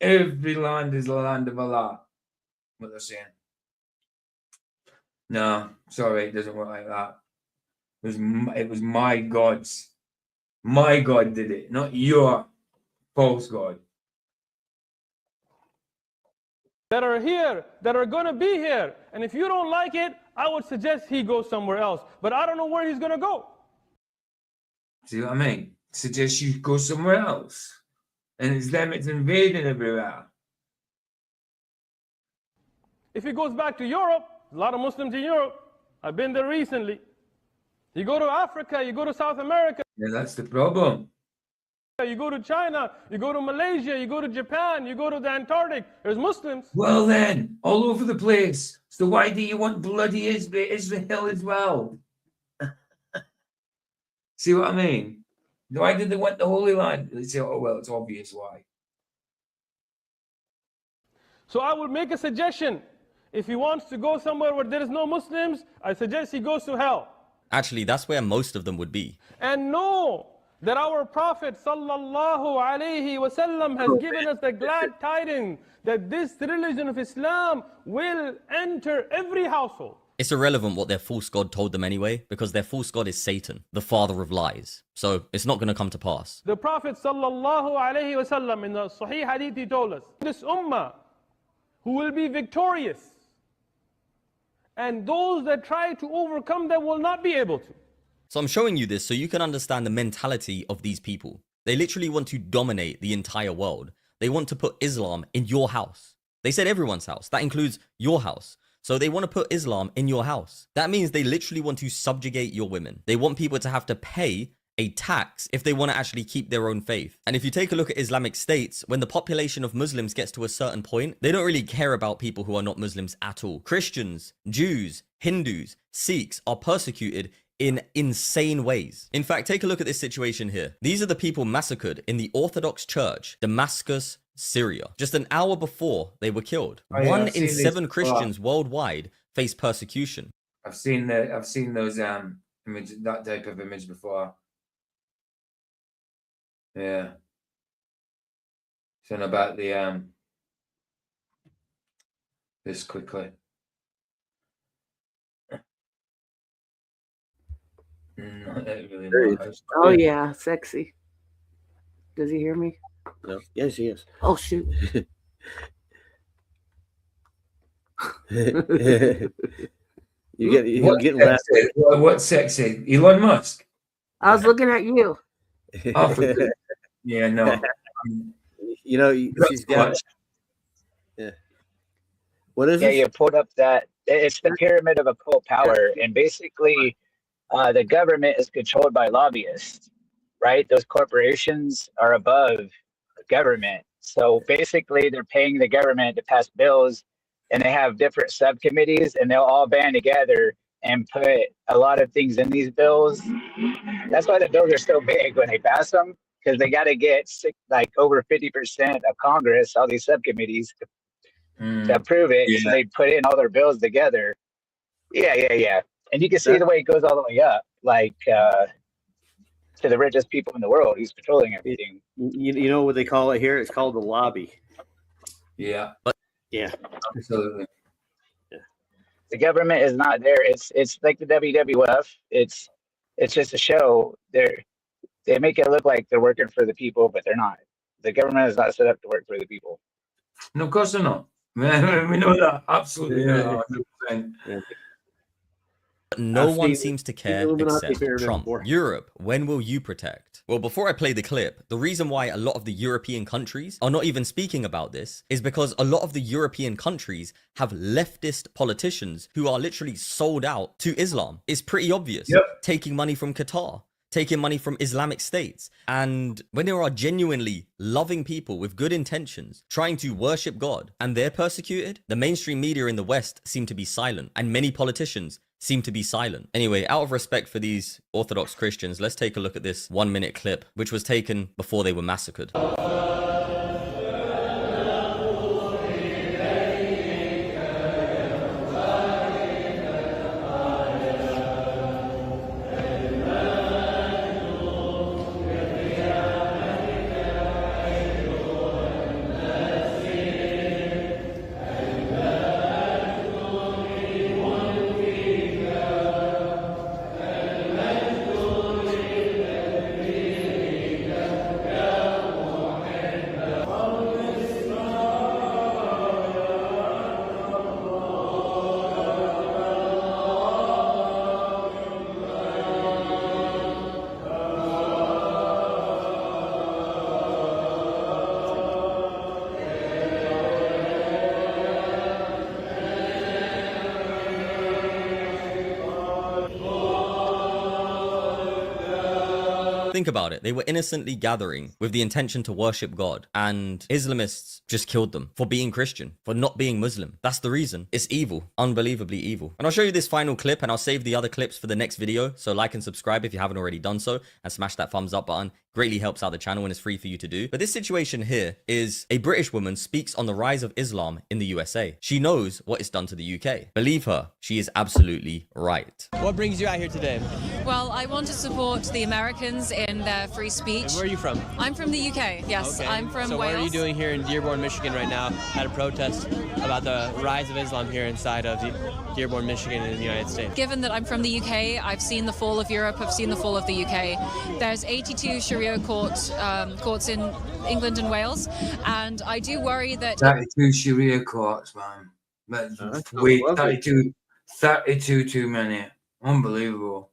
Every land is the land of Allah. What they're saying. No, sorry, it doesn't work like that. It was my gods. My God did it, not your false God. That are here, that are going to be here. And if you don't like it, I would suggest he goes somewhere else. But I don't know where he's going to go. See what I mean? Suggest you go somewhere else. And Islamics invading everywhere. If he goes back to Europe, a lot of Muslims in Europe. I've been there recently. You go to Africa, you go to South America. Yeah, that's the problem. You go to China, you go to Malaysia, you go to Japan, you go to the Antarctic. There's Muslims. Well then, all over the place. So why do you want bloody Israel as well? See what I mean? Why did they want the Holy Land? They say, oh, well, it's obvious why. So I would make a suggestion. If he wants to go somewhere where there is no Muslims, I suggest he goes to hell. Actually, that's where most of them would be. And know that our Prophet sallallahu alaihi wasallam has given us the glad tidings that this religion of Islam will enter every household. It's irrelevant what their false god told them anyway, because their false god is Satan, the father of lies. So it's not going to come to pass. The Prophet sallallahu alaihi wasallam in the Sahih Hadith, he told us, this ummah who will be victorious, and those that try to overcome them will not be able to. So I'm showing you this so you can understand the mentality of these people. They literally want to dominate the entire world. They want to put Islam in your house. They said everyone's house. That includes your house. So they want to put Islam in your house. That means they literally want to subjugate your women. They want people to have to pay a tax if they want to actually keep their own faith. And if you take a look at Islamic states, when the population of Muslims gets to a certain point, they don't really care about people who are not Muslims at all. Christians, Jews, Hindus, Sikhs are persecuted in insane ways. In fact, take a look at this situation here. These are the people massacred in the Orthodox Church, Damascus, Syria. Just an hour before they were killed. Oh, yeah, 1 in 7 Christians worldwide face persecution. I've seen those image, that type of image before. Yeah. Something about the this quickly. Not really nice. Oh yeah, sexy. Does he hear me? No. Yes, he is. Oh shoot. you get left. What's sexy? Elon Musk. I was looking at you. Oh, yeah, no. You know, she's got. Yeah. What is it? Yeah, you pulled up that it's the pyramid of occult power, and basically, the government is controlled by lobbyists, right? Those corporations are above the government, so basically, they're paying the government to pass bills, and they have different subcommittees, and they'll all band together and put a lot of things in these bills. That's why the bills are so big when they pass them, because they got to get like over 50% of Congress, all these subcommittees, to approve it. Yeah. So they put in all their bills together. Yeah. And you can see the way it goes all the way up, like to the richest people in the world. He's controlling everything. You know what they call it here? It's called the lobby. Yeah. Yeah. Absolutely. The government is not there. It's like the WWF. It's just a show. They make it look like they're working for the people, but they're not. The government is not set up to work for the people. No, of course they're not. We know that. Absolutely not. 100%. But no one seems to care except Trump. Europe, when will you protect? Well, before I play the clip, the reason why a lot of the European countries are not even speaking about this is because a lot of the European countries have leftist politicians who are literally sold out to Islam. It's pretty obvious. Yep. Taking money from Qatar, taking money from Islamic states. And when there are genuinely loving people with good intentions trying to worship God and they're persecuted, the mainstream media in the West seem to be silent, and many politicians seem to be silent. Anyway, out of respect for these Orthodox Christians, let's take a look at this 1-minute clip, which was taken before they were massacred. Think about it. They were innocently gathering with the intention to worship God, and Islamists just killed them for being Christian, for not being Muslim. That's the reason. It's evil, unbelievably evil. And I'll show you this final clip, and I'll save the other clips for the next video. So like and subscribe if you haven't already done so, and smash that thumbs up button. Greatly helps out the channel and is free for you to do. But this situation here is a British woman speaks on the rise of Islam in the USA. She knows what it's done to the UK. Believe her, she is absolutely right. What brings you out here today? Well, I want to support the Americans in their free speech. And where are you from? I'm from the UK, yes. Okay. I'm from so Wales. What are you doing here in Dearborn, Michigan right now at a protest about the rise of Islam here inside of Dearborn, Michigan in the United States? Given that I'm from the UK, I've seen the fall of Europe, I've seen the fall of the UK. There's 82 Sharia courts in England and Wales, and I do worry that... 32 Sharia courts, man. Wait, 32 too many. Unbelievable.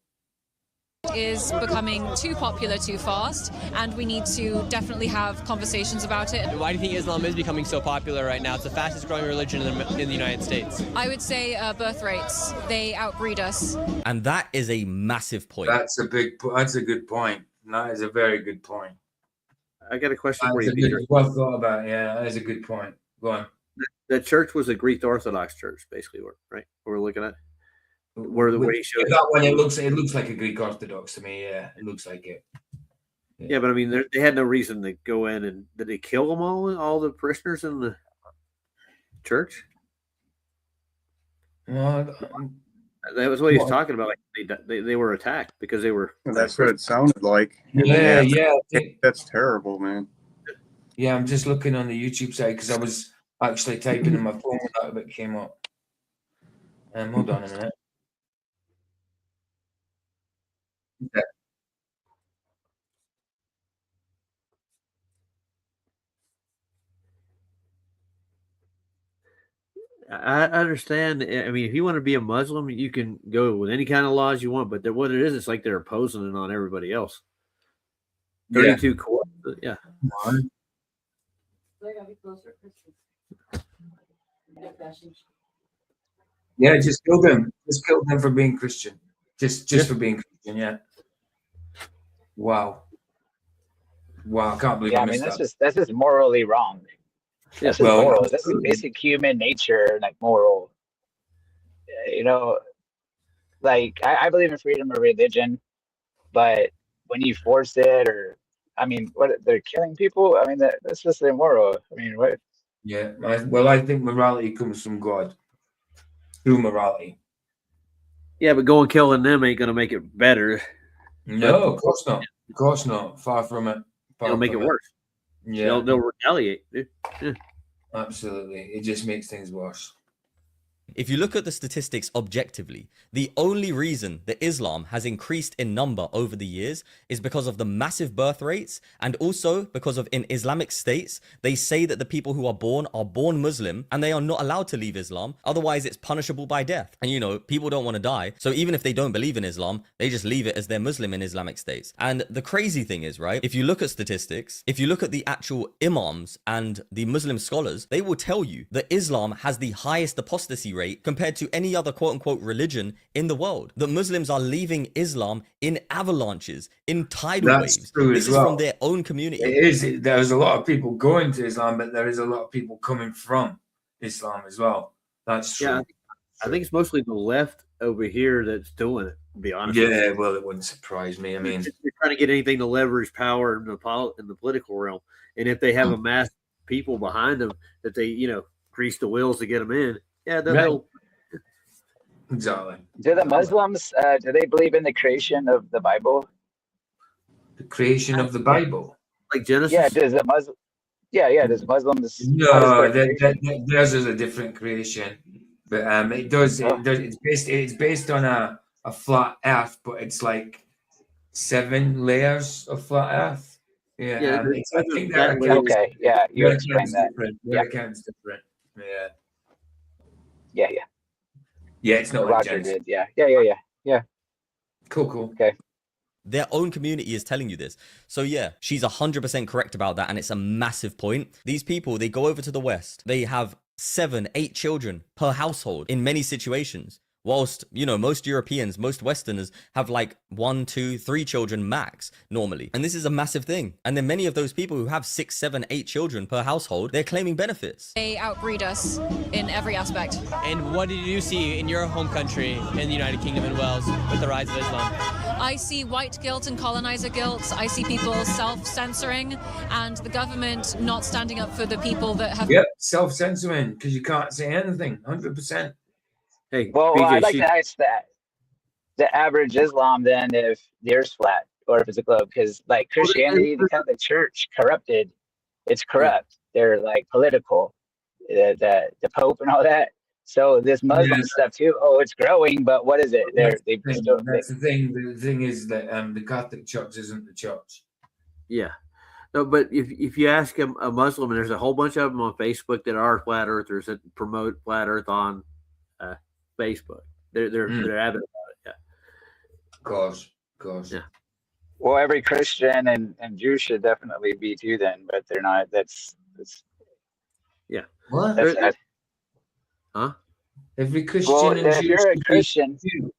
Is becoming too popular too fast, and we need to definitely have conversations about it. Why do you think Islam is becoming so popular right now? It's the fastest growing religion in the United States. I would say birth rates. They outbreed us. And that is a massive point. That's a good point. That is a very good point. I got a question for you, Peter. Well thought about. Yeah, that is a good point. Go on. The church was a Greek Orthodox church, basically, right? What we're looking at. Where he showed that one, it looks like a Greek Orthodox to me. Yeah, it looks like it. Yeah, but I mean, they had no reason to go in and did they kill them all the parishioners in the church? Well, that was what he was talking about. Like they were attacked because they were. That's what it sounded like. Yeah. That's terrible, man. Yeah, I'm just looking on the YouTube site because I was actually typing in my phone when that bit came up. Hold on a minute. Okay. I understand. I mean, if you want to be a Muslim, you can go with any kind of laws you want. But what it is, it's like they're imposing it on everybody else. 32 courts. Yeah. Yeah, just kill them. Just kill them for being Christian. Just for being Christian. Yeah. Wow. I can't believe. Yeah, I mean that's just morally wrong. That's just moral. That's basic human nature, like moral. You know, like I believe in freedom of religion, but when you force it, or I mean, what they're killing people. I mean, that's just immoral. I mean, what? Yeah. Well, I think morality comes from God. True morality. Yeah, but going killing them ain't gonna make it better. No, of course not. Of course not. Far from it. It'll make it worse. Yeah, they'll retaliate. Yeah. Absolutely, it just makes things worse. If you look at the statistics objectively, the only reason that Islam has increased in number over the years is because of the massive birth rates, and also because of in Islamic states, they say that the people who are born Muslim and they are not allowed to leave Islam. Otherwise, it's punishable by death. And you know, people don't want to die. So even if they don't believe in Islam, they just leave it as they're Muslim in Islamic states. And the crazy thing is, right, if you look at statistics, if you look at the actual imams and the Muslim scholars, they will tell you that Islam has the highest apostasy rate compared to any other quote-unquote religion in the world. That Muslims are leaving Islam in avalanches, in tidal waves. This is from their own community. It is. There's a lot of people going to Islam, but there is a lot of people coming from Islam as well. That's true. Yeah, I think it's mostly the left over here that's doing it, to be honest. Yeah, well, it wouldn't surprise me. I mean, they're trying to get anything to leverage power in the political realm. And if they have a mass of people behind them that they, grease the wheels to get them in, they'll exactly. Do the Muslims do they believe in the creation of the Bible? The creation of the Bible, like Genesis. Yeah, does the Muslim? Yeah. Does Muslims? No, theirs is a different creation, but it does. It's based on a flat Earth, but it's like 7 layers of flat Earth. Yeah, I think that okay. Yeah, you explained that. Their account's different. Yeah. Yeah, it's not Roger like did. Yeah. Cool. Okay. Their own community is telling you this. So yeah, she's 100% correct about that, and it's a massive point. These people, they go over to the West. They have 7, 8 children per household in many situations. Whilst, you know, most Europeans, most Westerners have like 1, 2, 3 children max normally. And this is a massive thing. And then many of those people who have 6, 7, 8 children per household, they're claiming benefits. They outbreed us in every aspect. And what did you see in your home country, in the United Kingdom and Wales, with the rise of Islam? I see white guilt and colonizer guilt. I see people self-censoring and the government not standing up for the people that have... Yep, self-censoring, because you can't say anything, 100%. Hey, Well, BJ, I'd like to ask that the average Islam then, if the Earth's flat or if it's a globe, because like Christianity, the Catholic Church corrupted, it's corrupt. They're like political, the Pope and all that. So this Muslim stuff too. Oh, it's growing, but what is it? That's the thing. The thing is that the Catholic Church isn't the church. Yeah. No, but if you ask a Muslim, and there's a whole bunch of them on Facebook that are flat earthers that promote flat Earth on Facebook. They're avid about it. Yeah. Of course. Yeah. Well, every Christian and Jew should definitely be too then, but they're not. That's yeah. What? Huh? Every Christian well, and if Jew you're a should Christian, be a Jew.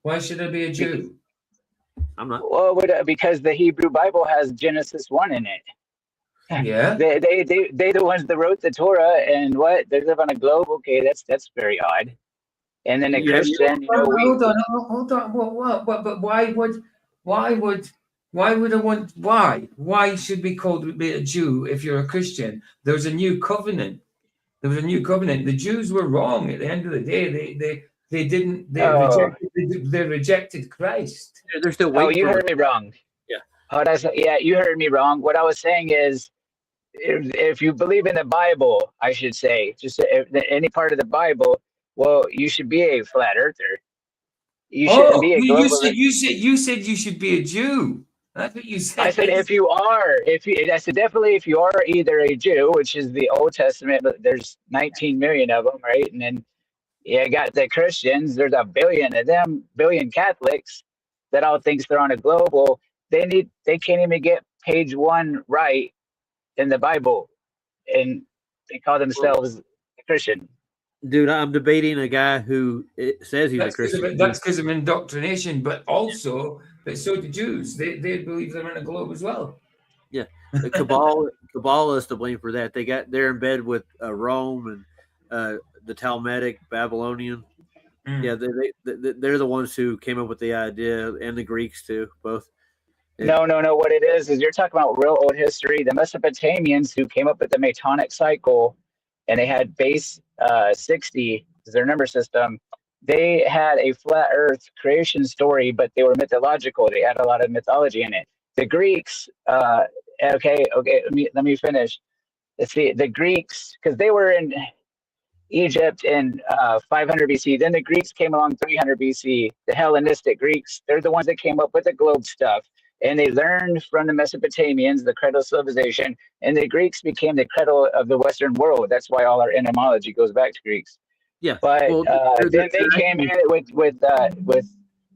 Why should I be a Jew? I'm not. Well, because the Hebrew Bible has Genesis 1 in it. Yeah. They the ones that wrote the Torah, and what they live on a globe. Okay, that's very odd. And then a Christian, hold on. What? But why would I want? Why should we call to be a Jew if you're a Christian? There's a new covenant. The Jews were wrong at the end of the day. They rejected Christ. Yeah, they're still waiting. Oh, you heard me wrong. Yeah. You heard me wrong. What I was saying is, if you believe in the Bible, I should say, just any part of the Bible, well, you should be a flat earther. You shouldn't be a globalist. You said you should be a Jew. That's what you said. I said if you are either a Jew, which is the Old Testament, but there's 19 million of them, right? And then you got the Christians. There's a billion of them, billion Catholics that all thinks they're on a global. They can't even get page 1 right in the Bible, and they call themselves a Christian. Dude, I'm debating a guy who says he's a Christian. That's because of indoctrination, but also, but so do Jews. They believe they're in a globe as well. Yeah, the Kabbalah is to blame for that. They're in bed with Rome and the Talmudic Babylonian. Yeah, they're the ones who came up with the idea, and the Greeks too, both. No. What it is you're talking about real old history. The Mesopotamians who came up with the Metonic cycle, and they had base 60 as their number system. They had a flat Earth creation story, but they were mythological. They had a lot of mythology in it. The Greeks, okay. Let me finish. Let's see. The Greeks, because they were in Egypt in 500 BC. Then the Greeks came along 300 BC. The Hellenistic Greeks, they're the ones that came up with the globe stuff. And they learned from the Mesopotamians, the cradle civilization, and the Greeks became the cradle of the Western world. That's why all our etymology goes back to Greeks. Yeah, but then they came in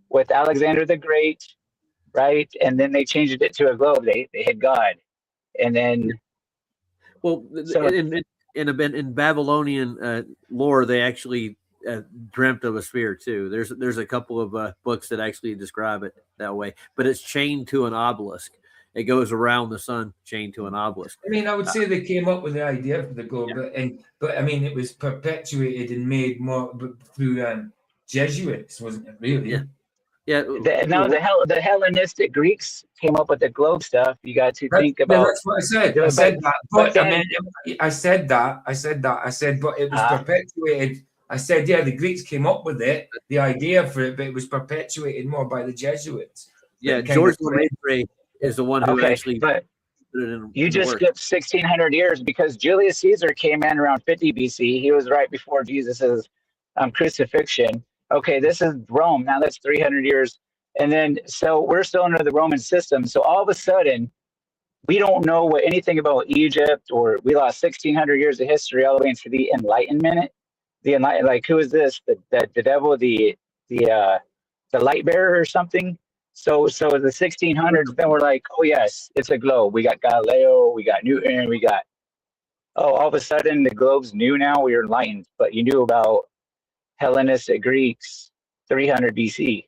with Alexander the Great, right? And then they changed it to a globe. They had God, and then in Babylonian lore, they actually dreamt of a sphere too. There's a couple of books that actually describe it that way, but it's chained to an obelisk. It goes around the sun, chained to an obelisk. I mean, I would say they came up with the idea for the globe, but I mean, it was perpetuated and made more through Jesuits, wasn't it? Really? Yeah. The Hellenistic Greeks came up with the globe stuff. You got to think about. That's what I said. I said that, but I mean, I said that, but it was perpetuated. I said, yeah, the Greeks came up with it, the idea for it, but it was perpetuated more by the Jesuits. Yeah, George Lemaitre is the one who actually. But you just skipped 1600 years because Julius Caesar came in around 50 BC. He was right before Jesus's crucifixion. Okay, this is Rome. Now that's 300 years. And then, so we're still under the Roman system. So all of a sudden, we don't know anything about Egypt, or we lost 1600 years of history all the way into the Enlightenment. Like, who is this? The devil, the light bearer or something? So the 1600s, then we're like, oh yes, it's a globe. We got Galileo, we got Newton, all of a sudden the globe's new now. We are enlightened, but you knew about Hellenistic Greeks, 300 BC.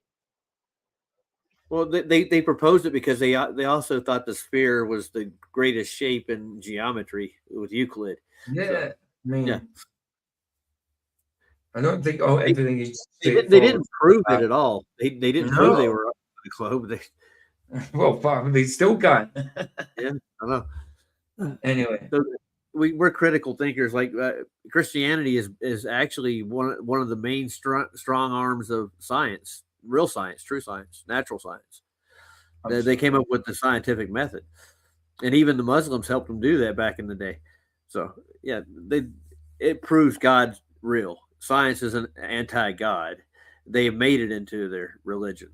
Well, they proposed it because they also thought the sphere was the greatest shape in geometry with Euclid. Yeah, So, I mean, yeah. I don't think everything is. They didn't prove it at all. They didn't prove they No. were up to the globe. Well, fuck, they still can't. Yeah, I know. Anyway, So we're critical thinkers. Like Christianity is actually one of the main strong arms of science, real science, true science, natural science. They came up with the scientific method, and even the Muslims helped them do that back in the day. So yeah, it proves God's real. Science isn't anti-God. They made it into their religion.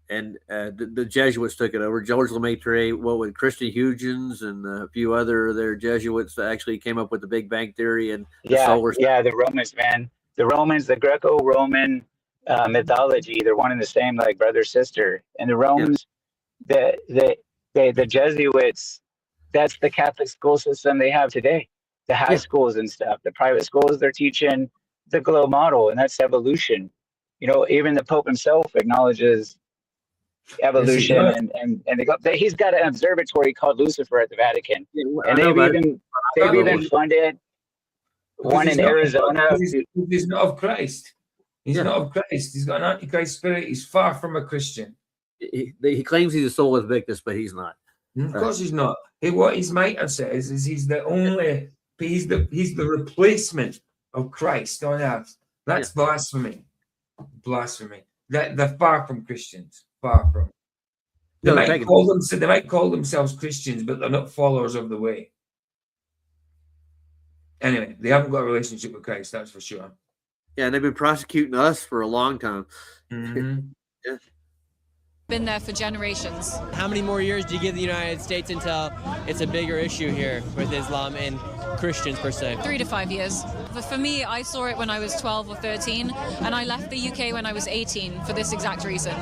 And the Jesuits took it over. George Lemaitre, Christian Huygens, and a few other of their Jesuits that actually came up with the Big Bang Theory and the solar. Yeah, the Romans, man. The Romans, the Greco-Roman mythology, they're one and the same, like brother, sister. And the Romans, the Jesuits, that's the Catholic school system they have today. The high schools and stuff, the private schools, they're teaching the glow model, and that's evolution. You know, even the Pope himself acknowledges evolution, he's got an observatory called Lucifer at the Vatican, and they've even funded one in Arizona. He's not of Christ. He's not of Christ. He's got an antichrist spirit. He's far from a Christian. He claims he's a Soul Invictus, but he's not. Of course, he's not. What his mitre says is he's the only. He's the replacement of Christ on earth. That's blasphemy. Blasphemy. They're far from Christians. Far from. They might call themselves Christians, but they're not followers of the way. Anyway, they haven't got a relationship with Christ, that's for sure. Yeah, and they've been prosecuting us for a long time. Yeah. Been there for generations. How many more years do you give the United States until it's a bigger issue here with Islam and Christians per se? 3 to 5 years. But for me, I saw it when I was 12 or 13, and I left the UK when I was 18 for this exact reason.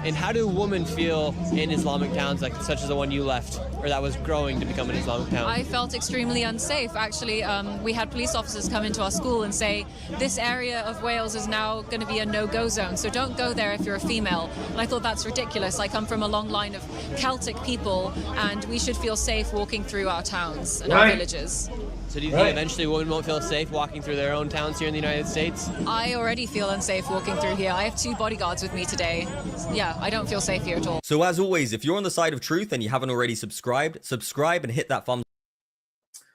And how do women feel in Islamic towns like such as the one you left, or that was growing to become an Islamic town? I felt extremely unsafe. Actually, we had police officers come into our school and say, this area of Wales is now going to be a no-go zone, so don't go there if you're a female. And I thought that's ridiculous. I come from a long line of Celtic people, and we should feel safe walking through our towns and our villages. So do you think eventually women won't feel safe walking through their own towns here in the United States? I already feel unsafe walking through here. I have 2 bodyguards with me today. Yeah, I don't feel safe here at all. So as always, if you're on the side of truth and you haven't already subscribe and hit that thumbs.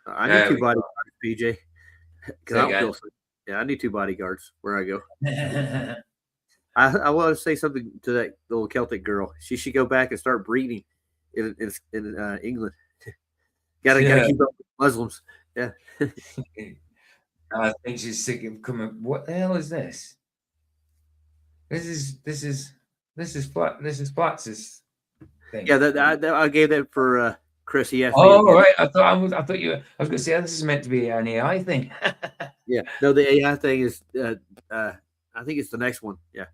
I need 2 bodyguards, PJ. I don't feel safe. Yeah, I need 2 bodyguards where I go. I want to say something to that little Celtic girl. She should go back and start breeding in England. Gotta keep up with Muslims. Yeah. I think she's sick of coming. What the hell is this? This is Platz's thing. Yeah, I gave that for Chris. He asked me. Oh, right. I thought you. I was going to say this is meant to be an AI thing. Yeah. No, the AI thing is. I think it's the next one. Yeah.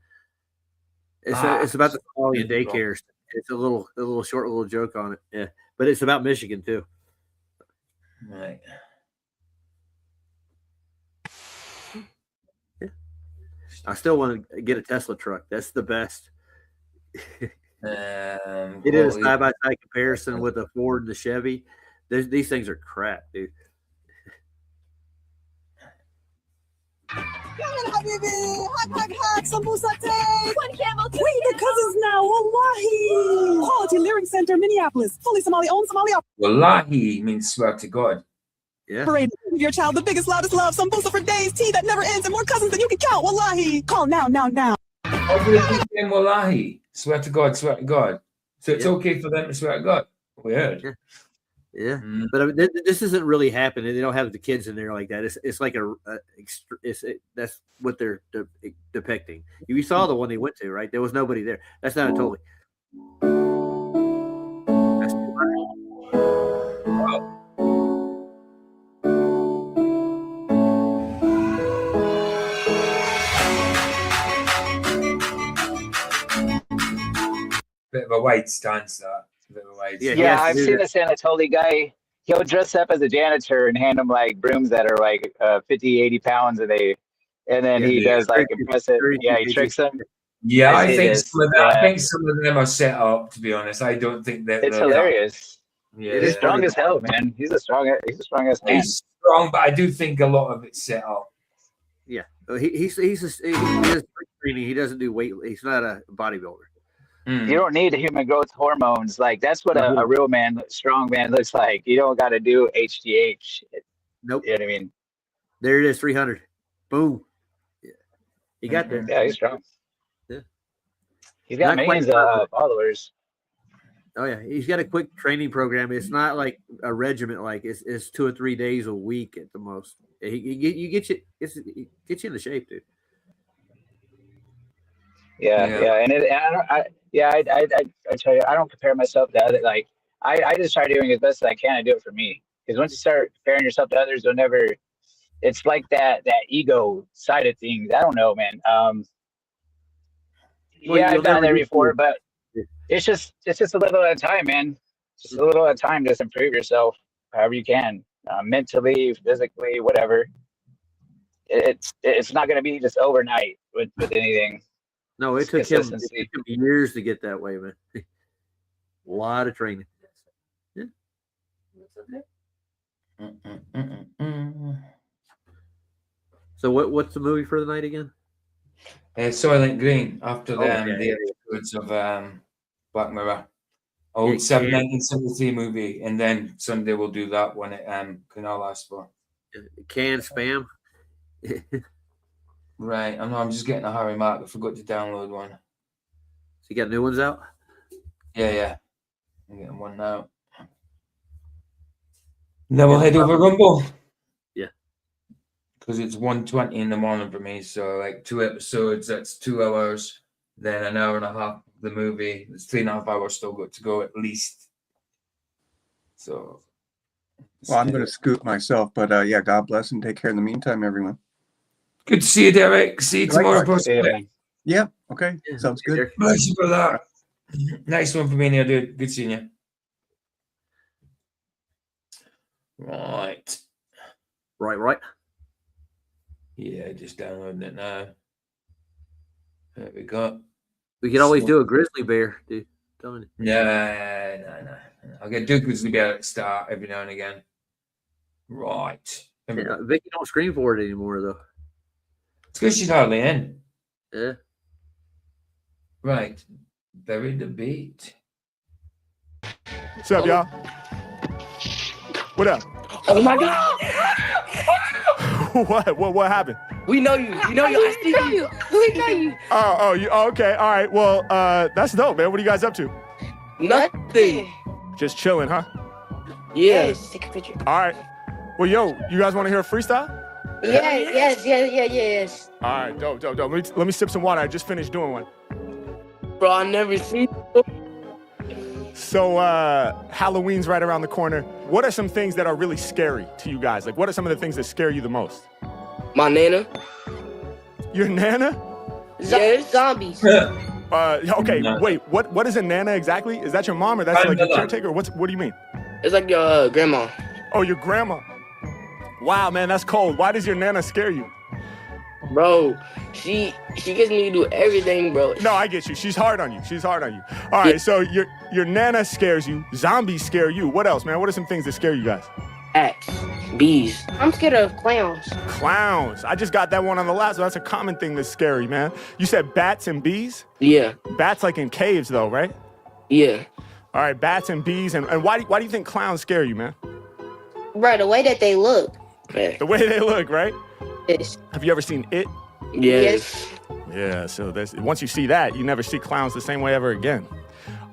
It's about the Somalian daycares. It's a little short little joke on it. Yeah, but it's about Michigan too. Right. Yeah. I still want to get a Tesla truck. That's the best. It is a side-by-side comparison with the Ford and the Chevy. These things are crap, dude. We the cousins now, wallahi. Quality Lyric Center, Minneapolis. Fully Somali owned, Somali operated. Wallahi means swear to God. Yeah. Give your child the biggest, loudest love. Sambusa for days, tea that never ends, and more cousins than you can count. Wallahi. Call now. Oh, they keep saying wallahi. Swear to God, swear to God. So it's okay for them to swear to God. Weird. Yeah. But I mean, this isn't really happening. They don't have the kids in there like that. It's like that's what they're depicting. You saw the one they went to, right? There was nobody there. That's not a totally. That's bit of a wide stance, that. Yeah, I've seen this Anatoly guy. He'll dress up as a janitor and hand them like brooms that are like 50, 80 pounds, and and then he does like impressive. Yeah, he tricks them. Yeah, I think this. some of that, I think some of them are set up. To be honest, I don't think that It's hilarious. Yeah, He's strong as hell, man. He's the strongest man. He's strong, but I do think a lot of it's set up. Yeah, he does training. He doesn't do weight. He's not a bodybuilder. You don't need human growth hormones. Like that's what a real man, strong man looks like. You don't got to do HGH. Nope. You know what I mean? There it is, 300. Boom. Yeah, he got there. Yeah, he's strong. Yeah, he's got millions of followers. Oh yeah, he's got a quick training program. It's not like a regiment. Like it's 2 or 3 days a week at the most. He gets you into shape, dude. Yeah, and I tell you, I don't compare myself to other. Like I just try doing as best as I can and do it for me. Because once you start comparing yourself to others, you'll never. It's like that ego side of things. I don't know, man. I've done there before, but it's just a little at a time, man. Just a little at a time. Just improve yourself however you can, mentally, physically, whatever. It's not going to be just overnight with anything. No, it took him years to get that way, man. A lot of training. Yeah. So what's the movie for the night again? Soylent Green, after the episodes of Black Mirror. Oh, it's a 1973 movie, and then Sunday we'll do that one at Canal last for. Canned spam. Right, I know. I'm just getting a Harry Mark. I forgot to download one. So you got new ones out? Yeah. I'm getting one now. Then we'll head over Rumble. Yeah. Because it's 1:20 in the morning for me. So like 2 episodes, that's 2 hours. Then an hour and a half of the movie. It's 3.5 hours still got to go at least. So. Well, I'm going to scoot myself, but yeah, God bless and take care in the meantime, everyone. Good to see you, Derek. See you tomorrow. Yeah. Okay. Sounds good. Bless you for that. Nice one for me here, dude. Good seeing you. Right. Yeah, just downloading it now. There we go. We could always do a grizzly bear, dude. Telling you. No. I'll get do grizzly bear at the start every now and again. Right. Yeah, Vicky don't scream for it anymore, though. It's because she's hardly in. Yeah. Right. Bury the beat. What's up, y'all? What up? Oh my God! What happened? We know you. You know you. I see you. We know you. Oh, okay. All right. Well, that's dope, man. What are you guys up to? Nothing. Just chilling, huh? Yeah. Take a picture. All right. Well, yo, you guys want to hear a freestyle? Yes. All right, dope. Let me sip some water. I just finished doing one. Bro, I never seen you. So, Halloween's right around the corner. What are some things that are really scary to you guys? Like, what are some of the things that scare you the most? My nana. Your nana? Yes. Zombies. Okay, wait. What is a nana exactly? Is that your mom or that's like your caretaker? What do you mean? It's like your grandma. Oh, your grandma. Wow, man, that's cold. Why does your nana scare you? Bro, she gets me to do everything, bro. No, I get you. She's hard on you. All right, so your nana scares you. Zombies scare you. What else, man? What are some things that scare you guys? Bats, bees. I'm scared of clowns. Clowns. I just got that one on the last one. That's a common thing that's scary, man. You said bats and bees? Yeah. Bats like in caves, though, right? Yeah. All right, bats and bees. And why do you think clowns scare you, man? Bro, the way that they look. The way they look, right? Yes. Have you ever seen It? Yes. Yeah, so once you see that, you never see clowns the same way ever again.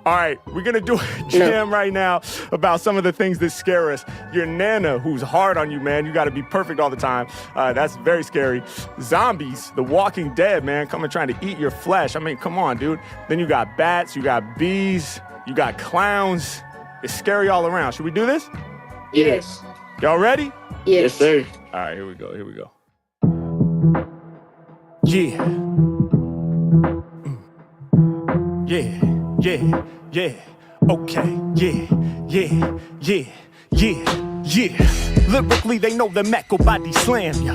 All right, we're going to do a jam right now about some of the things that scare us. Your nana, who's hard on you, man. You got to be perfect all the time. That's very scary. Zombies, The Walking Dead, man, coming trying to eat your flesh. I mean, come on, dude. Then you got bats, you got bees, you got clowns. It's scary all around. Should we do this? Yes. Y'all ready? Yes, sir. All right, here we go. Yeah. Okay. Yeah. Lyrically, they know the Mac body slam ya.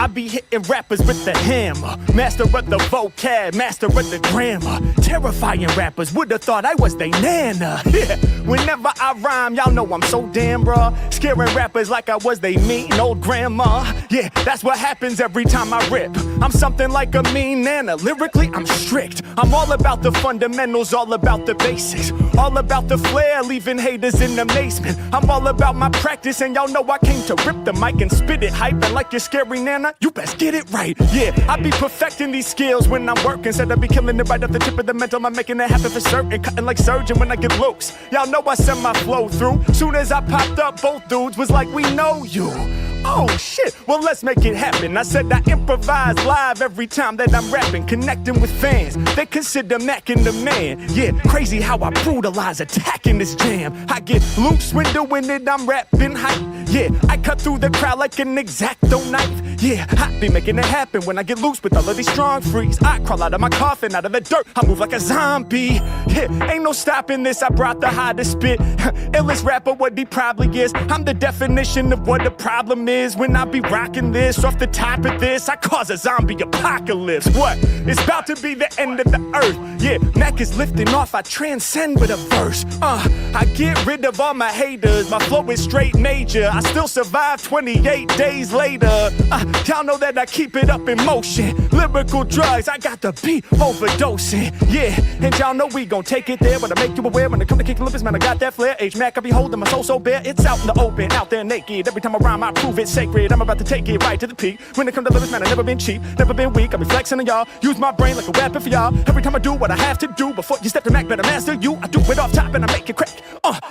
I be hitting rappers with the hammer. Master of the vocab, master of the grammar. Terrifying rappers, would've thought I was they nana. Yeah, whenever I rhyme, y'all know I'm so damn raw. Scaring rappers like I was they mean old grandma. Yeah, that's what happens every time I rip. I'm something like a mean nana. Lyrically, I'm strict. I'm all about the fundamentals, all about the basics. All about the flair, leaving haters in amazement. I'm all about my practice, and y'all know I came to rip the mic and spit it hype. And like your scary nana, you best get it right. Yeah, I be perfecting these skills when I'm working. Said I be killing it right off the tip of the mental. I'm making it happen for certain. Cutting like surgeon when I get loose. Y'all know I send my flow through. Soon as I popped up, both dudes was like, we know you. Oh shit, well let's make it happen. I said I improvise live every time that I'm rapping, connecting with fans. They consider Mackin' the man. Yeah, crazy how I brutalize, attacking this jam. I get loose when doing it, I'm rapping hype. Yeah, I cut through the crowd like an X-Acto knife. Yeah, I be making it happen when I get loose with all of these strong freaks. I crawl out of my coffin, out of the dirt, I move like a zombie. Yeah, ain't no stopping this, I brought the hottest spit. Illest rapper what he probably is. I'm the definition of what the problem is. When I be rocking this off the top of this, I cause a zombie apocalypse. What? It's about to be the end of the earth. Yeah, Mac is lifting off, I transcend with a verse. I get rid of all my haters, my flow is straight major. I still survive 28 days later. Y'all know that I keep it up in motion. Lyrical drugs, I got the beat overdosing. Yeah, and y'all know we gon' take it there, but I make you aware when it come to kicking lips, man, I got that flair. H-Mac, I be holding my soul so bare, it's out in the open, out there naked. Every time I rhyme, I prove it's sacred. I'm about to take it right to the peak. When it come to lyrics, man, I never been cheap, never been weak. I be flexing on y'all, use my brain like a weapon for y'all. Every time I do what I have to do, before you step to Mac, better master you. I do it off top and I make it crack.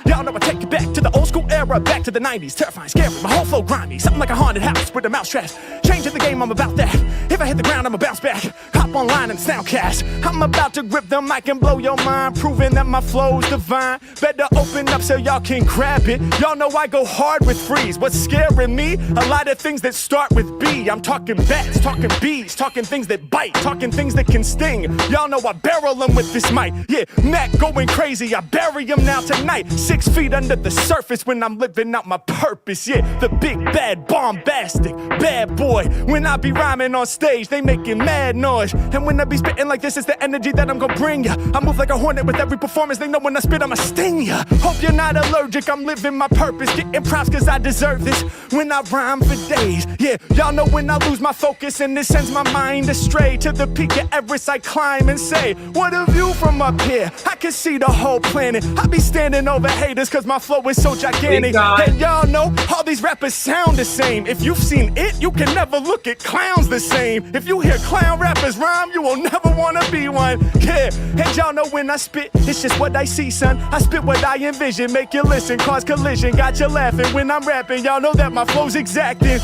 Y'all know I take it back to the old school era, back to the 90s. Terrifying, scary, my whole flow grimy. Something like a haunted house with a mouse traps. Changing the game, I'm about that. If I hit the ground, I'ma bounce back. Hop online and soundcast. I'm about to grip the mic and blow your mind, proving that my flow's divine. Better open up so y'all can grab it. Y'all know I go hard with freeze. What's scaring me? A lot of things that start with B. I'm talking bats, talking bees, talking things that bite, talking things that can sting. Y'all know I barrel them with this mic. Yeah, Mac going crazy, I bury him now tonight. 6 feet under the surface when I'm living out my purpose. Yeah, the big bad bombastic bad boy. When I be rhyming on stage, they making mad noise. And when I be spitting like this, it's the energy that I'm gonna bring ya. I move like a hornet with every performance. They know when I spit, I'ma sting ya. Hope you're not allergic, I'm living my purpose. Getting props cause I deserve this. When I rhyme for days, yeah, y'all know when I lose my focus and this sends my mind astray. To the peak of Everest I climb and say, what a view from up here, I can see the whole planet. I be standing over haters cause my flow is so gigantic. And y'all know all these rappers sound the same. If you've seen it, you can never look at clowns the same. If you hear clown rappers rhyme, you will never wanna be one. Yeah, and y'all know when I spit, it's just what I see, son. I spit what I envision, make you listen, cause collision. Got you laughing when I'm rapping, y'all know that my flow's exacting.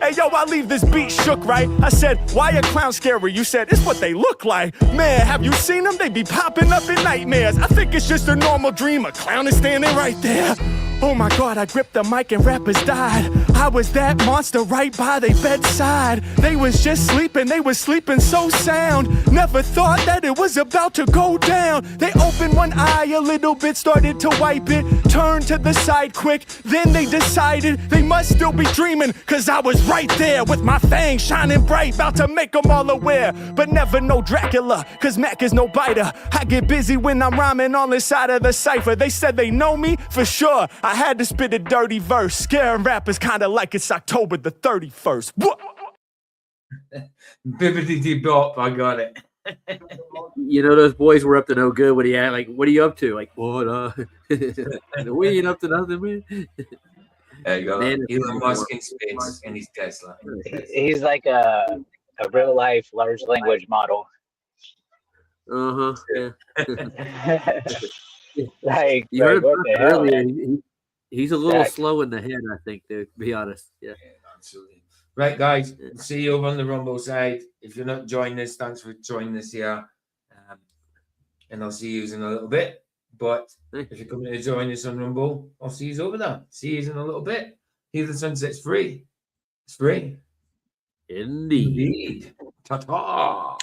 Hey yo, I leave this beat shook, right? I said, why a clown scary? You said, it's what they look like. Man, have you seen them? They be popping up in nightmares. I think it's just a normal dream, a clown is standing right there. Oh my God, I gripped the mic and rappers died. I was that monster right by their bedside. They was just sleeping, they was sleeping so sound. Never thought that it was about to go down. They opened one eye a little bit, started to wipe it, turned to the side quick. Then they decided they must still be dreaming, cause I was right there with my fangs shining bright, about to make them all aware. But never know Dracula, cause Mac is no biter. I get busy when I'm rhyming on this side of the cipher. They said they know me for sure. I had to spit a dirty verse, scaring rappers kinda like it's October the 31st. Bibbidi bop, I got it. You know, those boys were up to no good when he had, like, what are you up to? Like, what, we ain't up to nothing, man. There you go. Elon Musk in space and his Tesla. He's like a real life large language model. Yeah. Like, you heard what the hell? earlier. He's a little slow in the head, I think, to be honest. Yeah, absolutely. Right, guys. See you over on the Rumble side. If you're not joining us, thanks for joining us here. And I'll see you in a little bit. But if you're coming to join us on Rumble, I'll see you over there. See you in a little bit. Here the Sunset's free. It's free. Indeed. Ta-ta.